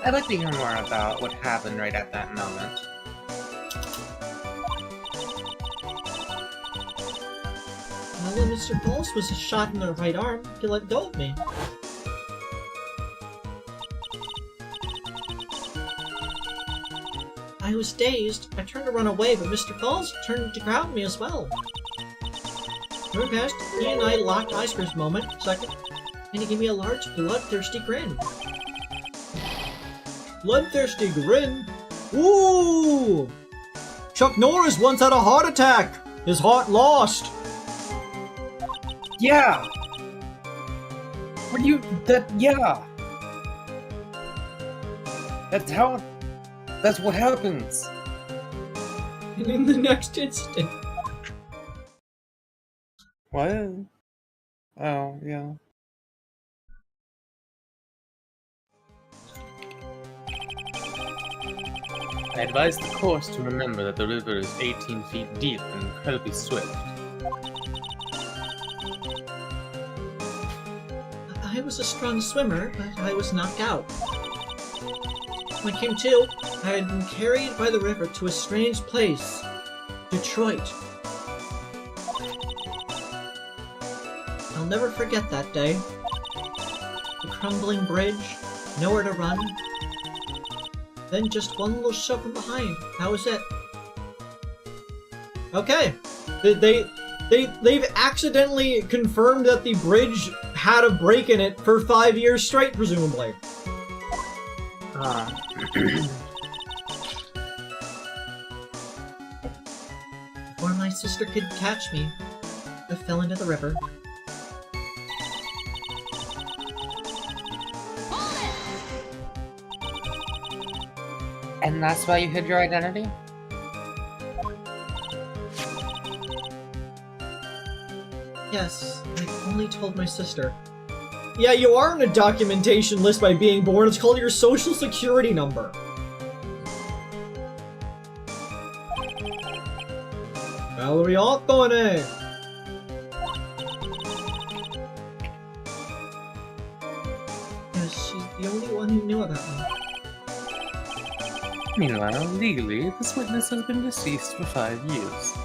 S2: I'd like to hear more about what happened right at that moment.
S1: Well, when Mr. Pauls was shot in the right arm, he let go of me. I was dazed. I turned to run away, but Mr. Pauls turned to grab me as well. Very fast, he and I locked eyes for a moment, second, and he gave me a large, bloodthirsty grin. Bloodthirsty grin? Ooh! Chuck Norris once had a heart attack! His heart lost!
S2: Yeah! What do you... yeah! That's what happens!
S1: And in the next instant...
S2: What? Oh, yeah.
S3: I advise the course to remember that the river is 18 feet deep and incredibly swift.
S4: I was a strong swimmer, but I was knocked out. When I came to, I had been carried by the river to a strange place. Detroit. I'll never forget that day. The crumbling bridge, nowhere to run. Then just one little shove from behind. That was it.
S1: Okay. They've accidentally confirmed that the bridge had a break in it for 5 years straight, presumably.
S4: Before my sister could catch me, I fell into the river.
S5: And that's why you hid your identity?
S4: Yes, I only told my sister.
S1: Yeah, you are on a documentation list by being born. It's called your social security number. Valerie Ottone!
S4: Yes, she's the only one who knew about me.
S3: Meanwhile, legally, this witness has been deceased for 5 years.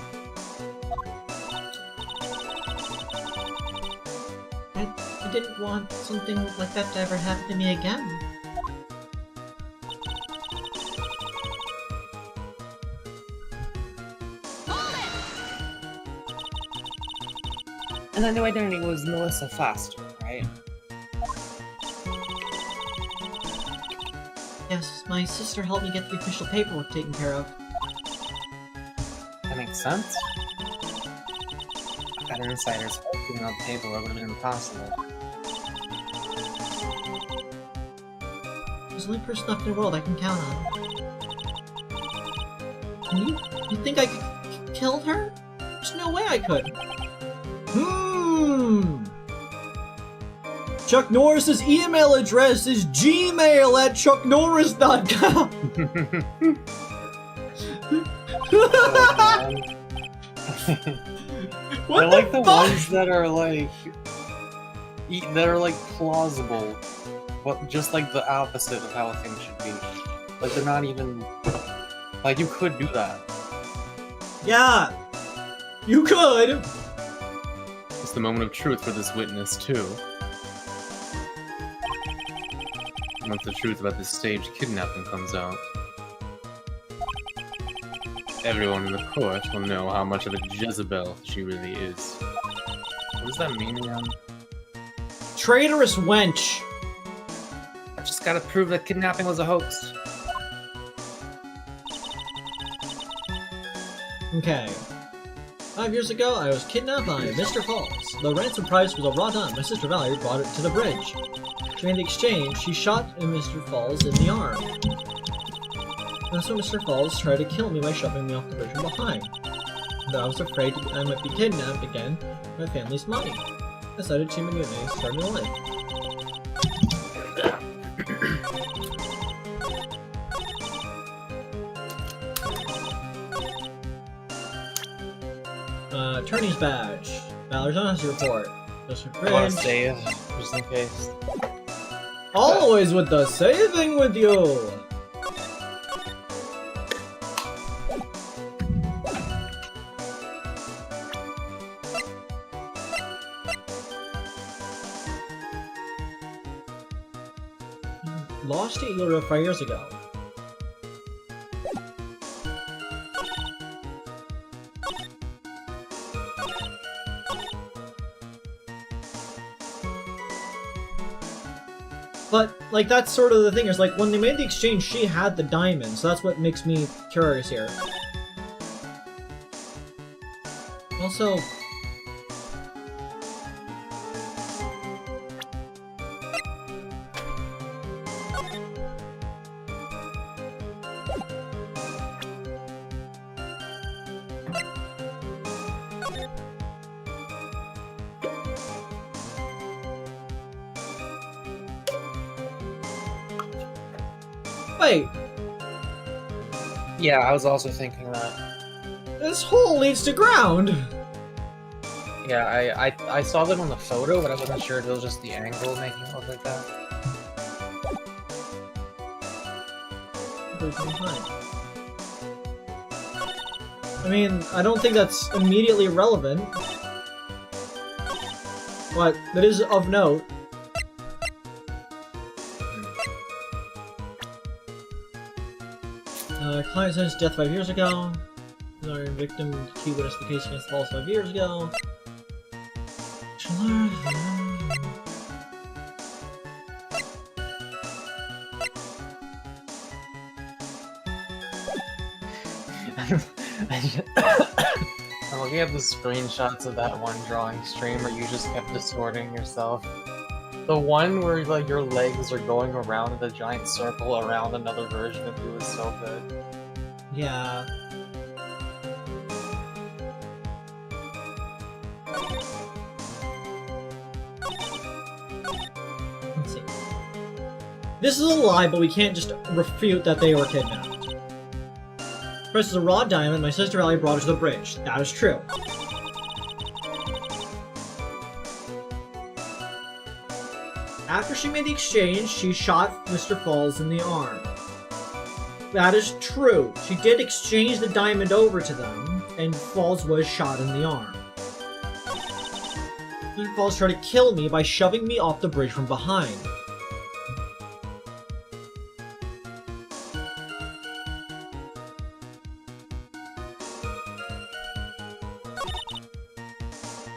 S4: I didn't want something like that to ever happen to me again.
S2: And the new identity was Melissa Foster, right?
S4: Yes, my sister helped me get the official paperwork taken care of.
S2: That makes sense. I got an insider's hope doing all the paperwork would have been impossible.
S4: She's the only person left in the world I can count on. And you think I killed her? There's no way I could.
S1: Chuck Norris's email address is gmail@chucknorris.com. What
S3: I like the
S1: fuck?
S3: ones that are like plausible, but just like the opposite of how things should be. Like they're not even like you could do that.
S1: Yeah, you could.
S3: It's the moment of truth for this witness too. Once the truth about this staged kidnapping comes out, everyone in the court will know how much of a Jezebel she really is. What does that mean again?
S1: Traitorous wench.
S2: I just gotta prove that kidnapping was a hoax.
S1: Okay. 5 years ago, I was kidnapped by Mr. Falls. The ransom price was a raw dime. My sister Valerie brought it to the bridge. During the exchange, she shot Mr. Falls in the arm. That's when Mr. Falls tried to kill me by shoving me off the bridge from behind. But I was afraid I might be kidnapped again for my family's money. I decided to change my name and start a new life. Attorney's badge. Valerie's honesty report. Just for
S5: I want
S1: bridge.
S5: to save, just in case.
S1: Always with the saving with you! Lost to Eagle 5 years ago. But, like, that's sort of the thing, is like, when they made the exchange, she had the diamond, so that's what makes me curious here. Also... Wait.
S2: Yeah, I was also thinking that.
S1: This hole leads to ground!
S2: Yeah, I saw that on the photo, but I wasn't sure if it was just the angle making it look like that.
S1: I mean, I don't think that's immediately relevant. But that is of note. Client sentenced death 5 years ago. Our victim key witnessed the case against Falls 5 years ago.
S2: I'm looking at the screenshots of that one drawing stream where you just kept distorting yourself. The one where like your legs are going around in a giant circle around another version of you is so good.
S1: Yeah. Let's see. This is a lie, but we can't just refute that they were kidnapped. First is a raw diamond. My sister Ellie brought it to the bridge. That is true. After she made the exchange, she shot Mr. Falls in the arm. That is true. She did exchange the diamond over to them, and Falls was shot in the arm. Mr. Falls tried to kill me by shoving me off the bridge from behind.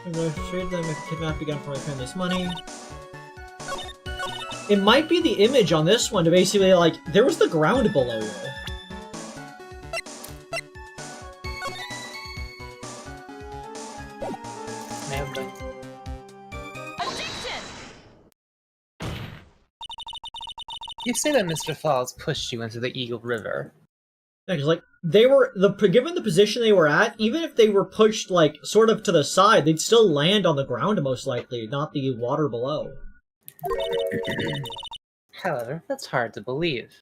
S1: I'm afraid that I kidnapped again for my family's money. It might be the image on this one to basically, like, there was the ground below you.
S2: May have been. You say that Mr. Falls pushed you into the Eagle River.
S1: Yeah, because, like, they were, given the position they were at, even if they were pushed, like, sort of to the side, they'd still land on the ground most likely, not the water below.
S2: However, that's hard to believe.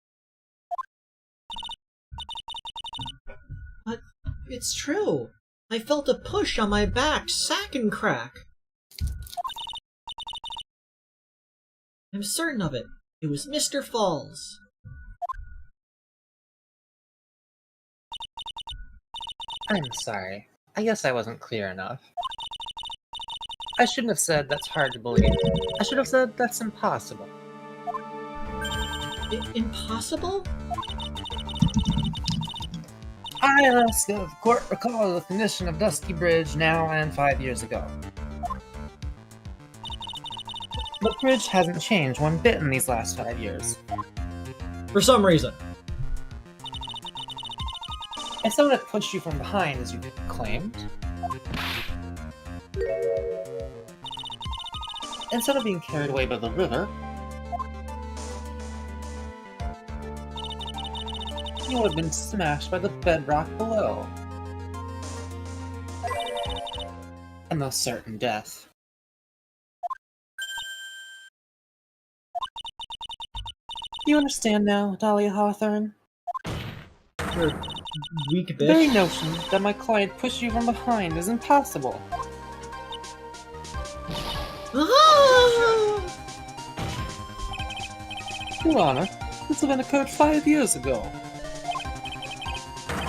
S1: But it's true. I felt a push on my back, sack and crack. I'm certain of it. It was Mr. Falls.
S2: I'm sorry. I guess I wasn't clear enough. I shouldn't have said that's hard to believe. I should have said that's impossible.
S1: Impossible?
S2: I ask the court recall the condition of Dusky Bridge now and 5 years ago. The bridge hasn't changed one bit in these last 5 years.
S1: For some reason.
S2: If someone had pushed you from behind, as you claimed, instead of being carried away by the river, you would have been smashed by the bedrock below. A most certain death. Do you understand now, Dahlia Hawthorne?
S1: You're weak bitch.
S2: The very notion that my client pushed you from behind is impossible. Your Honor, this event occurred 5 years ago.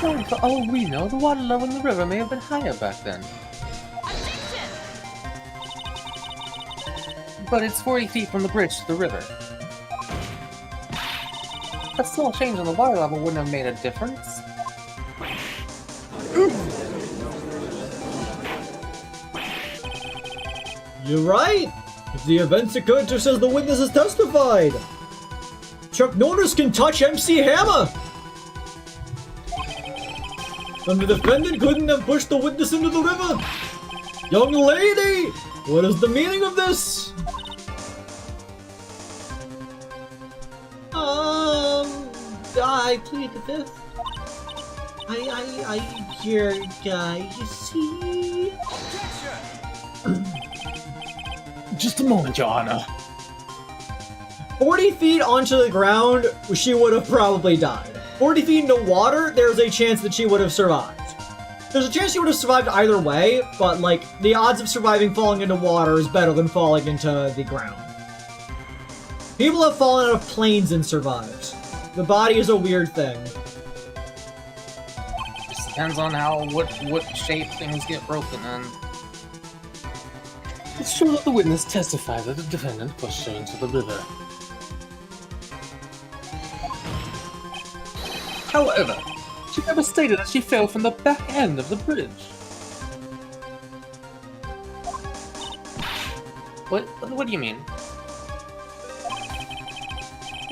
S2: Oh, for all we know, the water level in the river may have been higher back then. But it's 40 feet from the bridge to the river. A small change in the water level wouldn't have made a difference.
S1: You're right! If the events occurred just as the witnesses testified! Chuck Norris can touch MC Hammer! And the defendant couldn't have pushed the witness into the river! Young lady! What is the meaning of this? I plead the fifth. Your guy, you see?
S2: Just a moment, Your Honor.
S1: 40 feet onto the ground, she would have probably died. 40 feet into water, there's a chance that she would have survived. There's a chance she would have survived either way, but, like, the odds of surviving falling into water is better than falling into the ground. People have fallen out of planes and survived. The body is a weird thing.
S5: Just depends on what shape things get broken in.
S3: It's true that the witness testified that the defendant pushed her into the river. However, she never stated that she fell from the back end of the bridge.
S5: What do you mean?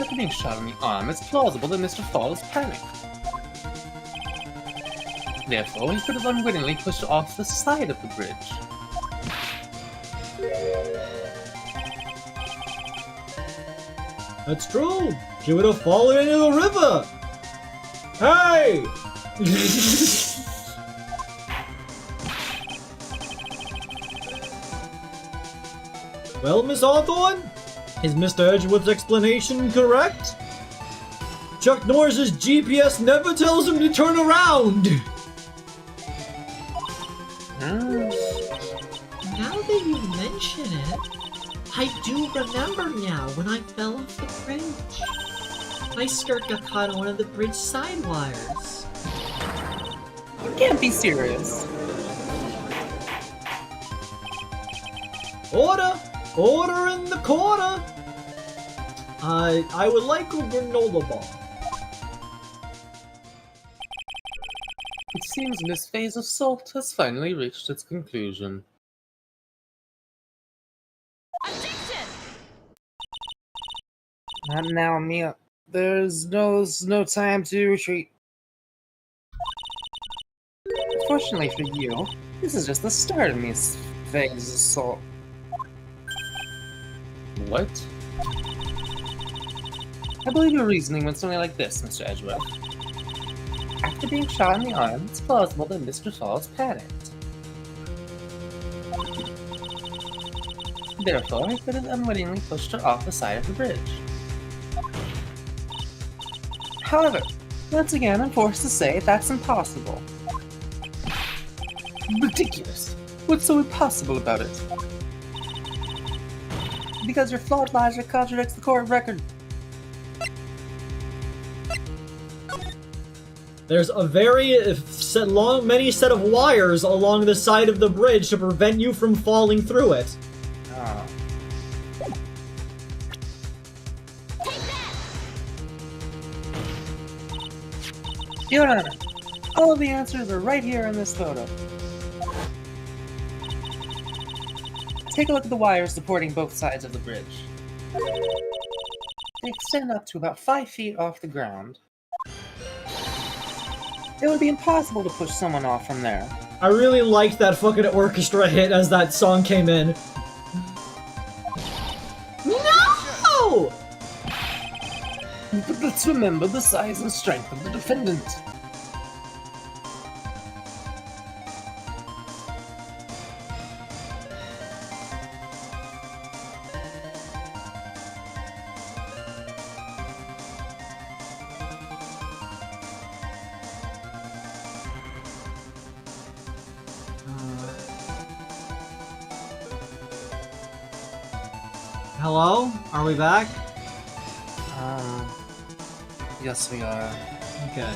S3: After being shot in the arm, it's plausible that Mr. Falls panicked. Therefore, he could have unwittingly pushed her off the side of the bridge.
S1: That's true. She would have fallen into the river. Hey! Well, Miss Hawthorne, is Mr. Edgewood's explanation correct? Chuck Norris's GPS never tells him to turn around.
S4: Now that you mention it, I do remember now when I fell off the bridge. My skirt got caught on one of the bridge side wires.
S3: You can't be serious.
S1: Order! Order in the corner! I would like a granola bar.
S3: It seems this phase of Salt has finally reached its conclusion.
S2: Not now, Mia. There's no time to retreat. Fortunately for you, this is just the start of Mia's phase of Salt.
S3: What? I believe your reasoning went something like this, Mr. Edgewood. After being shot in the arm, it's plausible that Mr. Falls panicked. Therefore, he could have unwittingly pushed her off the side of the bridge. However, once again, I'm forced to say that's impossible. Ridiculous! What's so impossible about it? Because your flawed logic contradicts the court record.
S1: There's a many set of wires along the side of the bridge to prevent you from falling through it.
S2: Oh. Your Honor, all of the answers are right here in this photo. Take a look at the wires supporting both sides of the bridge. They extend up to about 5 feet off the ground. It would be impossible to push someone off from there.
S1: I really liked that fucking orchestra hit as that song came in. No!
S3: But let's remember the size and strength of the defendant.
S1: Hello? Are we back?
S2: Yes we are.
S1: Okay.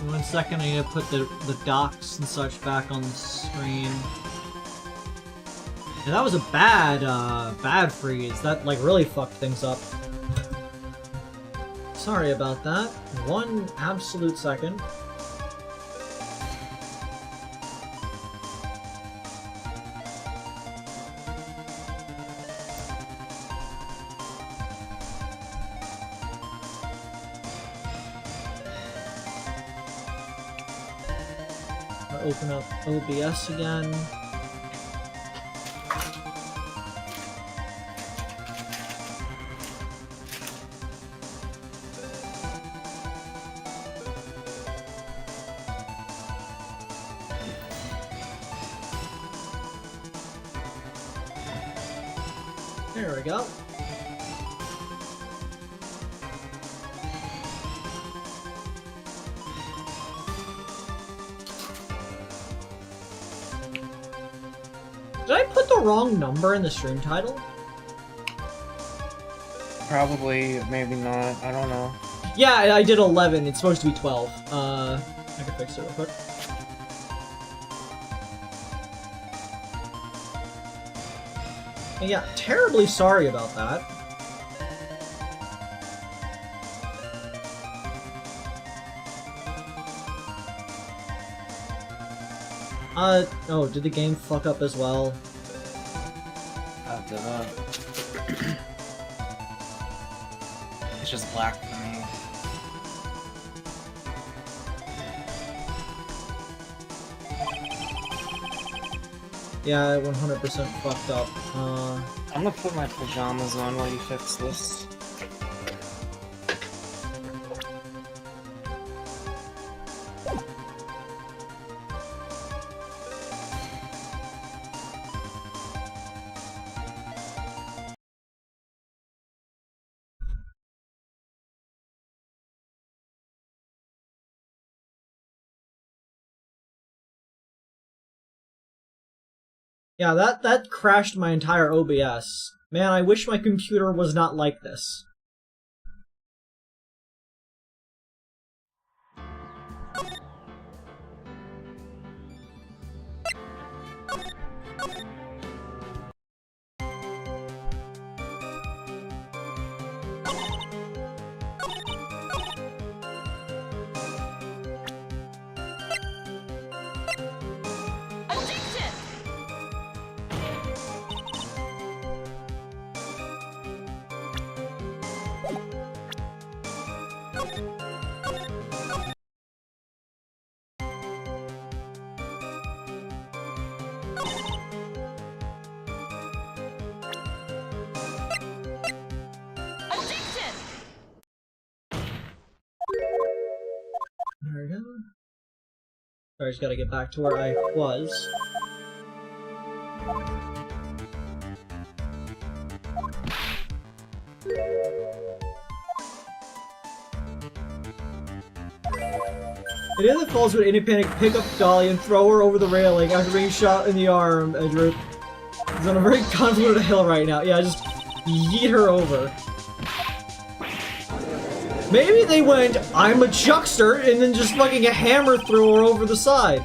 S1: 1 second, I need to put the docs and such back on the screen. Yeah, that was a bad freeze. That, like, really fucked things up. Sorry about that. 1 absolute second. Open up OBS again. There we go. the wrong number in the stream title?
S5: Probably, maybe not. I don't know.
S1: Yeah, I did 11. It's supposed to be 12. I can fix it real quick. Yeah, terribly sorry about that. Oh, did the game fuck up as well?
S2: It's just black for me.
S1: Yeah, 100% fucked up.
S5: I'm gonna put my pajamas on while you fix this.
S1: Yeah, that crashed my entire OBS. Man, I wish my computer was not like this. There we go. Sorry, I just gotta get back to where I was. It either falls with any panic, pick up Dolly and throw her over the railing after being shot in the arm. Andrew is on a very convoluted hill right now. Yeah, just yeet her over. Maybe they went, I'm a chuckster, and then just fucking a hammer threw her over the side.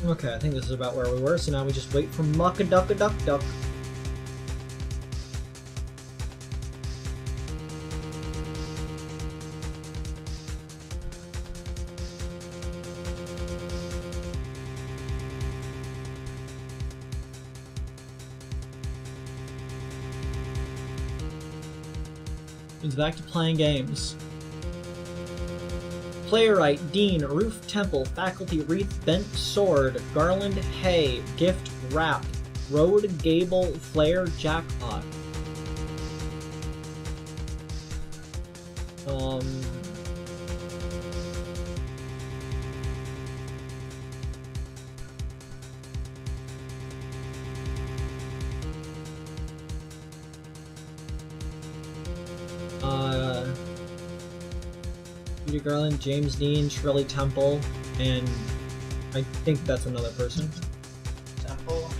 S1: Okay, I think this is about where we were, so now we just wait for Muck-a-duck-a-duck-duck. It's back to playing games. Playwright, Dean, Roof Temple, Faculty, Wreath, Bent Sword, Garland, Hay, Gift, Wrap, Road, Gable, Flare, Jackpot. Peter Garland, James Dean, Shirley Temple, and I think that's another person.
S2: Temple?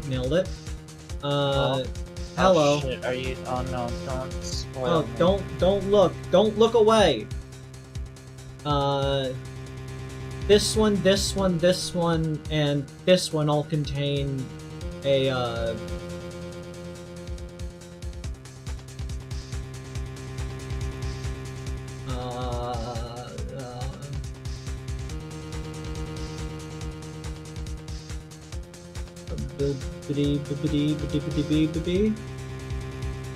S1: Nailed it.
S2: Oh,
S1: hello.
S2: shit, are you? Oh no, don't spoil
S1: Oh,
S2: me.
S1: don't look away. This one, and this one all contain a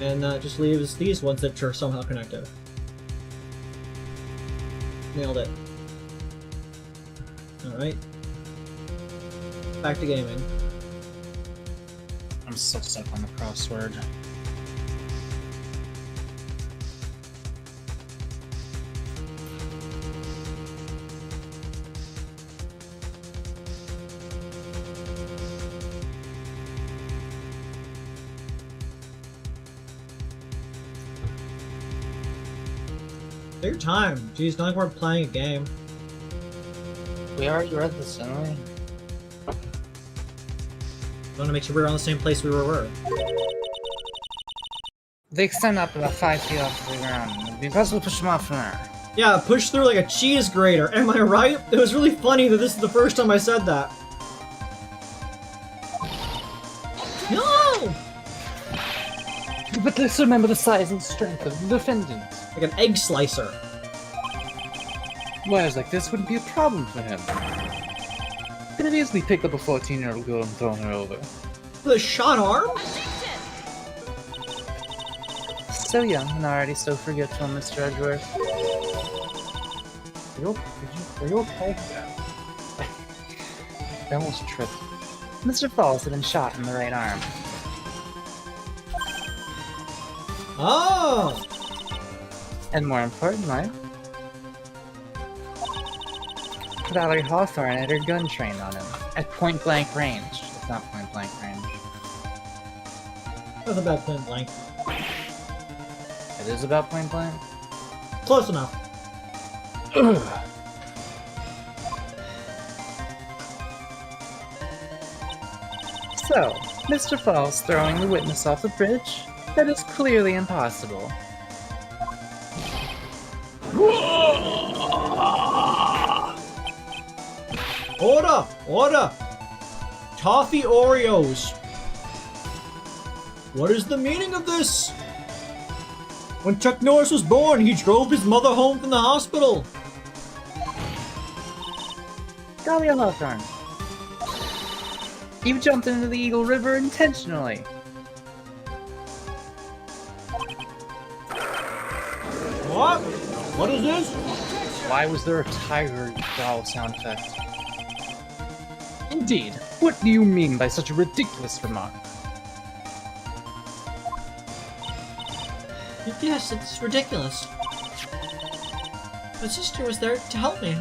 S1: And that just leaves these ones that are somehow connected. Nailed it. Alright. Back to gaming.
S2: I'm so stuck on the crossword.
S1: Take your time. Jeez, not like we're playing a game.
S2: We already read this, didn't we?
S1: I want to make sure we're on the same place we were.
S2: They extend up about 5 feet off the ground. It'd be possible to push them off from there.
S1: Yeah, push through like a cheese grater. Am I right? It was really funny that this is the first time I said that. No!
S2: But let's remember the size and strength of the defendant.
S1: Like an egg slicer.
S3: Wires like this wouldn't be a problem for him. Could have easily picked up a 14-year-old girl and thrown her over.
S1: With a shot arm?
S2: So young and already so forgetful, Mr. Edgeworth.
S3: Are you okay? I almost tripped.
S2: Mr. Falls had been shot in the right arm.
S1: Oh!
S2: And more importantly, Valerie Hawthorne had her gun trained on him at point-blank range. It's not point-blank range.
S1: That's about point blank.
S2: It is about point-blank?
S1: Close enough.
S2: So, Mr. Falls throwing the witness off the bridge? That is clearly impossible.
S1: Order! Order! Toffee Oreos! What is the meaning of this? When Chuck Norris was born, he drove his mother home from the hospital.
S2: Dahlia Hawthorne. You jumped into the Eagle River intentionally.
S1: What? What is this?
S2: Why was there a tiger growl sound effect? Indeed, what do you mean by such a ridiculous remark?
S1: Yes, it's ridiculous. My sister was there to help me.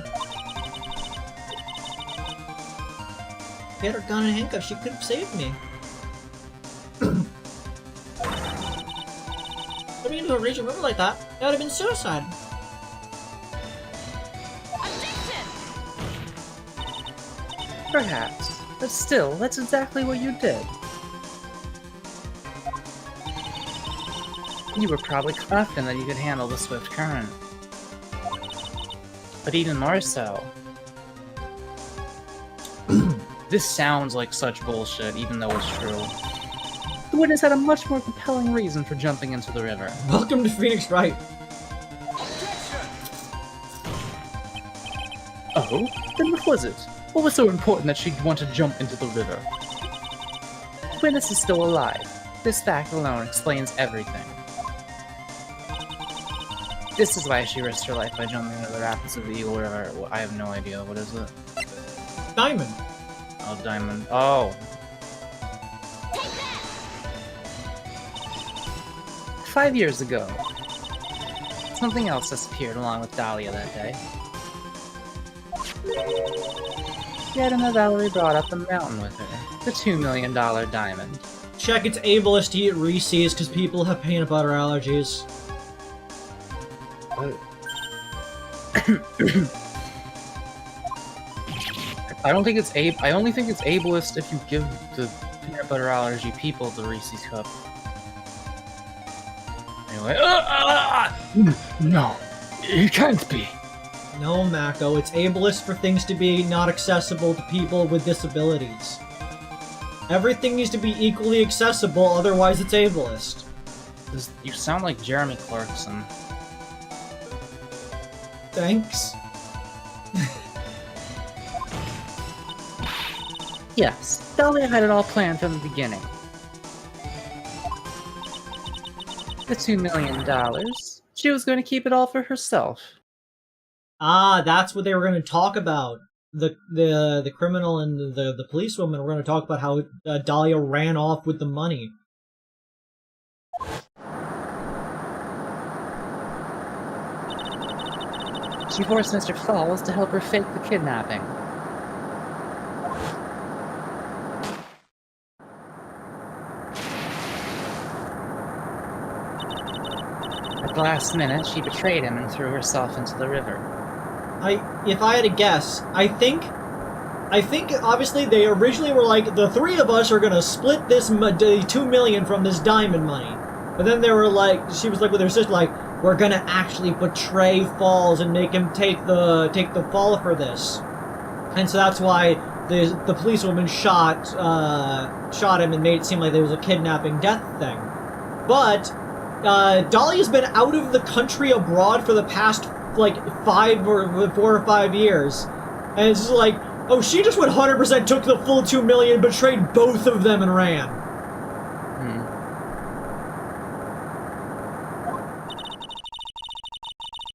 S1: If I had her gun and handcuffs, she could have saved me. Coming into a raging river like that, that would have been suicide.
S2: Perhaps, but still, that's exactly what you did. You were probably confident that you could handle the swift current. But even more so. This sounds like such bullshit, even though it's true. The witness had a much more compelling reason for jumping into the river.
S1: Welcome to Phoenix Wright.
S2: Oh? Then what was it? What was so important that she'd want to jump into the river? The witness is still alive. This fact alone explains everything. This is why she risked her life by jumping into the rapids of the Eagle River. Well, I have no idea. What is it?
S1: Diamond.
S2: Oh, diamond. Oh. 5 years ago, something else disappeared along with Dahlia that day. Yet another Valerie brought up the mountain with her. The $2 million diamond.
S1: Check, it's ableist to eat Reese's because people have peanut butter allergies.
S2: I don't think it's I only think it's ableist if you give the peanut butter allergy people the Reese's cup. Anyway, no, it can't be.
S1: No, Mako, it's ableist for things to be not accessible to people with disabilities. Everything needs to be equally accessible, otherwise it's ableist.
S2: You sound like Jeremy Clarkson.
S1: Thanks.
S2: Yes, Dahlia had it all planned from the beginning. The $2 million. She was going to keep it all for herself.
S1: Ah, that's what they were going to talk about. The criminal and the policewoman were going to talk about how Dahlia ran off with the money.
S2: She forced Mr. Falls to help her fake the kidnapping. At the last minute, she betrayed him and threw herself into the river.
S1: If I had to guess, I think obviously they originally were like, the three of us are gonna split this $2 million from this diamond money. But then they were like, she was like with her sister, like, we're gonna actually betray Falls and make him take the fall for this. And so that's why the policewoman shot him and made it seem like there was a kidnapping death thing. But Dahlia's been out of the country abroad for the past like 4 or 5 years, and it's just like, oh, she just 100% took the full $2 million, betrayed both of them, and ran.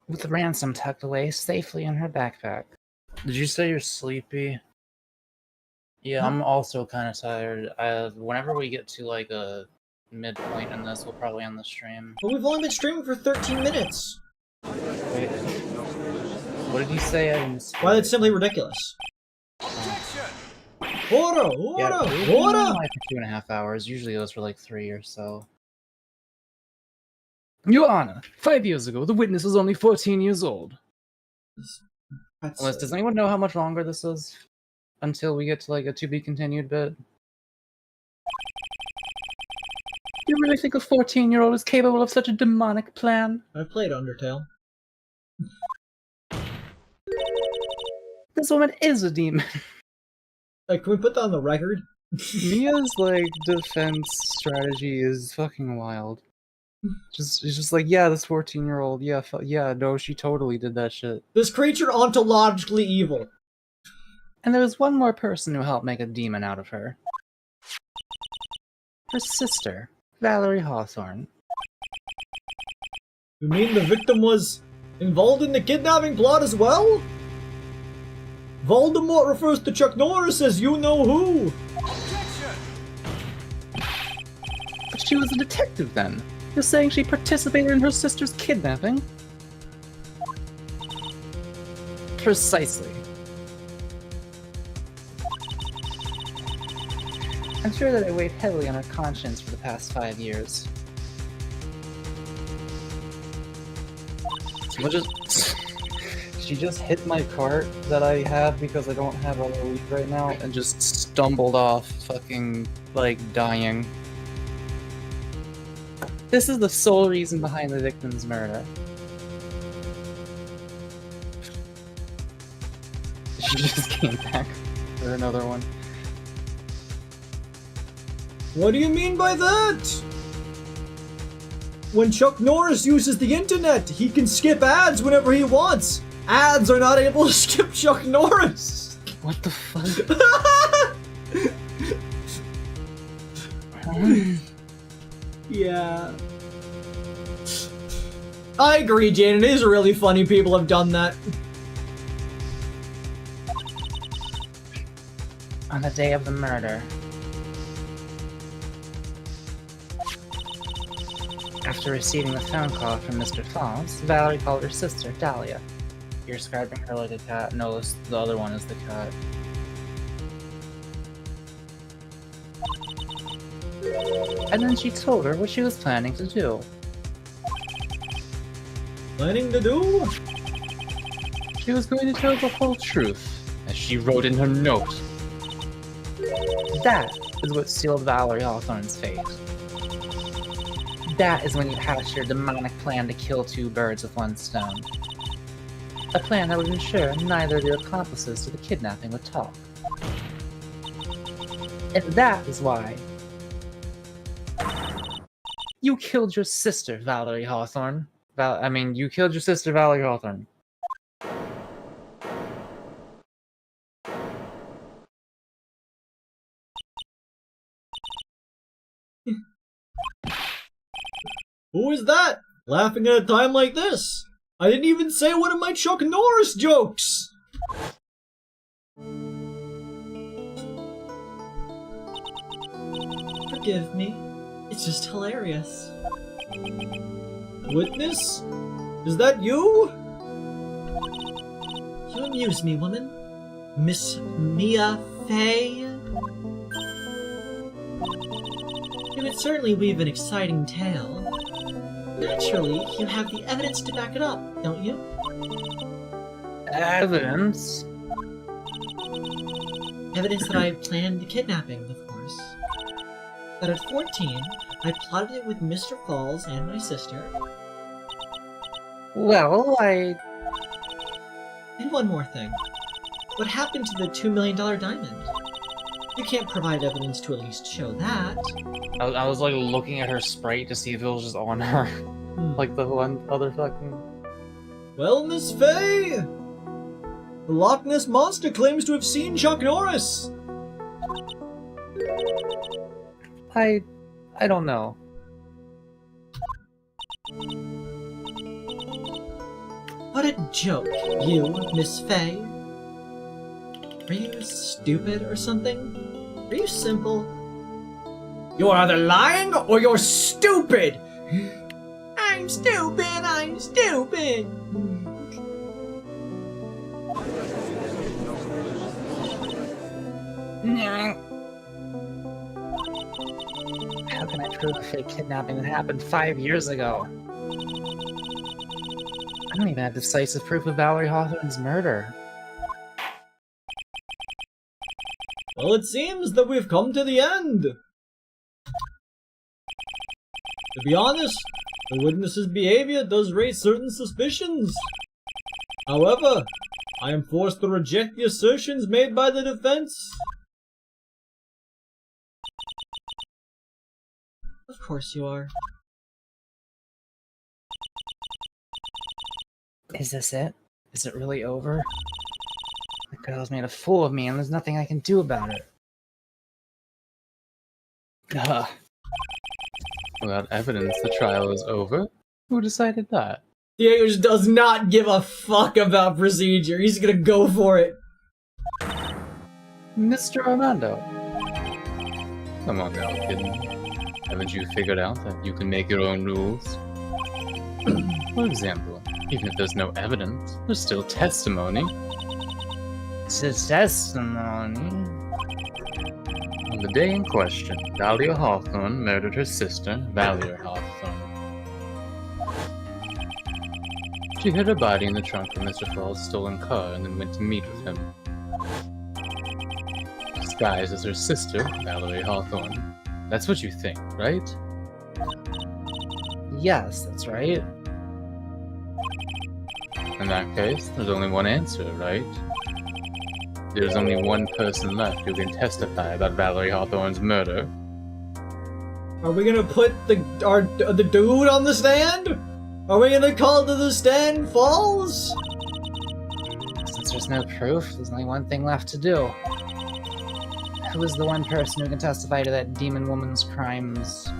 S2: With the ransom tucked away safely in her backpack. Did you say you're sleepy? Yeah, I'm also kind of tired. Whenever we get to like a midpoint in this, we'll probably end the stream.
S1: But we've only been streaming for 13 minutes.
S2: Wait, what did you say?
S1: Well, it's simply ridiculous. Order!
S2: Yeah,
S1: Order!
S2: we've been
S1: Order!
S2: on, like for 2.5 hours. Usually those were like 3 or so. Your Honor, 5 years ago, the witness was only 14 years old. Does anyone know how much longer this is? Until we get to like a to be continued bit? You really think a 14-year-old is capable of such a demonic plan?
S1: I've played Undertale.
S2: This woman is a demon.
S1: Like, can we put that on the record?
S2: Mia's like defense strategy is fucking wild. It's just like, yeah, this 14-year-old, yeah, no, she totally did that shit.
S1: This creature ontologically evil.
S2: And there's one more person who helped make a demon out of her. Her sister, Valerie Hawthorne.
S1: You mean the victim was involved in the kidnapping plot as well? Voldemort refers to Chuck Norris as you-know-who.
S2: But she was a detective then. You're saying she participated in her sister's kidnapping? Precisely. I'm sure that it weighed heavily on her conscience for the past 5 years. She just hit my cart that I have because I don't have a leaf right now and just stumbled off, fucking, like, dying. This is the sole reason behind the victim's murder. She just came back for another one.
S1: What do you mean by that? When Chuck Norris uses the internet, he can skip ads whenever he wants. Ads are not able to skip Chuck Norris.
S2: What the fuck?
S1: Yeah. I agree, Jane. It is really funny people have done that.
S2: On the day of the murder. After receiving the phone call from Mr. Falls, Valerie called her sister, Dahlia. You're describing her like a cat. No, the other one is the cat. And then she told her what she was planning to do.
S1: Planning to do?
S2: She was going to tell the whole truth, as she wrote in her note. That is what sealed Valerie Hawthorne's fate. That is when you hatched your demonic plan to kill 2 birds with 1 stone. A plan that would ensure neither of your accomplices to the kidnapping would talk. And that is why you killed your sister, Valerie Hawthorne. You killed your sister, Valerie Hawthorne.
S1: Who is that? Laughing at a time like this? I didn't even say one of my Chuck Norris jokes!
S4: Forgive me. It's just hilarious.
S1: Witness? Is that you?
S4: You amuse me, woman. Miss Mia Fey. You would certainly weave an exciting tale. Naturally, you have the evidence to back it up, don't you?
S2: Evidence?
S4: Evidence that I planned the kidnapping, of course. That at 14, I plotted it with Mr. Falls and my sister.
S2: Well,
S4: And one more thing. What happened to the $2 million diamond? You can't provide evidence to at least show that.
S2: I was like looking at her sprite to see if it was just on her. Like the one other fucking...
S1: Well, Miss Fey! The Loch Ness Monster claims to have seen Chuck Norris!
S2: I don't know.
S4: What a joke, you, Miss Fey. Are you stupid or something? Are you simple?
S1: You're either lying or you're stupid!
S4: I'm stupid, I'm stupid!
S2: How can I prove a fake kidnapping that happened 5 years ago? I don't even have decisive proof of Valerie Hawthorne's murder.
S1: Well, it seems that we've come to the end. To be honest, the witness's behavior does raise certain suspicions. However, I am forced to reject the assertions made by the defense.
S4: Of course you are.
S2: Is this it? Is it really over? The girl's made a fool of me and there's nothing I can do about it. Ugh.
S3: Without evidence, the trial is over? Who decided that?
S1: Diego just does not give a fuck about procedure. He's gonna go for it.
S3: Mr. Armando. Come on now, kid. Haven't you figured out that you can make your own rules? For example, even if there's no evidence, there's still testimony.
S2: Testimony?
S3: On the day in question, Dahlia Hawthorne murdered her sister, Valerie Hawthorne. She hid her body in the trunk of Mr. Fall's stolen car and then went to meet with him. Disguised as her sister, Valerie Hawthorne. That's what you think, right?
S2: Yes, that's right.
S3: In that case, there's only one answer, right? There's only one person left who can testify about Valerie Hawthorne's murder.
S1: Are we gonna put the dude on the stand? Are we gonna call to the stand Falls?
S2: Since there's no proof, there's only one thing left to do. Who is the one person who can testify to that demon woman's crimes?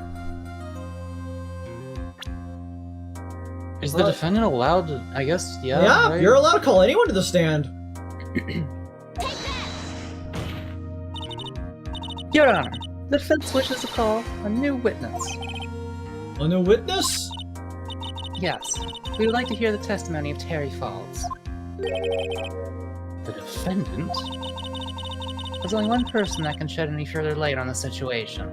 S3: Is the defendant allowed to, I guess, yeah,
S1: Yeah,
S3: right?
S1: you're allowed to call anyone to the stand.
S2: Your Honor, the defense wishes to call a new witness.
S1: A new witness?
S2: Yes, we would like to hear the testimony of Terry Falls.
S3: The defendant?
S2: There's only one person that can shed any further light on the situation.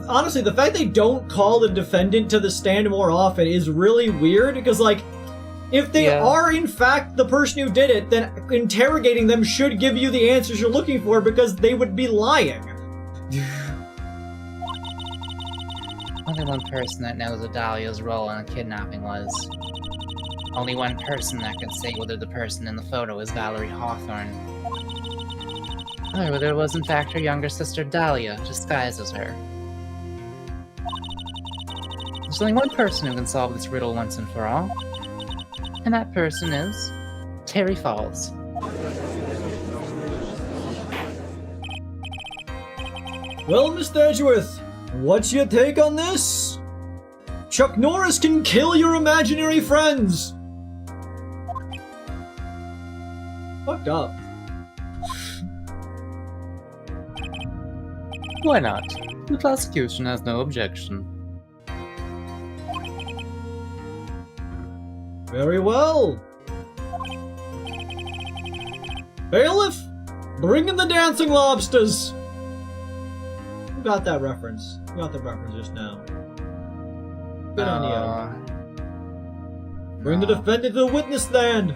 S1: Honestly, the fact they don't call the defendant to the stand more often is really weird, because, like, if they are in fact the person who did it, then interrogating them should give you the answers you're looking for, because they would be lying.
S2: Only one person that knows what Dahlia's role in the kidnapping was. Only one person that can say whether the person in the photo is Valerie Hawthorne. Or whether it was in fact her younger sister Dahlia, disguised as her. There's only one person who can solve this riddle once and for all. And that person is... Terry Falls.
S1: Well, Mr. Edgeworth, what's your take on this? Chuck Norris can kill your imaginary friends! Fucked up.
S3: Why not? The prosecution has no objection.
S1: Very well. Bailiff, bring in the dancing lobsters! Who got that reference? Who got the reference just now? Good on you. Bring the defendant to the witness stand!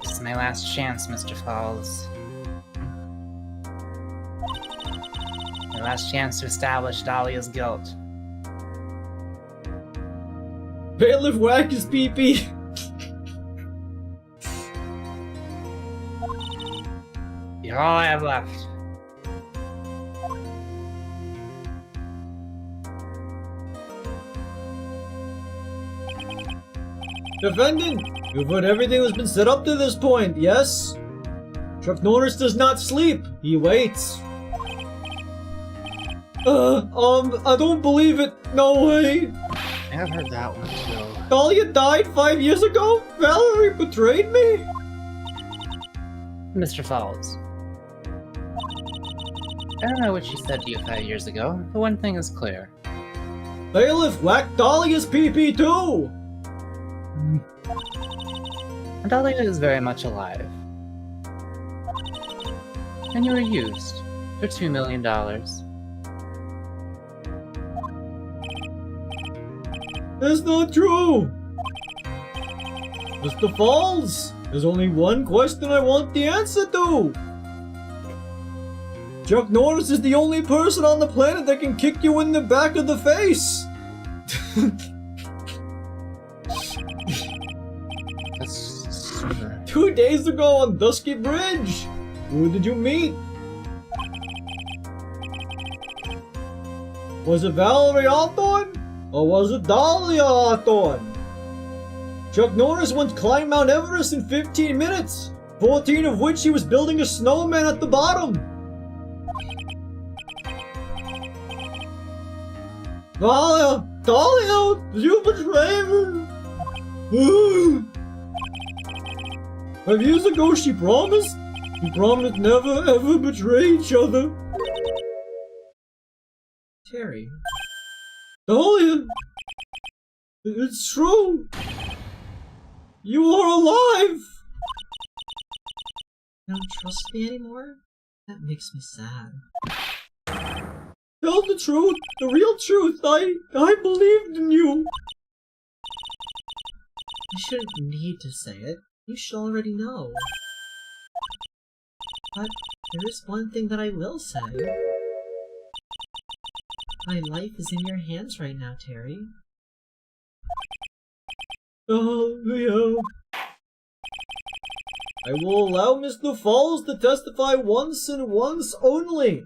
S2: This is my last chance, Mr. Falls. My last chance to establish Dahlia's guilt.
S1: Bailiff, whack his pee-pee!
S2: You're all I have left.
S1: Defendant, you've heard everything that's been set up to this point, yes? Chuck Norris does not sleep, he waits. I don't believe it, no way.
S2: I've heard that one too.
S1: Dahlia died 5 years ago? Valerie betrayed me?
S2: Mr. Falls. I don't know what she said to you 5 years ago, but one thing is clear.
S1: Bailiff, whack Dahlia's pee-pee too!
S2: Dahlia is very much alive. And you were used for $2 million.
S1: That's not true! Mr. Falls, there's only one question I want the answer to! Chuck Norris is the only person on the planet that can kick you in the back of the face!
S2: That's super.
S1: 2 days ago on Dusky Bridge! Who did you meet? Was it Valerie Hawthorne? Or was it Dahlia Hawthorne? Chuck Norris once climbed Mount Everest in 15 minutes, 14 of which he was building a snowman at the bottom. Dahlia, did you betray me? 5 years ago she promised. We promised never ever betray each other. Terry. Dahlia! It's true! You are alive! You don't trust me anymore? That makes me sad. Tell the truth, the real truth. I believed in you. I shouldn't need to say it. You should already know. But there is one thing that I will say. My life is in your hands right now, Terry. Oh, yeah. I will allow Mr. Falls to testify once and once only.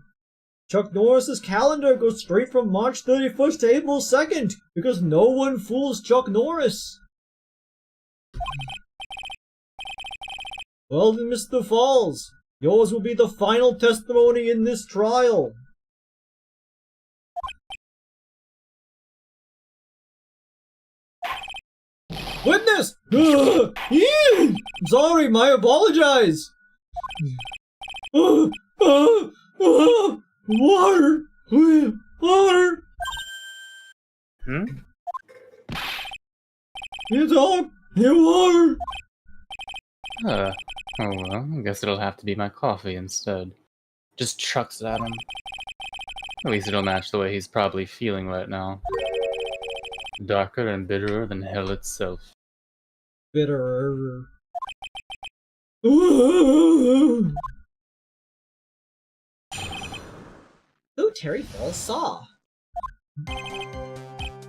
S1: Chuck Norris's calendar goes straight from March 31st to April 2nd, because no one fools Chuck Norris. Well then, Mr. Falls, yours will be the final testimony in this trial. Witness! I'm sorry, I apologize! Water! Please, water! You talk! You water!
S3: Oh well, I guess it'll have to be my coffee instead.
S2: Just chucks it at him.
S3: At least it'll match the way he's probably feeling right now. Darker and bitterer than hell itself.
S1: Bitterer. Who Terry Falls saw?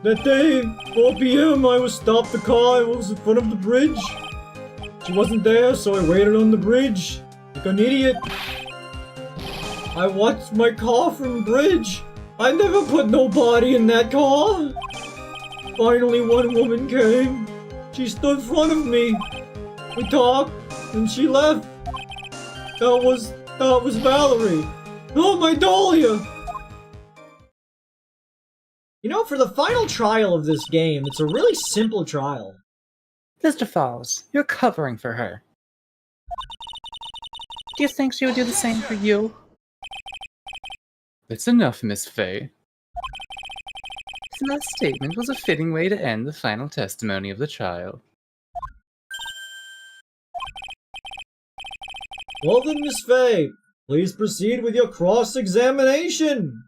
S1: That day, 4 p.m., I was stopped the car. I was in front of the bridge. She wasn't there, so I waited on the bridge. Like an idiot. I watched my car from the bridge. I never put nobody in that car. Finally, one woman came. She stood in front of me. We talked, and she left. That was Valerie. Oh, my Dahlia! You know, for the final trial of this game, it's a really simple trial.
S2: Mr. Falls, you're covering for her. Do you think she would do the same for you?
S3: That's enough, Miss Faye. That statement was a fitting way to end the final testimony of the trial.
S1: Well then, Miss Faye, please proceed with your cross-examination.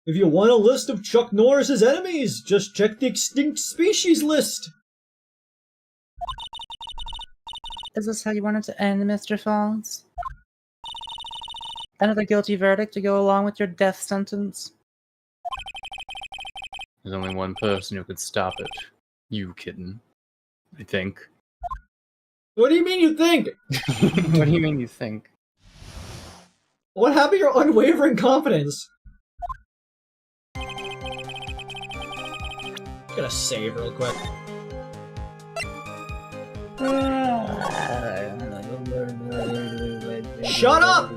S1: If you want a list of Chuck Norris's enemies, just check the extinct species list.
S2: Is this how you wanted to end, Mr. Falls? Another guilty verdict to go along with your death sentence?
S3: There's only one person who could stop it. You, kitten. I think.
S1: What do you mean you think?
S2: What do you mean you think?
S1: What happened to your unwavering confidence? Gotta save real quick. Shut up!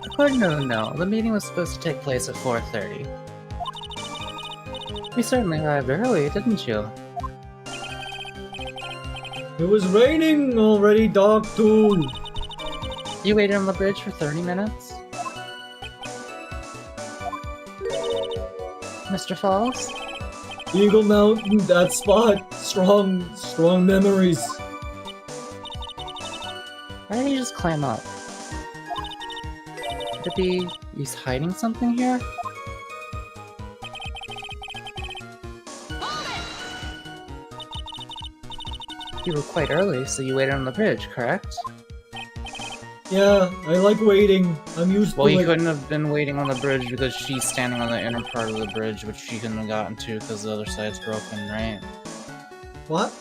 S2: According to the note, the meeting was supposed to take place at 4:30. You certainly arrived early, didn't you?
S1: It was raining already, dog too.
S2: You waited on the bridge for 30 minutes? Mr. Falls?
S1: Eagle Mountain, that spot. Strong memories.
S2: Why didn't you just climb up? Could it be he's hiding something here? You were quite early, so you waited on the bridge, correct?
S1: Yeah, I like waiting. I'm used
S2: Well,
S1: to
S2: you
S1: it.
S2: couldn't have been waiting on the bridge because she's standing on the inner part of the bridge, which she couldn't have gotten to because the other side's broken, right?
S1: What?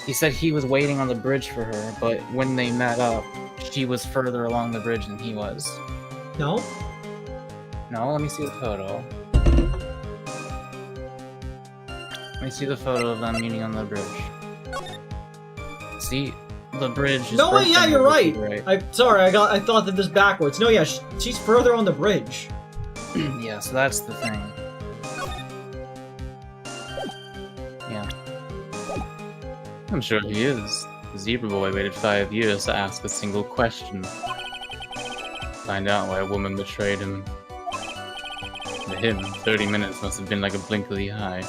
S2: He said he was waiting on the bridge for her, but when they met up, she was further along the bridge than he was.
S1: No?
S2: No, let me see the photo. Let me see the photo of them meeting on the bridge. See? The bridge is
S1: No, wait, yeah,
S2: broken,
S1: you're right.
S2: right.
S1: I thought that this backwards. No, yeah, she's further on the bridge.
S2: Yeah, so that's the thing. Yeah.
S3: I'm sure he is. The Zebra Boy waited 5 years to ask a single question. Find out why a woman betrayed him. To him, 30 minutes must have been like a blink of the eye.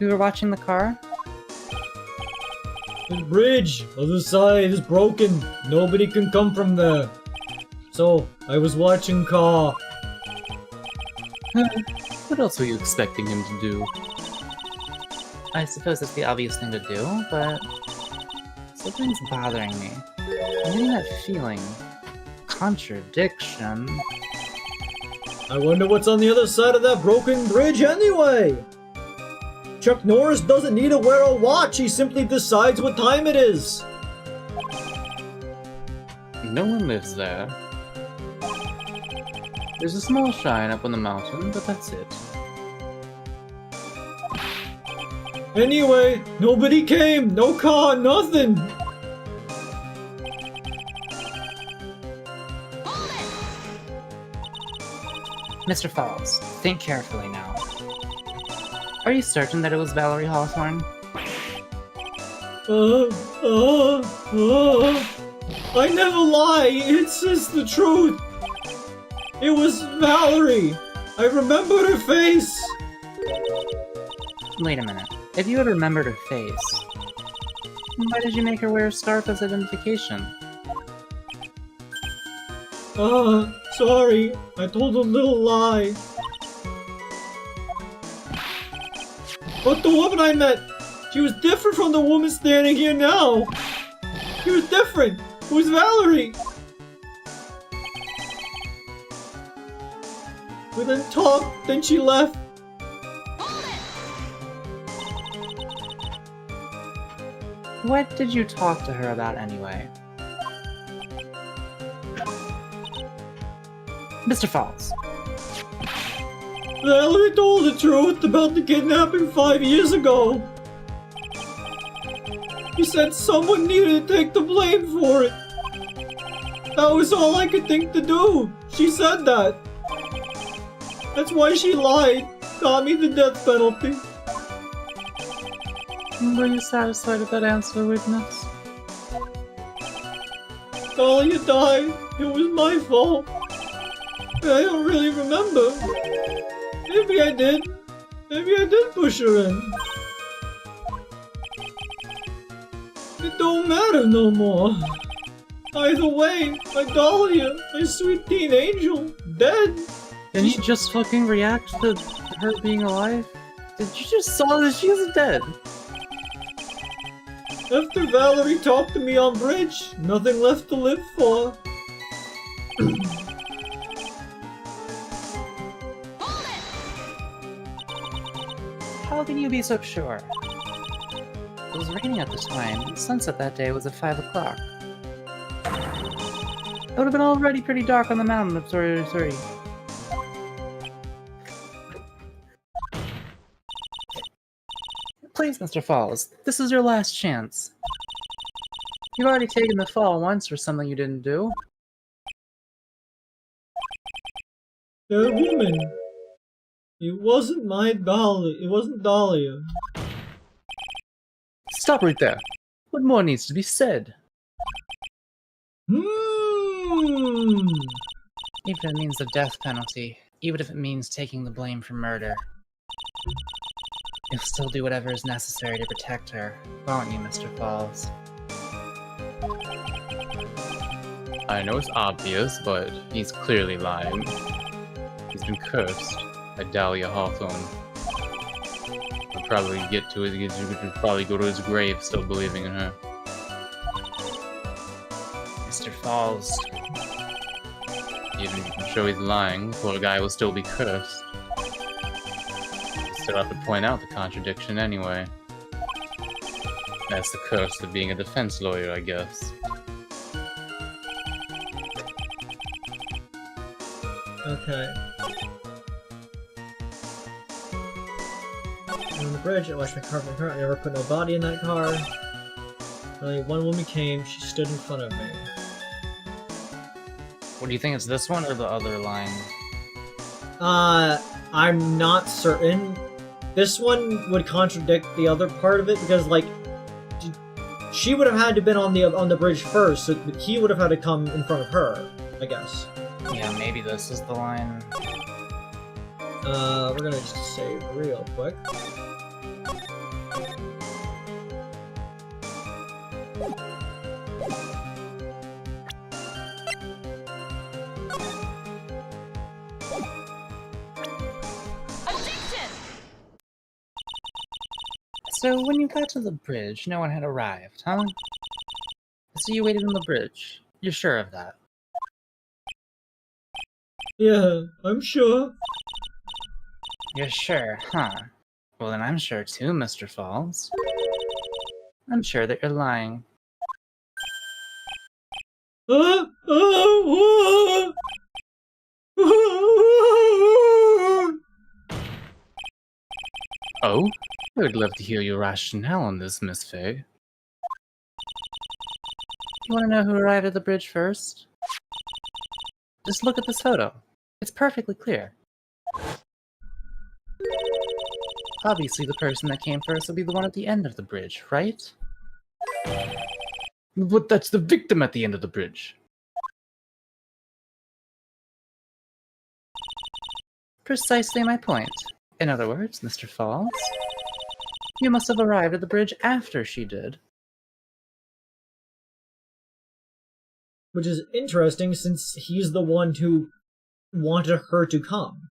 S2: We were watching the car?
S1: The bridge, other side is broken. Nobody can come from there. So, I was watching car.
S3: What else were you expecting him to do?
S2: I suppose that's the obvious thing to do, but something's bothering me. I'm getting that feeling. Contradiction.
S1: I wonder what's on the other side of that broken bridge anyway. Chuck Norris doesn't need to wear a watch, he simply decides what time it is.
S3: No one lives there. There's a small shrine up on the mountain, but that's it.
S1: Anyway, nobody came, no car, nothing.
S2: Mr. Falls, think carefully now. Are you certain that it was Valerie Hawthorne?
S1: I never lie, it's just the truth. It was Valerie. I remembered her face.
S2: Wait a minute. If you had remembered her face, why did you make her wear a scarf as identification?
S1: Sorry. I told a little lie. But the woman I met, she was different from the woman standing here now. She was different. It was Valerie. We then talked, then she left.
S2: What did you talk to her about anyway? Mr. Falls.
S1: Valerie told the truth about the kidnapping 5 years ago. She said someone needed to take the blame for it. That was all I could think to do. She said that. That's why she lied. Got me the death penalty.
S2: Were you satisfied with that answer, witness?
S1: Dahlia died. It was my fault. I don't really remember. Maybe I did. Maybe I did push her in. It don't matter no more. Either way, my Dahlia, my sweet teen angel, dead.
S2: Didn't you just fucking react to her being alive? Did you just saw that she was dead?
S1: After Valerie talked to me on bridge, nothing left to live for.
S2: How can you be so sure? It was raining at the time. Sunset that day was at 5 o'clock. It would have been already pretty dark on the mountain of Sorry. Please, Mr. Falls, this is your last chance. You've already taken the fall once for something you didn't do.
S1: That woman. It wasn't my Dahlia. It wasn't Dahlia.
S2: Stop right there. What more needs to be said? Even if it means the death penalty, even if it means taking the blame for murder, you'll still do whatever is necessary to protect her, won't you, Mr. Falls?
S3: I know it's obvious, but he's clearly lying. He's been cursed by Dahlia Hawthorne. He'll probably get to it. He'll probably go to his grave still believing in her.
S2: Mr. Falls.
S3: Even if you show he's lying, poor guy will still be cursed. Still have to point out the contradiction anyway. That's the curse of being a defense lawyer, I guess.
S1: Okay. On the bridge, I watched my car from the car. I never put no body in that car. Only one woman came. She stood in front of me.
S2: What do you think, it's this one or the other line?
S1: I'm not certain. This one would contradict the other part of it because, like, she would have had to been on the bridge first, so he would have had to come in front of her, I guess.
S2: Yeah, maybe this is the line.
S1: We're gonna just save real quick.
S2: So, when you got to the bridge, no one had arrived, huh? So you waited on the bridge. You're sure of that?
S1: Yeah, I'm sure.
S2: You're sure, huh? Well, then I'm sure too, Mr. Falls. I'm sure that you're lying.
S3: Oh? I would love to hear your rationale on this, Miss Faye.
S2: You want to know who arrived at the bridge first? Just look at this photo. It's perfectly clear. Obviously, the person that came first will be the one at the end of the bridge, right?
S3: But that's the victim at the end of the bridge.
S2: Precisely my point. In other words, Mr. Falls, you must have arrived at the bridge after she did.
S1: Which is interesting since he's the one who wanted her to come.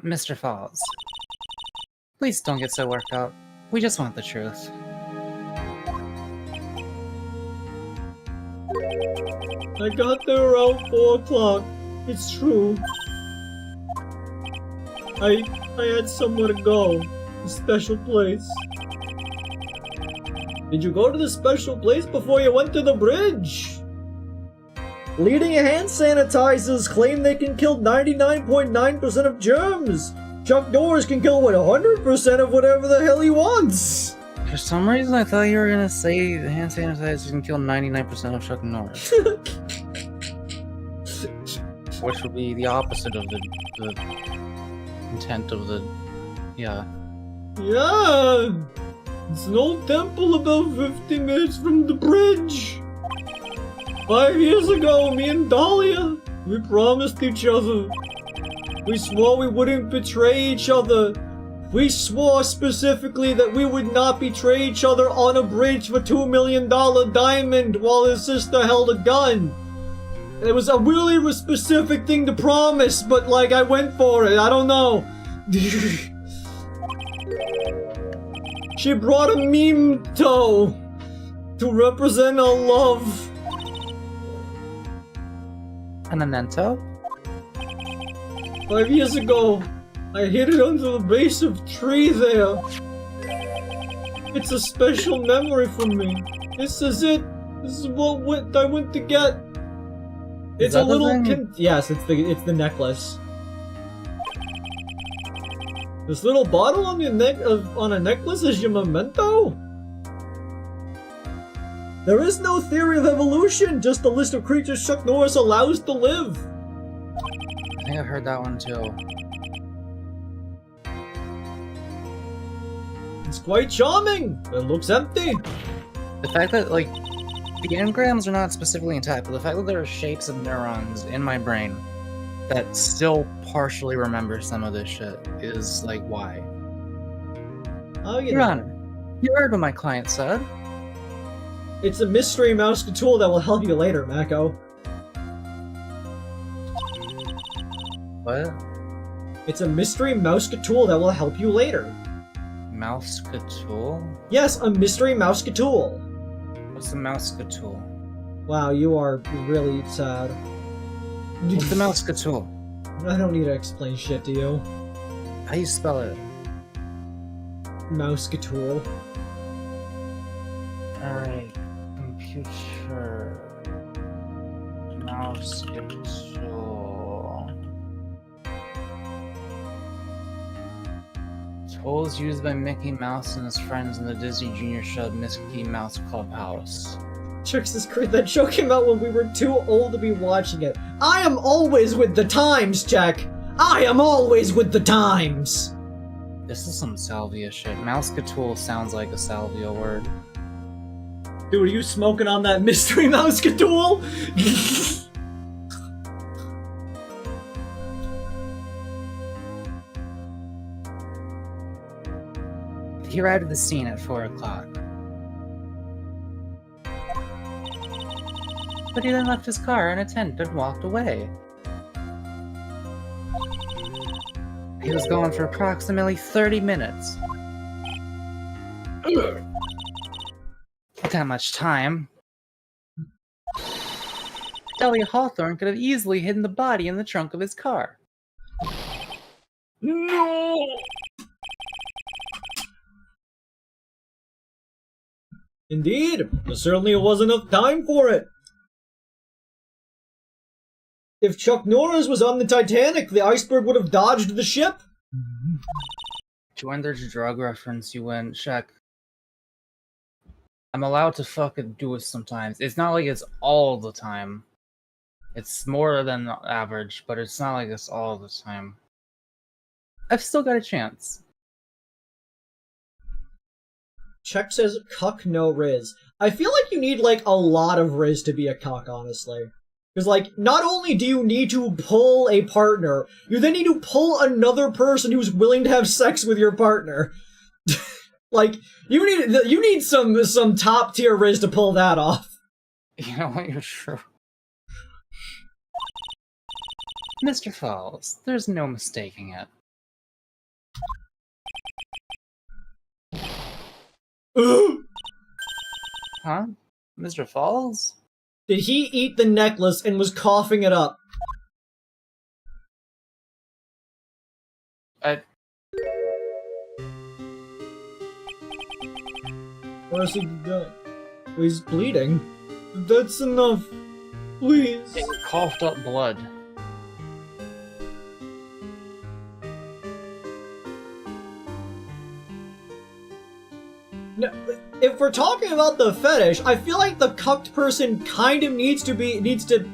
S2: Mr. Falls, please don't get so worked up. We just want the truth.
S1: I got there around 4 o'clock. It's true. I had somewhere to go. Special place. Did you go to the special place before you went to the bridge? Leading hand sanitizers claim they can kill 99.9% of germs. Chuck Norris can kill 100% of whatever the hell he wants.
S2: For some reason, I thought you were gonna say the hand sanitizer can kill 99% of Chuck Norris. Which would be the opposite of the intent of the... yeah.
S1: Yeah! It's an old temple about 50 minutes from the bridge. 5 years ago, me and Dahlia, we promised each other. We swore we wouldn't betray each other. We swore specifically that we would not betray each other on a bridge for $2 million diamond while his sister held a gun. It was a really specific thing to promise, but like I went for it, I don't know. She brought a meme toe to represent our love.
S2: A memento?
S1: 5 years ago, I hid it under the base of a tree there. It's a special memory for me. This is it. This is what I went to get. It's a little yes, it's the necklace. This little bottle on your neck on a necklace is your memento? There is no theory of evolution, just a list of creatures Chuck Norris allows to live.
S2: I think I've heard that one too.
S1: It's quite charming. It looks empty.
S2: The fact that, like, the engrams are not specifically intact, but the fact that there are shapes of neurons in my brain that still partially remember some of this shit is, like, why?
S1: Oh,
S2: Your Honor, you heard what my client said.
S1: It's a mystery mouse tool that will help you later, Mako.
S2: What?
S1: It's a mystery mouse tool that will help you later.
S2: Mouse tool?
S1: Yes, a mystery mouse tool.
S2: What's the mouse tool?
S1: Wow, you are really sad.
S2: What's the mouse tool?
S1: I don't need to explain shit to you.
S2: How do you spell it?
S1: Mouse tool.
S2: Alright. Computer. Mouse tool. Tools used by Mickey Mouse and his friends in the Disney Junior show Mickey Mouse Clubhouse.
S1: Tricks is Kreed. That show came out when we were too old to be watching it. I am always with the times, Jack! I am always with the times!
S2: This is some salvia shit. Mouse tool sounds like a salvia word.
S1: Dude, are you smoking on that mystery mouse tool?
S2: He arrived at the scene at 4 o'clock. But he then left his car unattended and walked away. He was gone for approximately 30 minutes. Not that much time. Delia Hawthorne could have easily hidden the body in the trunk of his car.
S1: No! Indeed, there certainly wasn't enough time for it. If Chuck Norris was on the Titanic, the iceberg would have dodged the ship.
S2: To end their drug reference, you went, check. I'm allowed to fucking do it sometimes. It's not like it's all the time. It's more than average, but it's not like it's all the time. I've still got a chance.
S1: Czech says, cuck no Rizz. I feel like you need, like, a lot of Rizz to be a cuck, honestly. Because, like, not only do you need to pull a partner, you then need to pull another person who's willing to have sex with your partner. Like, you need some top-tier Rizz to pull that off.
S2: You know what, you're true. Mr. Falls, there's no mistaking it. Huh? Mr. Falls?
S1: Did he eat the necklace and was coughing it up? Or is he dying? He's bleeding. That's enough. Please.
S5: It coughed up blood.
S1: No, if we're talking about the fetish, I feel like the cucked person kind of needs to,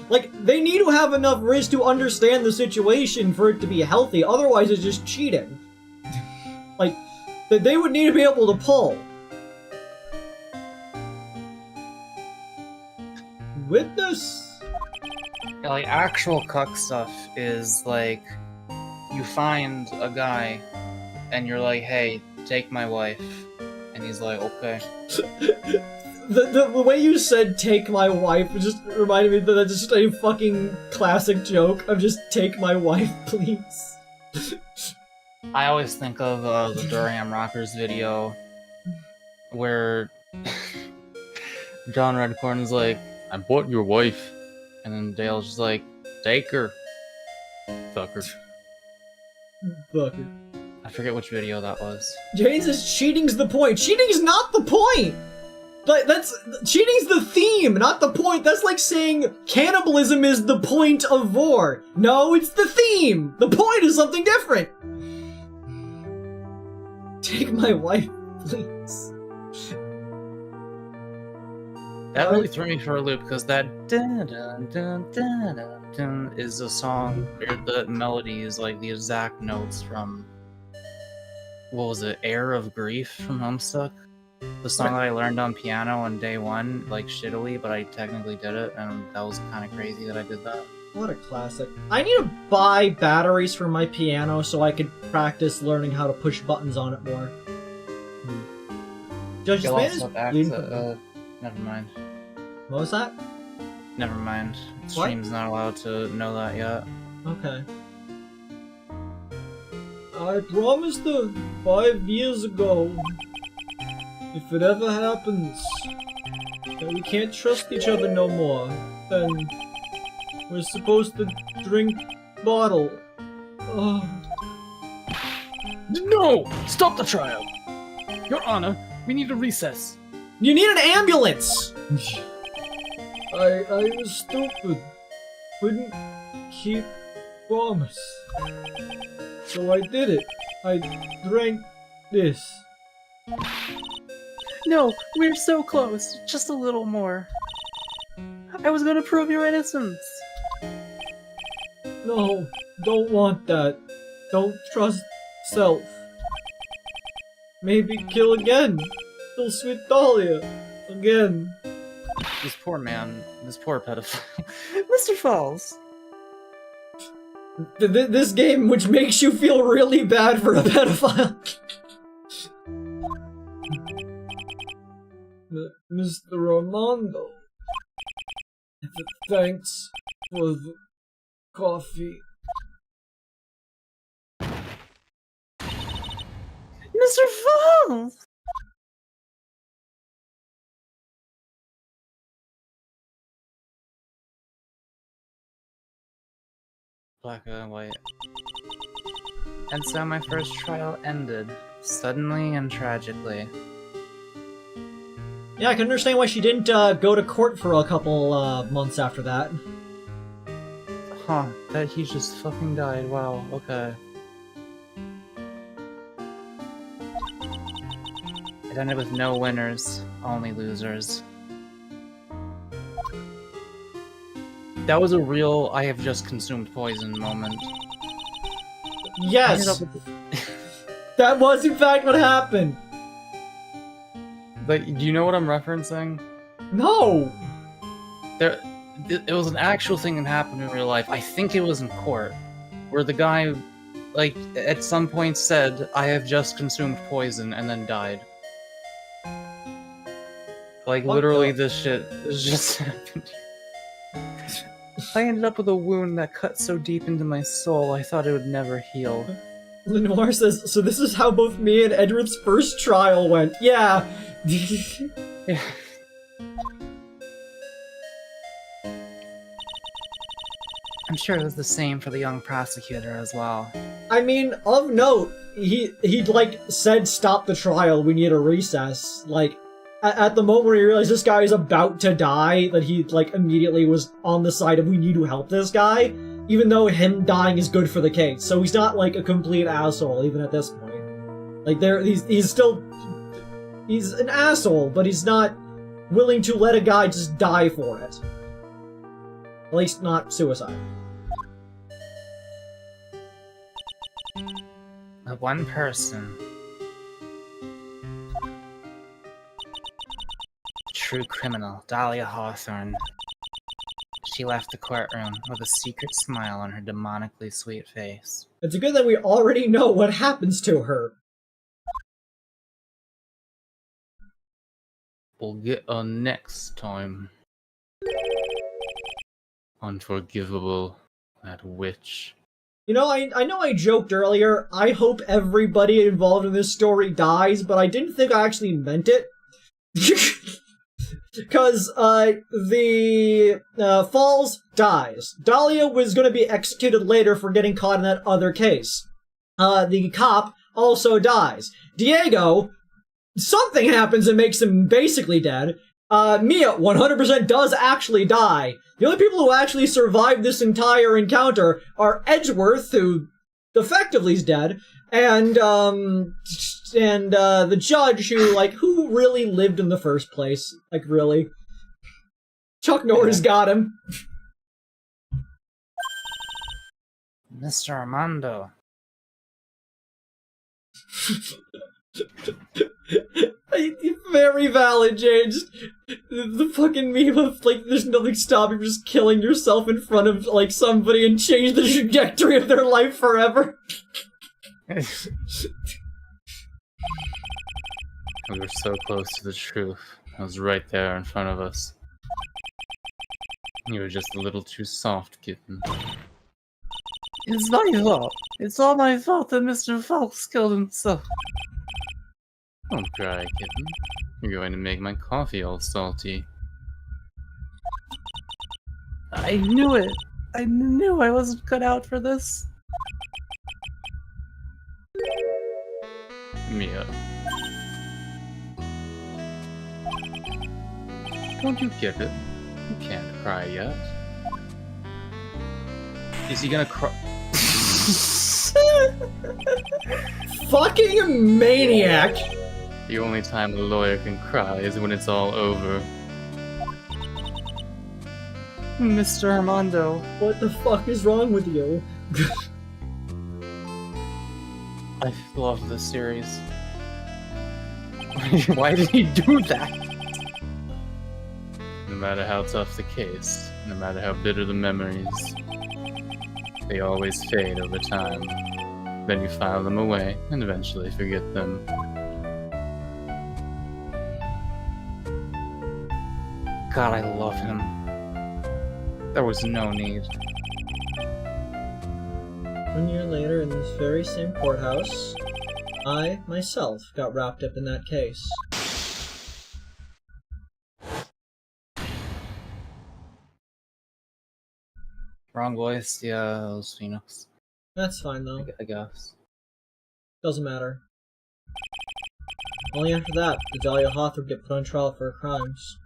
S1: like, they need to have enough Rizz to understand the situation for it to be healthy, otherwise it's just cheating. Like, they would need to be able to pull. Witness?
S2: Yeah, like, actual cuck stuff is, like, you find a guy, and you're like, hey, take my wife. And he's like, okay.
S1: The way you said "take my wife" just reminded me that that's just a fucking classic joke of just "take my wife, please."
S2: I always think of the Durham Rockers video where John Redcorn's like, I bought your wife. And then Dale's just like, take her. Fucker.
S1: Fucker.
S2: I forget which video that was.
S1: Jane says cheating's the point. Cheating's not the point! Like, cheating's the theme, not the point. That's like saying cannibalism is the point of war. No, it's the theme! The point is something different! Take my wife, please.
S2: That really threw me for a loop because that dun dun dun dun dun dun is a song where the melody is like the exact notes from, what was it, Air of Grief from Homestuck? The song that I learned on piano on day one, like shittily, but I technically did it, and that was kind of crazy that I did that.
S1: What a classic. I need to buy batteries for my piano so I could practice learning how to push buttons on it more. Judge, this man is bleeding.
S2: Never mind.
S1: What was that?
S2: Never mind. Stream's not allowed to know that yet.
S1: Okay. I promised her 5 years ago, if it ever happens that we can't trust each other no more, then we're supposed to drink bottle.
S2: No! Stop the trial! Your Honor, we need a recess.
S1: You need an ambulance!
S6: I was stupid. Couldn't keep promise. So I did it. I drank this.
S2: No, we're so close. Just a little more. I was gonna prove your innocence.
S6: No, don't want that. Don't trust self. Maybe kill again. Kill Sweet Dahlia. Again.
S2: This poor man, this poor pedophile. Mr. Falls.
S1: This game, which makes you feel really bad for a pedophile.
S6: Mr. Armando. Thanks for the coffee.
S2: Mr. Falls! Black and white. And so my first trial ended, suddenly and tragically.
S1: Yeah, I can understand why she didn't go to court for a couple months after that.
S2: Huh, that he just fucking died, wow, okay. It ended with no winners, only losers. That was a real I have just consumed poison moment.
S1: Yes! That was in fact what happened!
S2: But do you know what I'm referencing?
S1: No!
S2: It was an actual thing that happened in real life. I think it was in court, where the guy, like, at some point said, I have just consumed poison, and then died. Like,
S1: What
S2: literally,
S1: the-
S2: this just happened. I ended up with a wound that cut so deep into my soul, I thought it would never heal.
S1: Lenoir says, so this is how both me and Edward's first trial went. Yeah!
S2: Yeah. I'm sure it was the same for the young prosecutor as well.
S1: I mean, of note, he like, said stop the trial, we need a recess. Like, at the moment where he realized this guy is about to die, that he, like, immediately was on the side of we need to help this guy, even though him dying is good for the case. So he's not, like, a complete asshole, even at this point. Like, he's still... He's an asshole, but he's not willing to let a guy just die for it. At least not suicide.
S2: The one person. True criminal, Dahlia Hawthorne. She left the courtroom with a secret smile on her demonically sweet face.
S1: It's good that we already know what happens to her.
S3: We'll get her next time. Unforgivable, that witch.
S1: You know, I know I joked earlier, I hope everybody involved in this story dies, but I didn't think I actually meant it. Because, the Falls dies. Dahlia was gonna be executed later for getting caught in that other case. The cop also dies. Diego, something happens and makes him basically dead. Mia 100% does actually die. The only people who actually survived this entire encounter are Edgeworth, who effectively is dead, and the judge who, like, who really lived in the first place? Like, really? Chuck Norris got him.
S2: Mr. Armando.
S1: Very valid, James. The fucking meme of, like, there's nothing stopping you just killing yourself in front of, like, somebody and change the trajectory of their life forever.
S3: We were so close to the truth. It was right there in front of us. You were just a little too soft, kitten.
S2: It's my fault. It's all my fault that Mr. Fox killed himself.
S3: Don't cry, kitten. You're going to make my coffee all salty.
S2: I knew it. I knew I wasn't cut out for this.
S3: Mia. Don't you get it? You can't cry yet. Is he gonna cry?
S1: Fucking maniac!
S3: The only time a lawyer can cry is when it's all over.
S2: Mr. Armando.
S1: What the fuck is wrong with you?
S2: I love this series. Why did he do that?
S3: No matter how tough the case, no matter how bitter the memories, they always fade over time. Then you file them away and eventually forget them.
S2: God, I love him. There was no need.
S1: 1 year later, in this very same courthouse, I, myself, got wrapped up in that case.
S2: Wrong voice, yeah, it was Phoenix.
S1: That's fine, though.
S2: I guess.
S1: Doesn't matter. Only after that did Dahlia Hawthorne get put on trial for her crimes.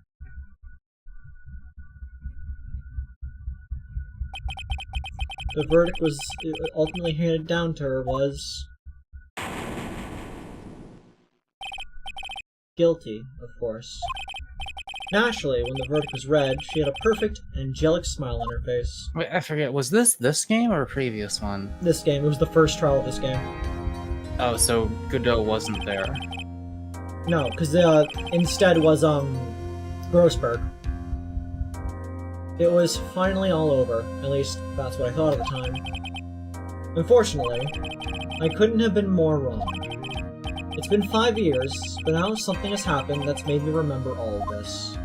S1: The verdict was ultimately handed down to her was... guilty, of course. Naturally, when the verdict was read, she had a perfect, angelic smile on her face.
S2: Wait, I forget, was this game or a previous one?
S1: This game, it was the first trial of this game.
S2: Oh, so Godot wasn't there.
S1: No, because instead was, Grossberg. It was finally all over. At least, that's what I thought at the time. Unfortunately, I couldn't have been more wrong. It's been 5 years, but now something has happened that's made me remember all of this.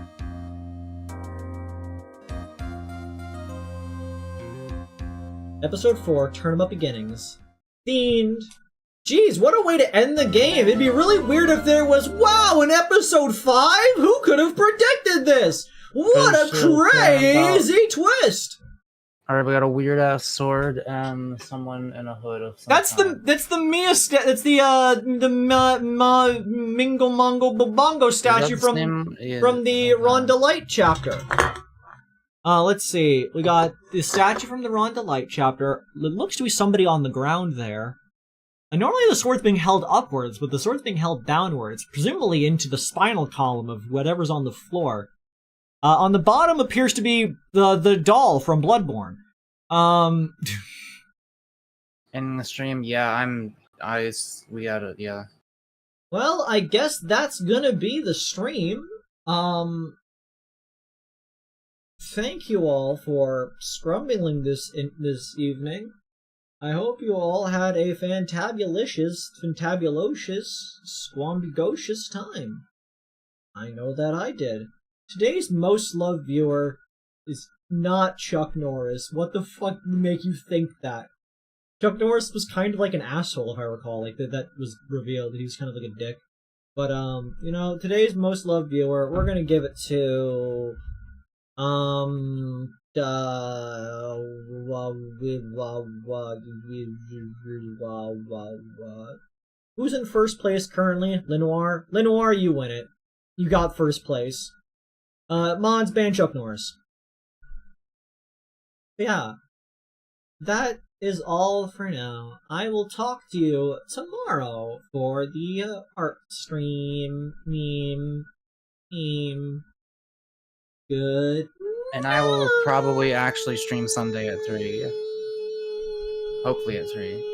S1: Episode 4, Tournament Beginnings. Themed. Jeez, what a way to end the game! It'd be really weird if there was, wow, in episode 5? Who could have predicted this? What a crazy twist!
S2: Alright, we got a weird ass sword and someone in a hood of some kind.
S1: That's the Mia that's the Mingo Mongo Bobongo
S2: Is that
S1: statue
S2: the
S1: from
S2: same? Yeah,
S1: the
S2: okay.
S1: Ronda Light chapter. Let's see. We got the statue from the Ronda Light chapter. It looks to be somebody on the ground there. And normally the sword's being held upwards, but the sword's being held downwards, presumably into the spinal column of whatever's on the floor. On the bottom appears to be the doll from Bloodborne.
S2: In the stream, yeah, we had it, yeah.
S1: Well, I guess that's gonna be the stream. Thank you all for scrumbling this evening. I hope you all had a fantabulous, squambigocious time. I know that I did. Today's most loved viewer is not Chuck Norris. What the fuck would make you think that? Chuck Norris was kind of like an asshole, if I recall. Like, that was revealed. He was kind of like a dick. But, you know, today's most loved viewer, we're gonna give it to... Who's in first place currently? Lenoir? Lenoir, you win it. You got first place. Mons, ban Chuck Norris. But yeah. That is all for now. I will talk to you tomorrow for the art stream. Meme. Good.
S2: And I will probably actually stream Sunday at 3. Hopefully at 3.